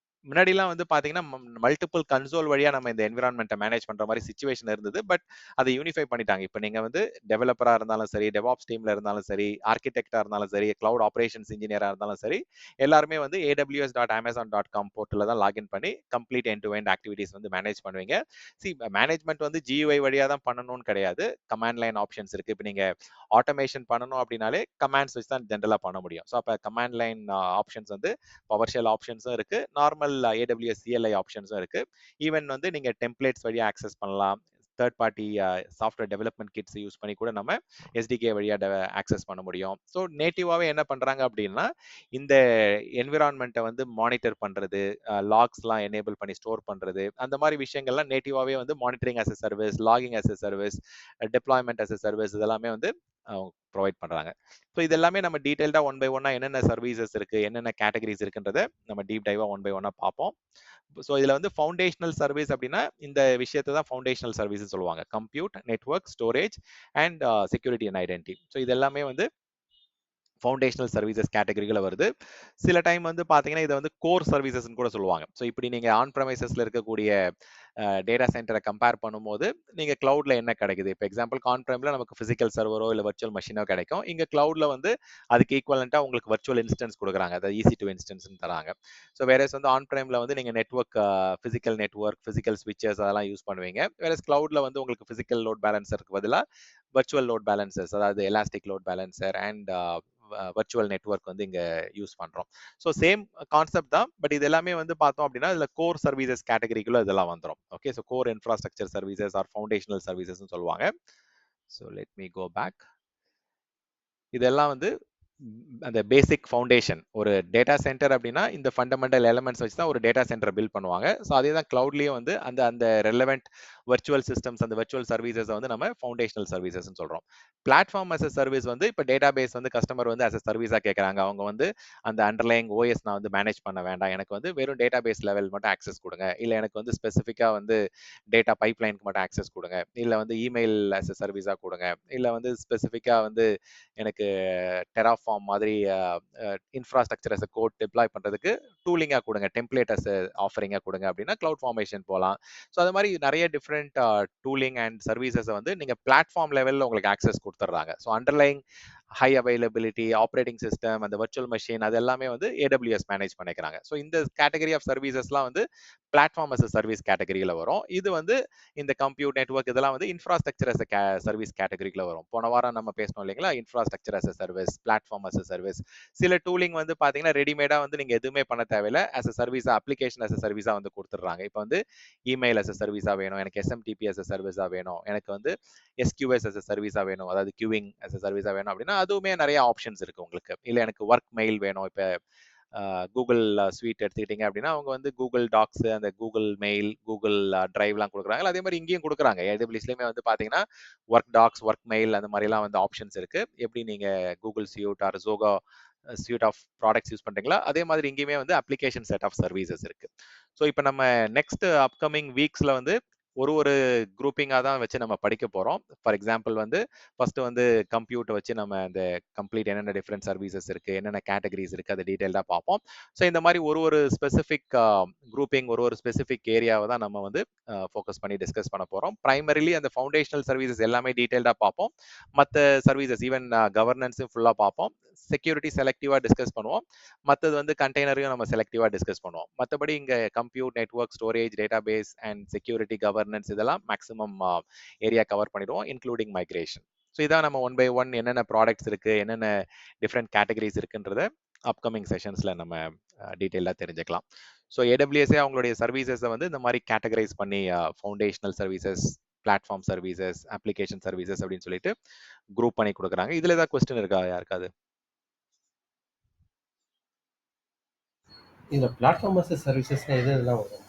முன்னாடிலாம் வந்து பாத்தீங்கன்னா மல்டிபிள் கன்சோல் வழியா நம்ம இந்த என்விரான்மெண்ட்டை மேனேஜ் பண்ற மாதிரி சிச்சுவேஷன் இருந்தது. பட் அதை யூனிஃபை பண்ணிட்டாங்க. இப்போ நீங்க வந்து டெவலப்பரா இருந்தாலும் சரி, டெவாப்ஸ் டீம்ல இருந்தாலும் சரி, ஆர்கிடெக்டா இருந்தாலும் சரி, கிளவுட் ஆபரேஷன்ஸ் இன்ஜினியரா இருந்தாலும் சரி, எல்லாருமே வந்து aws.amazon.com போர்ட்டல்ல தான் லாகின் பண்ணி complete end to end activities வந்து மேனேஜ் பண்ணுவீங்க. மேனேஜ்மெண்ட் வந்து GUI வழியா தான் பண்ணணும்னு கிடையாது, கமாண்ட் லைன் ஆப்ஷன்ஸ் இருக்கு. இப்போ நீங்க ஆட்டோமேஷன் பண்ணணும் அப்படின்னாலே கமாண்ட்ஸ் வச்சு தான் ஜென்ரலா பண்ண முடியும். ஸோ அப்போ கமாண்ட் லைன் ஆப்ஷன்ஸ் வந்து பவர் ஷெல் ஆப்ஷன்ஸும் இருக்கு, நார்மல் நார்மல் AWS CLI ஆப்ஷன்ஸும் இருக்கு. ஈவன் வந்து நீங்க டெம்ப்ளேட்ஸ் வழியா ஆக்சஸ் பண்ணலாம். Third party software development kids use பண்ணி கூட நம்ம எஸ்டிகே வழியா ஆக்சஸ் பண்ண முடியும். ஸோ நேட்டிவாவே என்ன பண்றாங்க அப்படின்னா இந்த என்விரான்மெண்ட்டை வந்து மானிட்டர் பண்றது, லாக்ஸ்லாம் எனேபிள் பண்ணி ஸ்டோர் பண்றது, அந்த மாதிரி விஷயங்கள்லாம் நேட்டிவாவே வந்து monitoring as a service, logging as a service, deployment as a service இதெல்லாமே வந்து ப்ரொவைட் பண்றாங்க. ஸோ இது எல்லாமே நம்ம டீடைல்டா ஒன் பை ஒன்னா என்னென்ன சர்வீசஸ் இருக்கு, என்னென்ன கேட்டகரிஸ் இருக்குன்றத நம்ம டீப் டைவா ஒன் பை ஒன்னா பார்ப்போம். ஸோ இதுல வந்து ஃபவுண்டேஷனல் சர்வீஸ் அப்படின்னா இந்த விஷயத்தை தான் ஃபவுண்டேஷனல் சர்வீஸ் சொல்லுவாங்க. Compute, network, storage and security and identity. So இது எல்லாமே வந்து ஃபவுண்டேஷனல் சர்வீசஸ் கேட்டகரிகளை வருது. சில டைம் வந்து பார்த்தீங்கன்னா இதை வந்து கோர் சர்வீசஸ்ன்னு கூட சொல்லுவாங்க. ஸோ இப்படி நீங்கள் ஆன் ப்ரமைசஸில் இருக்கக்கூடிய டேட்டா சென்டரை கம்பேர் பண்ணும்போது நீங்கள் கிளவுட்ல என்ன கிடைக்குது? இப்போ எக்ஸாம்பிள் ஆன் ப்ரைமில் நமக்கு ஃபிசிக்கல் சர்வரோ இல்லை வர்ச்சுவல் மிஷினோ கிடைக்கும். இங்கே கிளவுட்ல வந்து அதுக்கு ஈக்குவலண்ட்டாக உங்களுக்கு வர்ச்சுவல் இன்ஸ்டன்ஸ் கொடுக்குறாங்க, அதாவது EC2 இன்ஸ்டன்ஸ்னு தராங்க. ஸோ வேறஸ் வந்து ஆன் ப்ரைமில் வந்து நீங்கள் நெட்வொர்க், ஃபிசிக்கல் ஸ்விட்சஸ் அதெல்லாம் யூஸ் பண்ணுவீங்க. வேறஸ் கிளவுட்ல வந்து உங்களுக்கு ஃபிசிக்கல் லோட் பேலன்சருக்கு பதிலாக வர்ச்சுவல் லோட் பேலன்சர்ஸ், அதாவது elastic load balancer and virtual network வந்து இங்க யூஸ் பண்றோம். ஸோ சேம் கான்செப்ட் தான், பட் இது எல்லாமே வந்து பார்த்தோம் அப்படின்னா இதுல கோர் சர்வீசஸ் கேட்டகரிக்குள்ள இதெல்லாம் வந்துடும். Okay, so core infrastructure services or foundational services சொல்லுவாங்க. So let me go back. இதெல்லாம் வந்து அந்த பேசிக் ஃபவுண்டேஷன். ஒரு டேட்டா சென்டர் அப்படின்னா இந்த ஃபண்டமெண்டல் எலமெண்ட்ஸ் வச்சு தான் ஒரு டேட்டா சென்டர் பில்ட் பண்ணுவாங்க. ஸோ அதே தான் கிளவுட்லயும் வந்து அந்த அந்த ரெலவெண்ட் வர்ச்சுவல் சிஸ்டம்ஸ், அந்த வர்ச்சுவல் சர்வீசஸ் வந்து நம்ம ஃபவுண்டேஷனல் சர்வீசஸ் சொல்றோம். பிளாட்ஃபார்ம் as a சர்வீஸ் வந்து இப்போ டேட்டா பேஸ் வந்து கஸ்டமர் வந்து as a சர்வீஸா கேட்கறாங்க. அவங்க வந்து அந்த அண்டர்லைங் OS நான் வந்து மேனேஜ் பண்ண வேண்டாம், எனக்கு வந்து வெறும் டேட்டா பேஸ் லெவல் மட்டும் ஆக்சஸ் கொடுங்க, இல்லை எனக்கு வந்து ஸ்பெசிஃபிக்கா வந்து டேட்டா பைப்லைனுக்கு மட்டும் ஆக்சஸ் கொடுங்க, இல்லை வந்து இமெயில் as a சர்வீஸா கொடுங்க, இல்லை வந்து ஸ்பெசிஃபிக்கா வந்து எனக்கு டெராஃபார்ம் மாதிரி infrastructure as a code deploy பண்றதுக்கு டூலிங்கா கொடுங்க, டெம்ப்ளேட் as a ஆஃபரிங்கா கொடுங்க அப்படின்னா கிளவுட் ஃபார்மேஷன் போகலாம். ஸோ அது மாதிரி நிறைய டிஃப்ரெண்ட் டூலிங் அண்ட் சர்வீசஸை வந்து நீங்க பிளாட்ஃபார்ம் லெவலில் உங்களுக்கு ஆக்சஸ் கொடுத்துட்றாங்க. So underlying high availability, operating system, அந்த வர்ச்சுவல் மெஷின் அது எல்லாமே வந்து AWS மேனேஜ் பண்ணிக்கிறாங்க. ஸோ இந்த கேட்டகரி ஆஃப் சர்வீசஸ்லாம் வந்து பிளாட்ஃபார்ம் as a சர்வீஸ் கேட்டகரியில் வரும். இது வந்து இந்த கம்ப்யூட், நெட்வொர்க் இதெல்லாம் வந்து இன்ஃப்ராஸ்ட்ரக்சர் as a சர்வீஸ் கேட்டகரியில் வரும். போன வாரம் நம்ம பேசணும் இல்லைங்களா, infrastructure as a service, platform as a service. சில டூலிங் வந்து பாத்தீங்கன்னா ரெடிமேடா வந்து நீங்க எதுவுமே பண்ண தேவையில்ல, as a சர்வீஸா, அப்ளிகேஷன் as a சர்வீஸா வந்து கொடுத்துட்றாங்க. இப்போ வந்து இமெயில் as a சர்வீஸா வேணும், எனக்கு SMTP as a சர்வீஸா வேணும், எனக்கு வந்து SQS as a சர்வீஸா வேணும், அதாவது கியூவிங் as a சர்வீஸா வேணும் அப்படின்னா அதுவுமே நிறைய ஆப்ஷன்ஸ் இருக்கு உங்களுக்கு. இல்லை எனக்கு ஒர்க் மெயில் வேணும், இப்போ கூகுள் ஸ்வீட் எடுத்துக்கிட்டீங்க அப்படின்னா அவங்க வந்து கூகுள் டாக்ஸ், அந்த கூகுள் மெயில், கூகுள் டிரைவ்லாம் கொடுக்குறாங்க. அதே மாதிரி இங்கேயும் கொடுக்குறாங்க. AWSலயுமே வந்து பார்த்தீங்கன்னா ஒர்க் டாக்ஸ், ஒர்க் மெயில் அந்த மாதிரிலாம் வந்து ஆப்ஷன்ஸ் இருக்கு. எப்படி நீங்க Google suite or Zoho suite of products use பண்றீங்களா, அதே மாதிரி இங்கேயுமே வந்து அப்ளிகேஷன் செட் ஆஃப் சர்வீசஸ் இருக்கு. ஸோ இப்போ நம்ம நெக்ஸ்ட் அப்கமிங் வீக்ஸ்ல வந்து ஒரு குரூப்பிங்காக தான் வச்சு நம்ம படிக்க போகிறோம். ஃபார் எக்ஸாம்பிள் வந்து ஃபர்ஸ்ட் வந்து கம்ப்யூட்டை வச்சு நம்ம இந்த கம்ப்ளீட் என்னென்ன டிஃப்ரெண்ட் சர்வீசஸ் இருக்குது, என்னென்ன கேட்டகரிஸ் இருக்குது, அதை டீட்டெயில்டாக பார்ப்போம். ஸோ இந்த மாதிரி ஒரு ஸ்பெசிஃபிக் குரூப்பிங், ஒரு ஸ்பெசிஃபிக் ஏரியாவை தான் நம்ம வந்து ஃபோக்கஸ் பண்ணி டிஸ்கஸ் பண்ண போகிறோம். ப்ரைமரிலி அந்த ஃபவுண்டேஷனல் சர்வீசஸ் எல்லாமே டீட்டெயில்டாக பார்ப்போம். மற்ற சர்வீசஸ் ஈவன் கவர்னன்ஸும் ஃபுல்லாக பார்ப்போம். செக்யூரிட்டி செலக்டிவாக டிஸ்கஸ் பண்ணுவோம். மற்றது வந்து கண்டெய்னரையும் நம்ம செலக்டிவாக டிஸ்கஸ் பண்ணுவோம். மற்றபடி இங்கே compute, network, storage, database and security, governance இதெல்லாம் மேக்ஸிமம் ஏரியா கவர் பண்ணிடுவோம், இன்க்ளூடிங் மைக்ரேஷன். ஸோ இதான் நம்ம ஒன் பை ஒன் என்னென்ன ப்ராடக்ட்ஸ் இருக்கு, என்னென்ன டிஃப்ரெண்ட் கேட்டகரிஸ் இருக்குன்றத அப்கமிங் செஷன்ஸ்ல நம்ம டீட்டெயிலாக தெரிஞ்சுக்கலாம். ஸோ AWS அவங்களுடைய சர்வீசஸை வந்து இந்த மாதிரி கேட்டகரைஸ் பண்ணி foundational services, platform services, application services அப்படின்னு சொல்லிட்டு குரூப் பண்ணி கொடுக்குறாங்க. இதுல ஏதாவது கொஸ்டின் இருக்கா யாருக்காது? இதுல பிளாட்ஃபார்ம் as a சர்வீசஸ்னா எதெல்லாம் வரும்?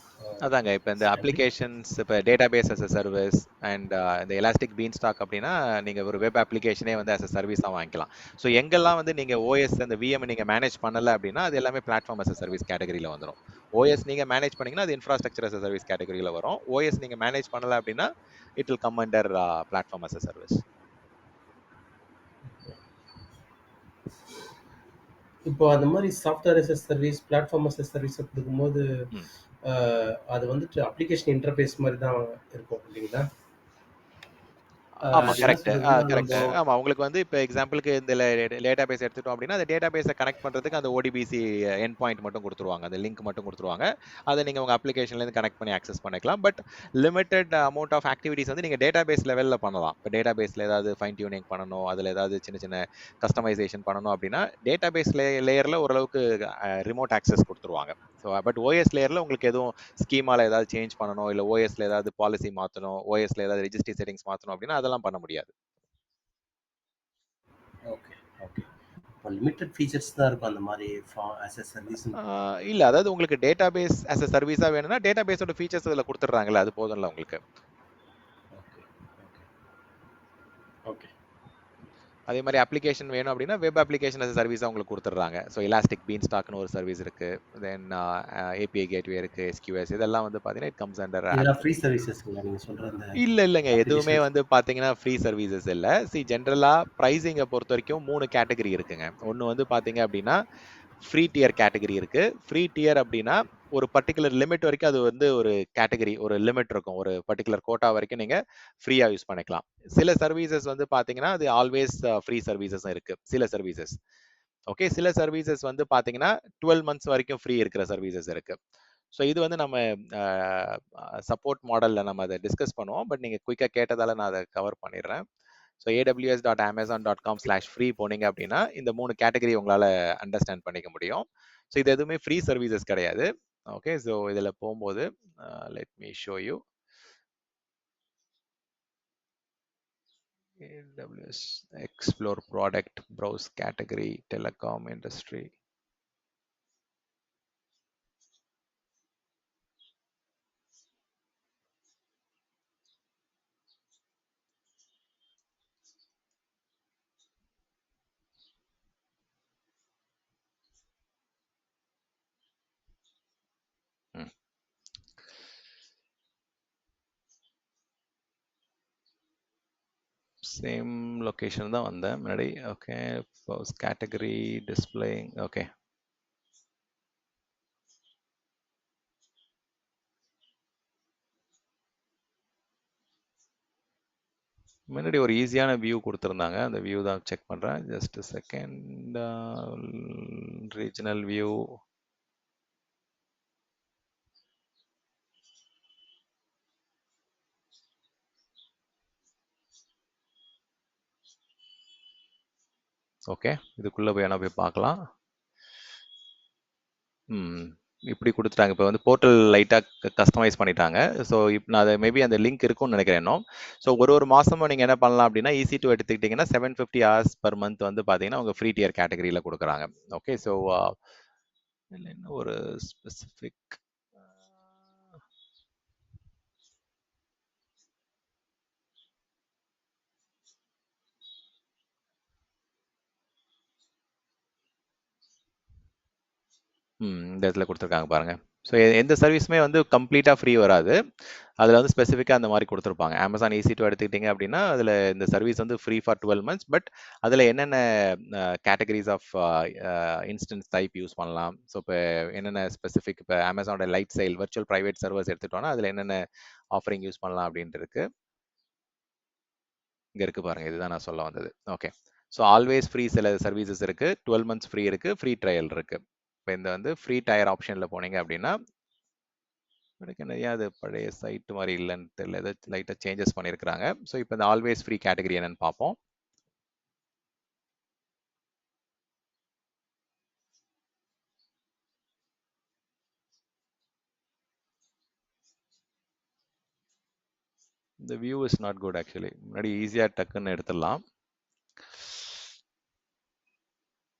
அதாங்க இப்போ இந்த அப்ளிகேஷன்ஸ், இப்போ database as a service and இந்த எலாஸ்டிக் பீன் ஸ்டாக் அப்படின்னா நீங்கள் ஒரு வெப் அப்ளிகேஷனே வந்து as a சர்வீஸாக வாங்கிக்கலாம். ஸோ எங்கெல்லாம் வந்து நீங்கள் OS அந்த VM நீங்கள் மேனேஜ் பண்ணலை அப்படின்னா அது எல்லாமே பிளாட்ஃபார்ம் as a சர்வீஸ் கேட்டகரியில் வந்துடும். OS நீங்கள் மேனேஜ் பண்ணீங்கன்னா அது இன்ஃப்ராஸ்ட்ரக்சர் as a சர்வீஸ் கேட்டகரியில் வரும். OS நீங்கள் மேனேஜ் பண்ணலை அப்படின்னா it will come under platform as a service. இப்போ அந்த மாதிரி software as a service, platform as a service கொடுக்கும்போது அது வந்துட்டு அப்ளிகேஷன் இன்டர்ஃபேஸ் மாதிரி தான் இருக்கும் இல்லைங்களா? ஆமா, அது என்ன கரெக்ட். சொல்றதுன்னா கரெக்ட். நம்ம ஆமா, உங்களுக்கு வந்து இப்ப எக்ஸாம்பிளுக்கு இந்த டேட்டாபேஸ் எடுத்துட்டோம் அப்படின்னா, அந்த டேட்டாபேஸ கனெக்ட் பண்றதுக்கு அந்த ODBC எண்ட் பாயிண்ட் மட்டும் குடுத்துருவாங்க. அந்த லிங்க் மட்டும் குடுத்துருவாங்க. அத நீங்க உங்க அப்ளிகேஷன்ல இருந்து கனெக்ட் பண்ணி ஆக்சஸ் பண்ணிக்கலாம். But limited amount of activities வந்து நீங்க டேட்டாபேஸ் லெவல்ல பண்ணலாம். இப்ப டேட்டாபேஸ்ல ஏதாவது ஃபைன் டியூனிங் பண்ணணும், அதுல ஏதாவது சின்ன சின்ன கஸ்டமைசேஷன் பண்ணணும் அப்படின்னா, டேட்டாபேஸ் லேயர்ல ஓரளவுக்கு ரிமோட் ஆக்சஸ் குடுத்துருவாங்க. பட் OS லேயர்ல உங்களுக்கு எதுவும் ஸ்கீமால ஏதாவது சேஞ்ச் பண்ணணும், இல்ல OSல ஏதாவது பாலிசி மாத்தணும், OSல ஏதாவது ரெஜிஸ்ட்ரி செட்டிங்ஸ் மாத்தணும் அப்படின்னா அதெல்லாம் பண்ண முடியாது. Okay, okay. இப்போ லிமிட்டட் ஃபீச்சர்ஸ் தான் இருக்கும் அந்த மாதிரி ஆஸ் எ சர்வீஸ். இல்ல, அதாவது உங்களுக்கு டேட்டாபேஸ் ஆஸ் எ சர்வீஸா வேணும்னா டேட்டாபேஸோட ஃபீச்சர்ஸ் அதுல குடுத்துறாங்கல்ல, அது போதும்ல உங்களுக்கு. Okay, okay, okay. அதே மாதிரி அப்ளிகேஷன் வேணும் அப்படின்னா வெப் அப்ளிகேஷன் as a சர்வீஸா உங்களுக்கு கொடுத்துட்றாங்க. ஸோ எலாஸ்டிக் பீன்ஸ்டாக்னு ஒரு சர்வீஸ் இருக்கு. தென் API கேட்வே இருக்கு, SQS இதெல்லாம் வந்து பார்த்தீங்கன்னா இட் கம்ஸ் அண்டர். இதெல்லாம் ஃப்ரீ சர்வீசஸ்ங்களா நீங்க சொல்ற அந்த இல்லைங்க, எதுவுமே அப்ளிகேஷன்ஸ்? வந்து பார்த்தீங்கன்னா ஃப்ரீ சர்வீசஸ் இல்ல. ஜென்ரலா பிரைசிங்கை பொறுத்த வரைக்கும் 3 கேட்டகரி இருக்குங்க. ஒன்னு வந்து பார்த்தீங்க அப்படின்னா ஃப்ரீ டியர் கேட்டகரி இருக்கு. ஃப்ரீ டியர் அப்படின்னா ஒரு பர்டிகுலர் லிமிட் வரைக்கும் அது வந்து ஒரு கேட்டகரி, ஒரு லிமிட் இருக்கும். ஒரு பர்டிகுலர் கோட்டா வரைக்கும் நீங்க ஃப்ரீயா யூஸ் பண்ணிக்கலாம். சில சர்வீசஸ் வந்து பாத்தீங்கன்னா அது ஆல்வேஸ் ஃப்ரீ சர்வீசஸ் இருக்கு, சில சர்வீசஸ். ஓகே, சில சர்வீசஸ் வந்து பாத்தீங்கன்னா 12 மந்த்ஸ் வரைக்கும் ஃப்ரீ இருக்கிற சர்வீசஸ் இருக்கு. ஸோ இது வந்து நம்ம சப்போர்ட் மாடல்ல நம்ம அதை டிஸ்கஸ் பண்ணுவோம். பட் நீங்க குயிக்கா கேட்டதால நான் அதை கவர் பண்ணிடுறேன். ஸோ aws.amazon.com/free போனீங்க அப்படின்னா இந்த 3 கேட்டகரி உங்களால அண்டர்ஸ்டாண்ட் பண்ணிக்க முடியும். ஸோ இது எதுவுமே ஃப்ரீ சர்வீசஸ் கிடையாது. ஓகே, ஸோ இதில் போகும்போது let me show you. AWS explore product, browse category, telecom industry. Same location தான் வந்தேன் முன்னாடி. Okay, browse category, display. Okay, முன்னாடி ஒரு ஈஸியான வியூ கொடுத்துருந்தாங்க. அந்த வியூ தான் செக் பண்ணுறேன். Just second. Regional view. Okay, இதுக்குள்ளே போய் வேணா போய் பார்க்கலாம். இப்படி கொடுத்துட்டாங்க. இப்போ வந்து போர்ட்டல் லைட்டாக கஸ்டமைஸ் பண்ணிட்டாங்க. ஸோ இப்போ நான் அதை மேபி அந்த லிங்க் இருக்கும்னு நினைக்கிறேன் இன்னும். ஸோ ஒரு மாதமும் நீங்கள் என்ன பண்ணலாம் அப்படின்னா EC2 எடுத்துக்கிட்டிங்கன்னா 750 hours per month வந்து பார்த்தீங்கன்னா அவங்க ஃப்ரீ டியர் கேட்டகரியில் கொடுக்குறாங்க. ஓகே, ஸோ இதில் என்ன ஒரு ஸ்பெசிஃபிக் இந்த இடத்துல கொடுத்துருக்காங்க பாருங்க. ஸோ எந்த சர்வீஸுமே வந்து கம்ப்ளீட்டாக ஃப்ரீ வராது. அதில் வந்து ஸ்பெசிஃபிக்காக அந்த மாதிரி கொடுத்துருப்பாங்க. Amazon EC2 எடுத்துக்கிட்டிங்க அப்படின்னா அதில் இந்த சர்வீஸ் வந்து ஃப்ரீ ஃபார் 12 months. பட் அதில் என்னென்ன categories of instance type use பண்ணலாம். ஸோ இப்போ என்னென்ன ஸ்பெசிஃபிக், இப்போ Amazonோட Lightsail virtual private servers எடுத்துட்டோம்னா அதில் என்னென்ன ஆஃபரிங் யூஸ் பண்ணலாம் அப்படின்ட்டு இருக்கு. இங்கே இருக்கு பாருங்க, இதுதான் நான் சொல்ல வந்தது. ஓகே, ஸோ ஆல்வேஸ் ஃப்ரீ சில சர்வீசஸ் இருக்கு, 12 months ஃப்ரீ இருக்கு, ஃப்ரீ ட்ரையல் இருக்கு. இப்போ இந்த வந்து ஃப்ரீ டயர் ஆப்ஷனில் போனீங்க அப்படின்னா எனக்கு நிறைய அது பழைய சைட் மாதிரி இல்லைன்னு தெரியல, ஏதோ லைட்டாக சேஞ்சஸ் பண்ணியிருக்கிறாங்க. ஸோ இப்போ இந்த ஆல்வேஸ் ஃப்ரீ கேட்டகரி என்னன்னு பார்ப்போம். இந்த view is not good actually. முன்னாடி ஈஸியாக டக்குன்னு எடுத்துடலாம்.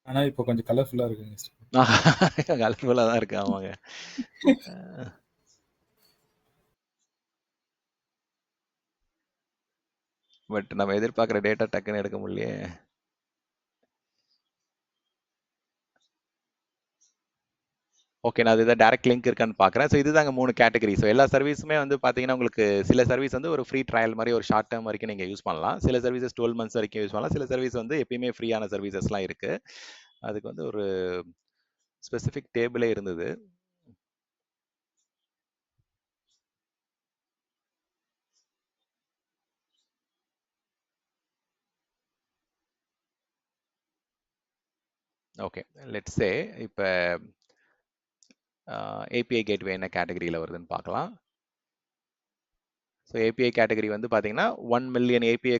ஆனா இப்போ கொஞ்சம் கலர்ஃபுல்லா இருக்குங்க. கலர்ஃபுல்லாக தான் இருக்கு. ஆமாங்க. பட் நம்ம எதிர்பார்க்குற டேட்டா டக்குன்னு எடுக்க முடியலையே. ஓகே, நான் இதை டைரக்ட் லிங்க் இருக்கான்னு பார்க்குறேன். ஸோ இதுதாங்க 3 கேட்டகரி. ஸோ எல்லா சர்வீஸுமே வந்து பார்த்தீங்கன்னா உங்களுக்கு சில சர்வீஸ் வந்து ஒரு ஃப்ரீ ட்ரையல் மாதிரி ஒரு ஷார்ட் டேர்ம் வரைக்கும் நீங்கள் யூஸ் பண்ணலாம். சில சர்வீசஸ் 12 months வரைக்கும் யூஸ் பண்ணலாம். சில சர்வீஸ் வந்து எப்பயுமே ஃப்ரீயான சர்வீசஸ்லாம் இருக்கு. அதுக்கு வந்து ஒரு ஸ்பெசிஃபிக் டேபிளே இருந்தது. ஓகே, லெட்ஸ் சே இப்போ ஏபிஐ கேட்வே என்ன கேட்டகரியில் வருதுன்னு பார்க்கலாம். ஸோ ஏபிஐ கேட்டகரி வந்து பார்த்தீங்கன்னா 1 மில்லியன் ஏபிஐ